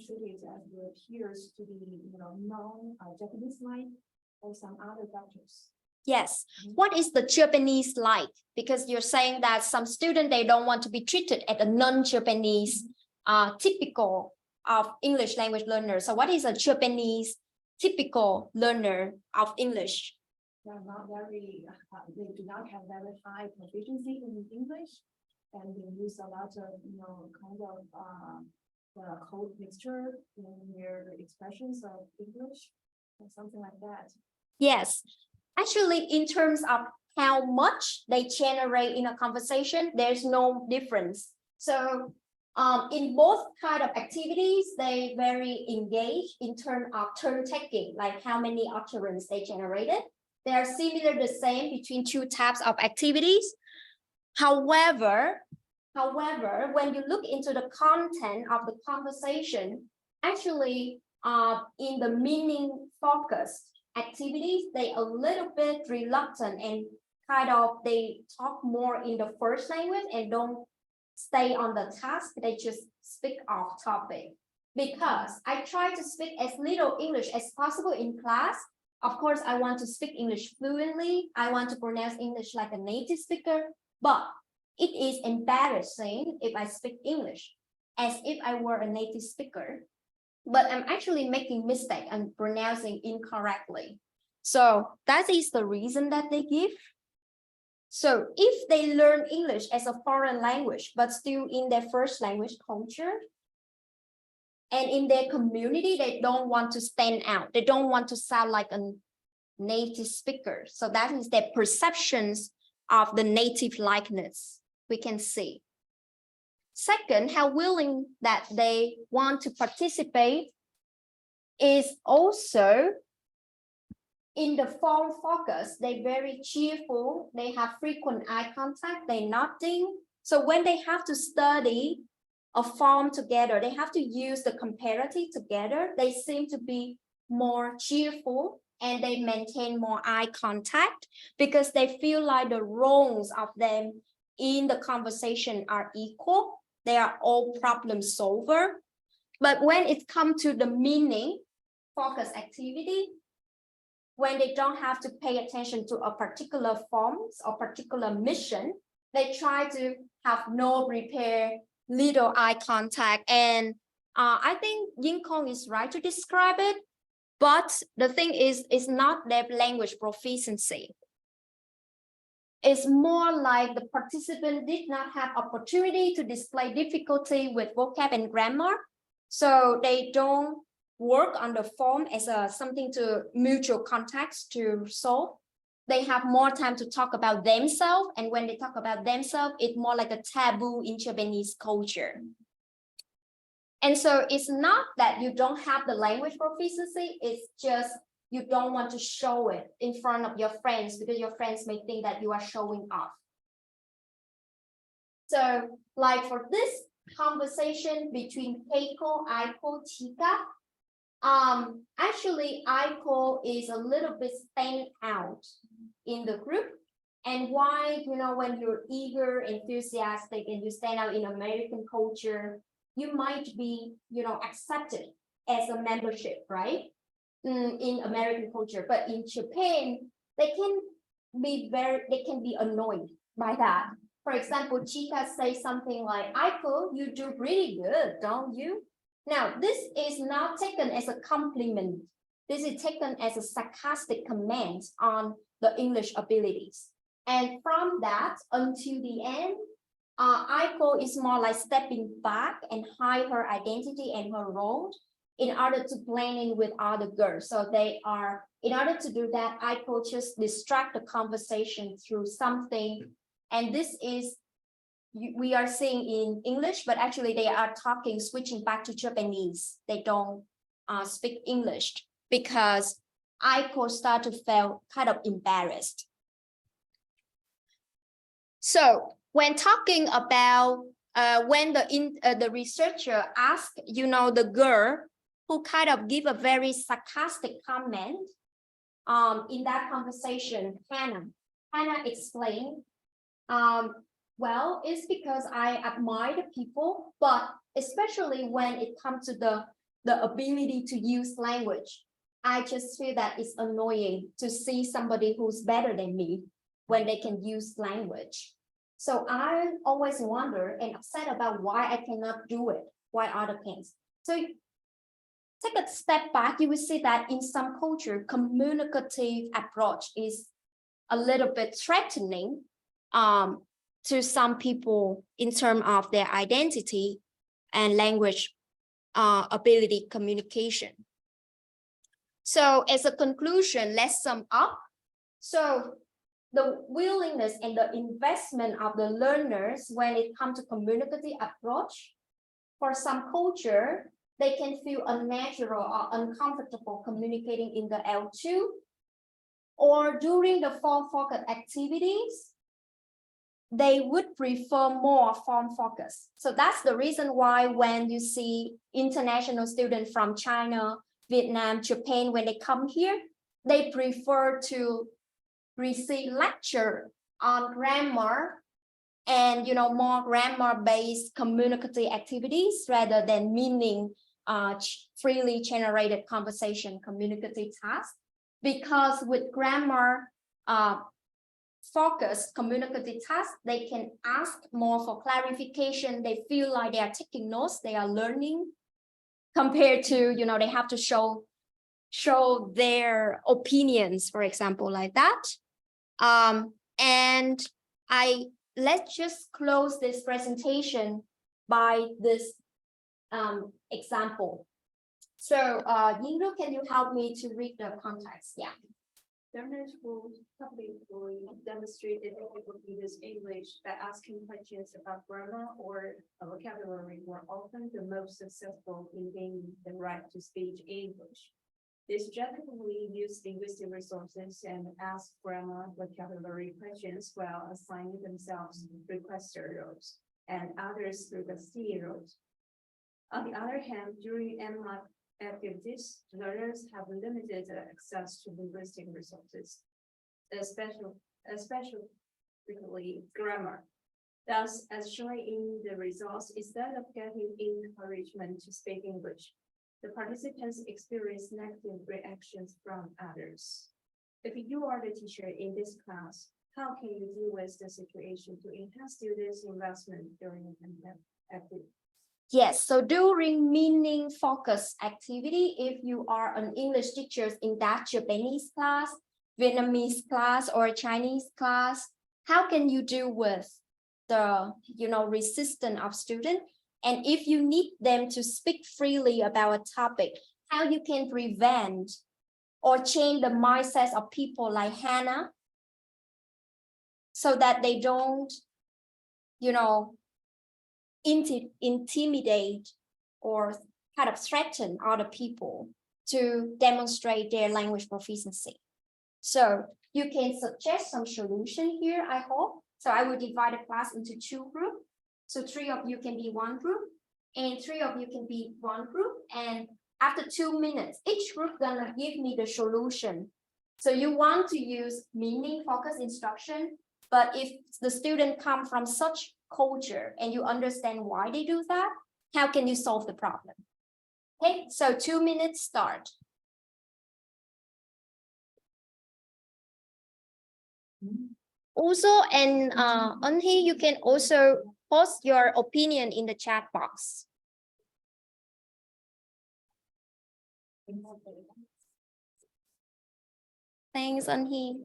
treated as the peers to be, non-Japanese like, or some other factors. Yes. What is the Japanese like? Because you're saying that some students, they don't want to be treated as a non-Japanese, typical of English language learner. So what is a Japanese typical learner of English? They're not very, they do not have very high proficiency in English, and they use a lot of, kind of code mixture in their expressions of English, or something like that. Yes. Actually, in terms of how much they generate in a conversation, there's no difference. So in both kind of activities, they very engaged in terms of turn taking, like how many utterance they generated. They are similar, the same between two types of activities. However, However, when you look into the content of the conversation, actually, in the meaning focused activities, they a little bit reluctant and kind of they talk more in the first language and don't stay on the task. They just speak off topic. Because I try to speak as little English as possible in class. Of course, I want to speak English fluently. I want to pronounce English like a native speaker, but it is embarrassing if I speak English as if I were a native speaker, but I'm actually making mistake and pronouncing incorrectly. So that is the reason that they give. So if they learn English as a foreign language, but still in their first language culture, and in their community, they don't want to stand out. They don't want to sound like a native speaker. So that is their perceptions of the native likeness we can see. Second, how willing that they want to participate is also in the form focus. They're very cheerful. They have frequent eye contact. They're nodding. So when they have to study a form together, they have to use the comparative together. They seem to be more cheerful and they maintain more eye contact because they feel like the roles of them in the conversation are equal. They are all problem solver. But when it comes to the meaning focus activity, when they don't have to pay attention to a particular forms or particular mission, they try to have no repair, little eye contact. And I think Ying Kong is right to describe it. But the thing is, it's not their language proficiency. It's more like the participant did not have opportunity to display difficulty with vocab and grammar. So they don't work on the form as something to mutual context to solve. They have more time to talk about themselves. And when they talk about themselves, it's more like a taboo in Japanese culture. And so it's not that you don't have the language proficiency, it's just you don't want to show it in front of your friends because your friends may think that you are showing off. So like for this conversation between Keiko, Aiko, Chika, actually Aiko is a little bit stand out in the group. And why, when you're eager, enthusiastic, and you stand out in American culture, you might be, accepted as a membership, right? In American culture, but in Japan, they can be annoyed by that. For example, Chika says something like, Aiko, you do really good, don't you? Now, this is not taken as a compliment. This is taken as a sarcastic comment on the English abilities. And from that until the end, Aiko is more like stepping back and hide her identity and her role in order to blend in with other girls. So in order to do that, Aiko just distract the conversation through something. And this is, we are seeing in English, but actually they are switching back to Japanese. They don't speak English because Aiko started to feel kind of embarrassed. So when talking about when the researcher asked, the girl who kind of give a very sarcastic comment in that conversation, Hannah explained, well, it's because I admire the people, but especially when it comes to the ability to use language, I just feel that it's annoying to see somebody who's better than me when they can use language. So I always wonder and upset about why I cannot do it, why other can. So take a step back, you will see that in some culture, communicative approach is a little bit threatening to some people in terms of their identity and language ability communication. So as a conclusion, let's sum up. So the willingness and the investment of the learners when it comes to communicative approach, for some culture, they can feel unnatural or uncomfortable communicating in the L2 or during the form focus activities. they would prefer more form focus. So that's the reason why when you see international students from China, Vietnam, Japan, when they come here, they prefer to receive lecture on grammar and more grammar-based communicative activities rather than meaning freely generated conversation communicative tasks. Because with grammar focused communicative tasks, they can ask more for clarification. They feel like they are taking notes, they are learning, compared to they have to show their opinions, for example, like that. And let's just close this presentation by this example. So Yingru, can you help me to read the context? Yeah. Learners will publicly demonstrate their ability to use English by asking questions about grammar or vocabulary more often, the most successful in gaining the right to speak English. They strategically use linguistic resources and ask grammar vocabulary questions while assigning themselves requester roles and others requestee roles. On the other hand, during MLab activities, learners have limited access to linguistic resources, especially grammar. Thus, as shown in the results, instead of getting encouragement to speak English, the participants experience negative reactions from others. If you are the teacher in this class, how can you deal with the situation to enhance students' investment during an activity? Yes, so during meaning focused activity, if you are an English teacher in that Japanese class, Vietnamese class, or Chinese class, how can you deal with the resistance of students? And if you need them to speak freely about a topic, how you can prevent or change the mindset of people like Hannah so that they don't, intimidate or kind of threaten other people to demonstrate their language proficiency. So you can suggest some solution here, I hope. So I will divide the class into 2 groups. So 3 of you can be 1 group and 3 of you can be 1 group. And after 2 minutes, each group gonna give me the solution. So you want to use meaning focused instruction, but if the student come from such culture and you understand why they do that, how can you solve the problem? Okay, so 2 minutes start. Also, and Anhee, you can also post your opinion in the chat box. Thanks, Anhee.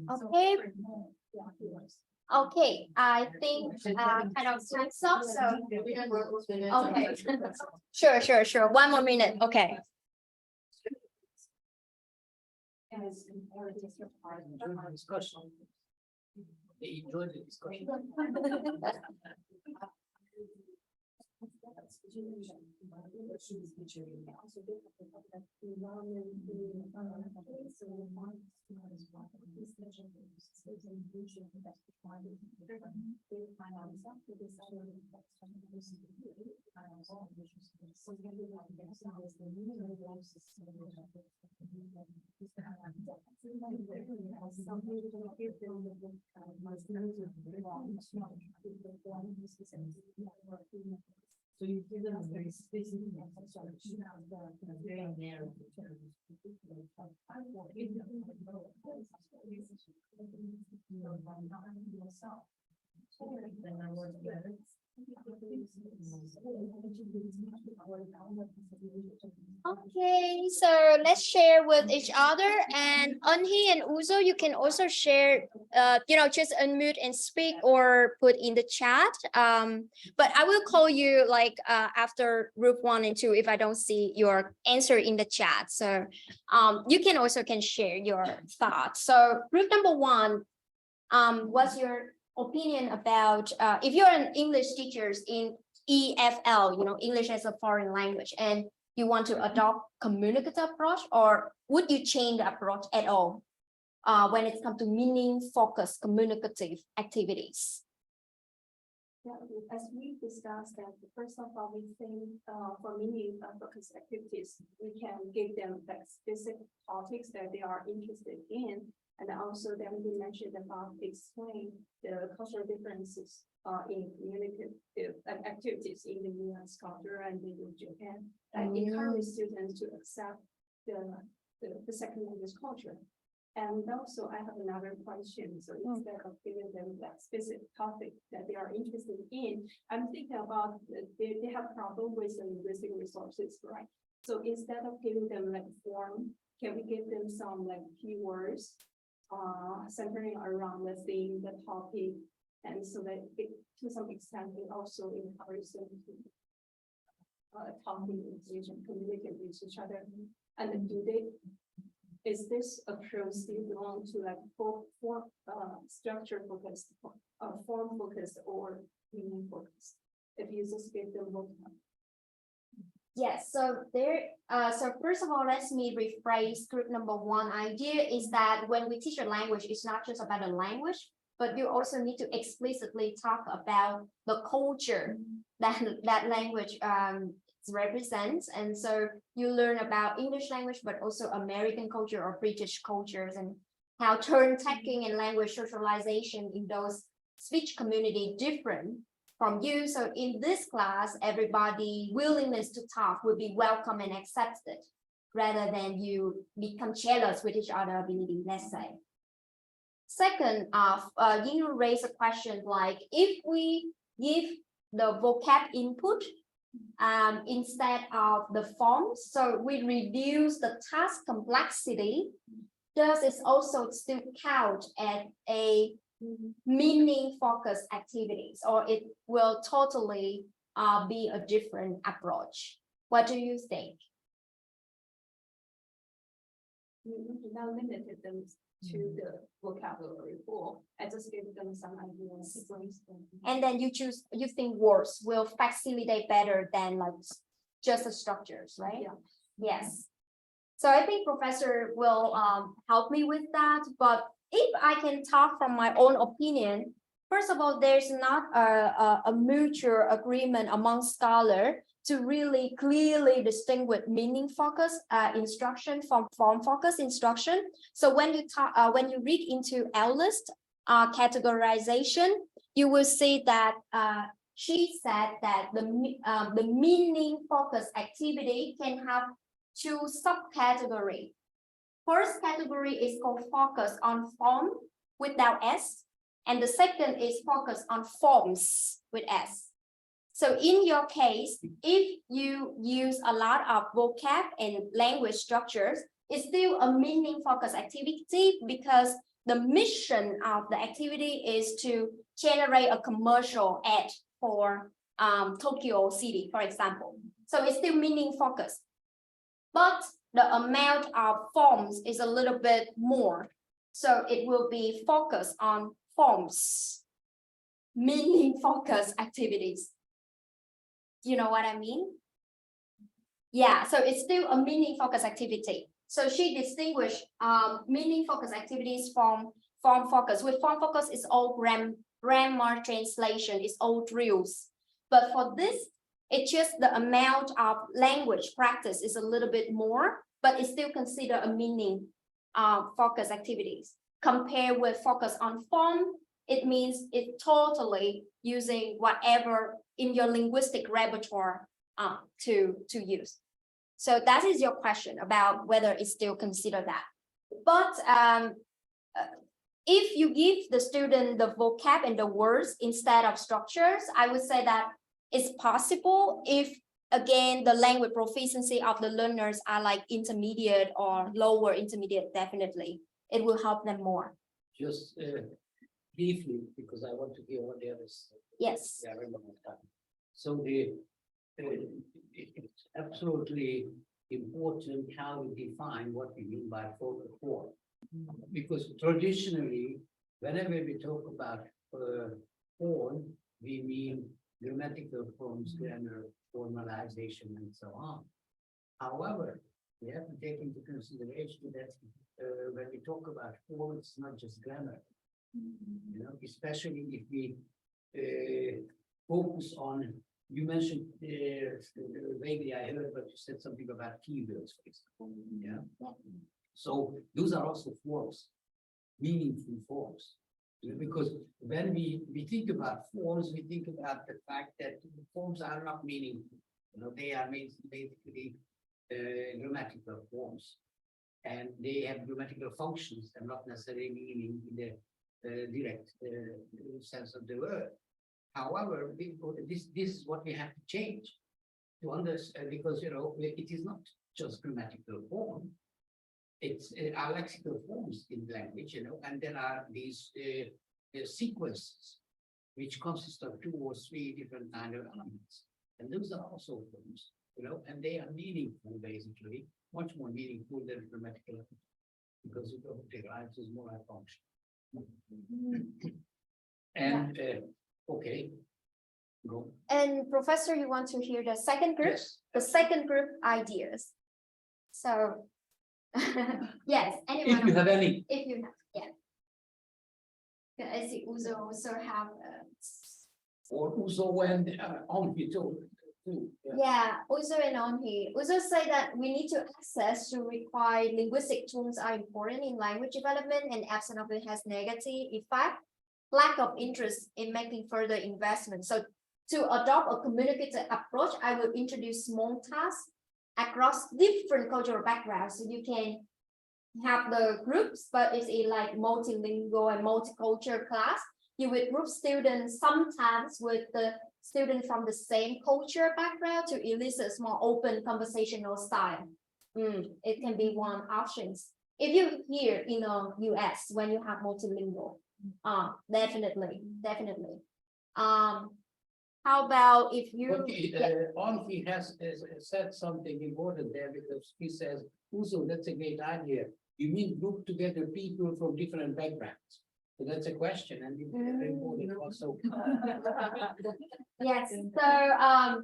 Okay. Okay, I think kind of time's up, so okay. Sure. 1 more minute. Okay. as important part of our discussion. They enjoyed the discussion. So you give them a very specific very narrow. Okay, so let's share with each other, and Anhi and Uzo, you can also share, just unmute and speak or put in the chat. But I will call you like after group 1 and 2 if I don't see your answer in the chat. So you can also share your thoughts. So group number 1, what's your opinion about if you're an English teachers in EFL, English as a foreign language, and you want to adopt communicative approach, or would you change the approach at all when it comes to meaning focused communicative activities? Yeah, as we discussed that, first of all, we think for meaning focused activities, we can give them like specific topics that they are interested in. And also then we mentioned about explain the cultural differences in communicative activities in the US culture and in Japan, and encourage students to accept the second language culture. And also I have another question. So instead of giving them that specific topic that they are interested in, I'm thinking about they have problem with the linguistic resources, right? So instead of giving them like form, can we give them some like keywords centering around the theme, the topic, and so that it, to some extent, it also encourages them to talk in English and communicate with each other. And then is this approach still belong to like structure focused, form focused, or meaning focused? If you just give them both. Yes, so first of all, let me rephrase group number 1 idea is that when we teach a language, it's not just about a language, but you also need to explicitly talk about the culture that language represents. And so you learn about English language, but also American culture or British cultures, and how turn taking and language socialization in those speech community different from you. So in this class, everybody willingness to talk will be welcome and accepted, rather than you become jealous with each other ability, let's say. Second, you raise a question like, if we give the vocab input instead of the forms, so we reduce the task complexity, does it also still count as a meaning focused activities, or it will totally be a different approach? What do you think? We now limited them to the vocabulary pool. I just gave them some ideas. And then you think words will facilitate better than like just the structures, right? Yeah. Yes. So I think professor will help me with that. But if I can talk from my own opinion, first of all, there's not a mutual agreement among scholars to really clearly distinguish meaning focused instruction from form focused instruction. So when you read into Ellis categorization, you will see that she said that the meaning focused activity can have 2 subcategories. First category is called focus on form without S, and the second is focus on forms with S. So in your case, if you use a lot of vocab and language structures, it's still a meaning focused activity, because the mission of the activity is to generate a commercial ad for Tokyo City, for example. So it's still meaning focused. But the amount of forms is a little bit more. So it will be focused on forms, meaning focused activities. You know what I mean? Yeah, so it's still a meaning focused activity. So she distinguished meaning focused activities from form focus. With form focus, it's all grammar translation, it's all drills. But for this, it's just the amount of language practice is a little bit more, but it's still considered a meaning focus activities. Compared with focus on form, it means it's totally using whatever in your linguistic repertoire to use. So that is your question about whether it's still considered that. But if you give the student the vocab and the words instead of structures, I would say that it's possible if, again, the language proficiency of the learners are like intermediate or lower intermediate, definitely. It will help them more. Just briefly, because I want to hear what the others. Yes. Yeah, I remember that. So it's absolutely important how we define what we mean by focal form. Because traditionally, whenever we talk about form, we mean grammatical forms, grammar, formalization, and so on. However, we have to take into consideration that when we talk about form, it's not just grammar. You know, especially if we focus on, you mentioned vaguely, I heard, but you said something about keywords, for example. Yeah. So those are also forms, meaningful forms. Because when we think about forms, we think about the fact that forms are not meaningful. You know, they are basically grammatical forms, and they have grammatical functions and not necessarily meaning in the direct sense of the word. However, this is what we have to change to understand, because you know it is not just grammatical form. It's our lexical forms in language, you know, and there are these sequences which consist of 2 or 3 different kind of elements, and those are also forms, you know, and they are meaningful, basically, much more meaningful than grammatical, because it derives as more a function. And okay, go. And Professor, you want to hear the second group? Yes. The second group ideas. So, yes, anyone? If you have any. If you have, yeah. I see Uzo also have. Or Uzo and Onhi too. Yeah, Uzo and Onhi. Uzo say that we need to access to require linguistic tools are important in language development, and absence of it has negative effect. Lack of interest in making further investment. So to adopt a communicative approach, I will introduce small tasks across different cultural backgrounds. So you can have the groups, but it's in like multilingual and multicultural class. You will group students sometimes with the students from the same culture background to elicit a small open conversational style. It can be one options. If you hear in the US when you have multilingual, definitely. How about if you? Onhi has said something important there, because he says, Uzo, that's a great idea. You mean group together people from different backgrounds? So that's a question, and it's very important also. Yes. So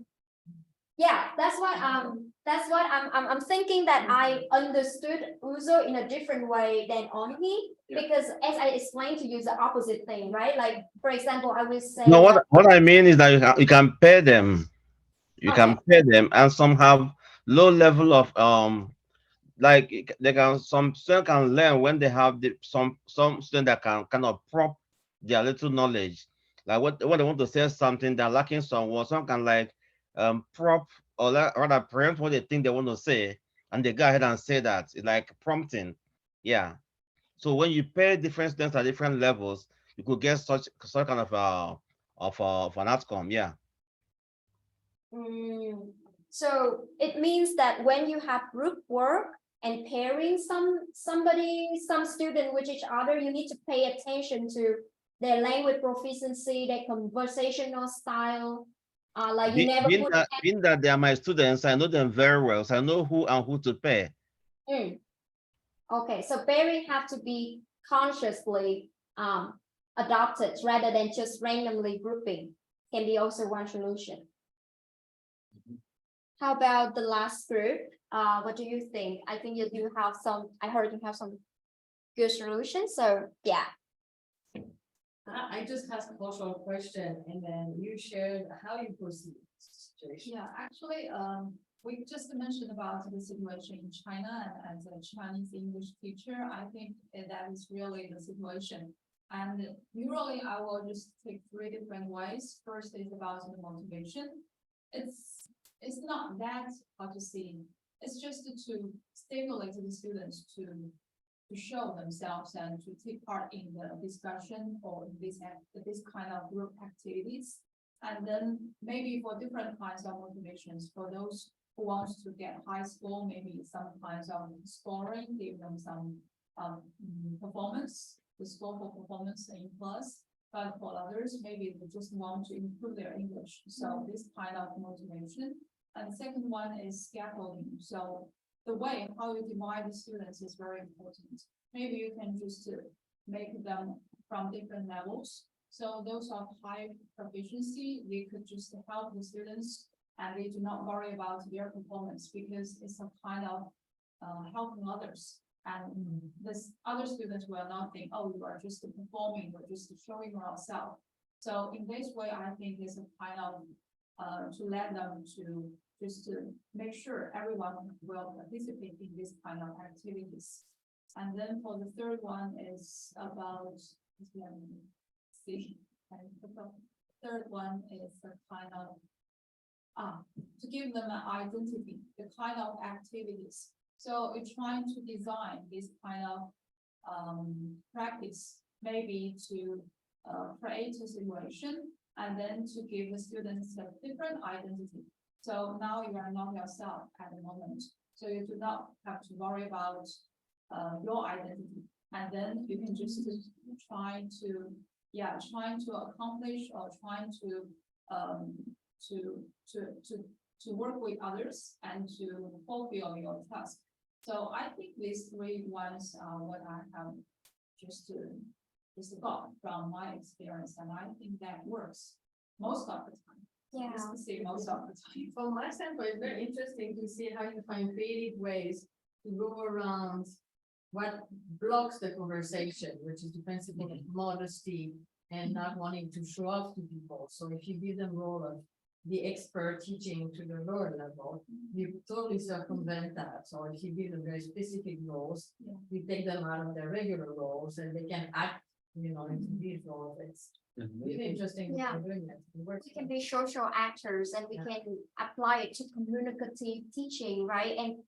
yeah, that's what I'm thinking that I understood Uzo in a different way than Onhi, because as I explained to you, the opposite thing, right? Like for example, I will say. No, what I mean is that you can pair them. You can pair them, and some have low level of like they can, some students can learn when they have some students that can kind of prop their little knowledge, like when they want to say something, they're lacking some words. Some can like prop or rather preempt what they think they want to say, and they go ahead and say that. It's like prompting. Yeah. So when you pair different students at different levels, you could get such kind of an outcome. Yeah. So it means that when you have group work and pairing some student with each other, you need to pay attention to their language proficiency, their conversational style. Like you never being that they are my students, I know them very well, so I know who and who to pair. Okay, so pairing have to be consciously adopted rather than just randomly grouping. Can be also one solution. How about the last group? What do you think? I think you do have some, I heard you have some good solutions, so yeah. I just asked a cultural question and then you shared how you perceive the situation. Yeah, actually, we just mentioned about the situation in China, and as a Chinese English teacher, I think that is really the situation. And usually I will just take 3 different ways. First is about the motivation. It's not that, how to say, it's just to stimulate the students to show themselves and to take part in the discussion or this kind of group activities. And then maybe for different kinds of motivations, for those who wants to get high score, maybe some kinds of scoring, give them some performance, the score for performance in class. But for others, maybe they just want to improve their English. So this kind of motivation. And the second one is scaffolding. So the way how you divide the students is very important. Maybe you can just make them from different levels. So those of high proficiency, they could just help the students and they do not worry about their performance because it's a kind of helping others. And this other students will not think, oh, you are just performing or just showing yourself. So in this way, I think it's a kind of to let them to just to make sure everyone will participate in this kind of activities. And then for the third one is about, let me see, and the third one is a kind of to give them an identity, the kind of activities. So we're trying to design this kind of practice, maybe to create a situation and then to give the students a different identity. So now you are not yourself at the moment. So you do not have to worry about your identity. And then you can just trying to accomplish or trying to work with others and to fulfill your task. So I think these 3 ones are what I have just got from my experience, and I think that works most of the time. Yeah. Just to say most of the time. From my standpoint, it's very interesting to see how you find creative ways to go around what blocks the conversation, which is the principle of modesty and not wanting to show off to people. So if you give them role of the expert teaching to the lower level, you totally circumvent that. So if you give them very specific roles, you take them out of their regular roles and they can act, into these roles. It's really interesting. Yeah. Doing that. It works. We can be social actors and we can apply it to communicative teaching, right? And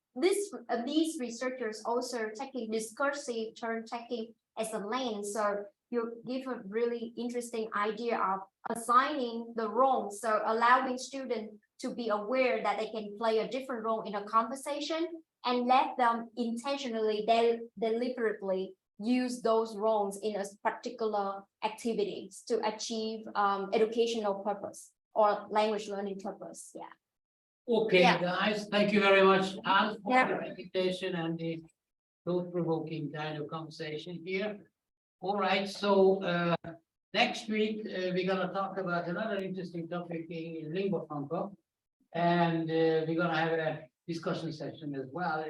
these researchers also taking discursive turn taking as a lens. So you give a really interesting idea of assigning the roles. So allowing students to be aware that they can play a different role in a conversation and let them intentionally, deliberately use those roles in a particular activities to achieve educational purpose or language learning purpose. Yeah. Okay, Yeah. guys, thank you very much, Anne, for Yeah. the presentation and the thought-provoking kind of conversation here. All right, so next week we're gonna talk about another interesting topic in lingua franca, and we're gonna have a discussion session as well.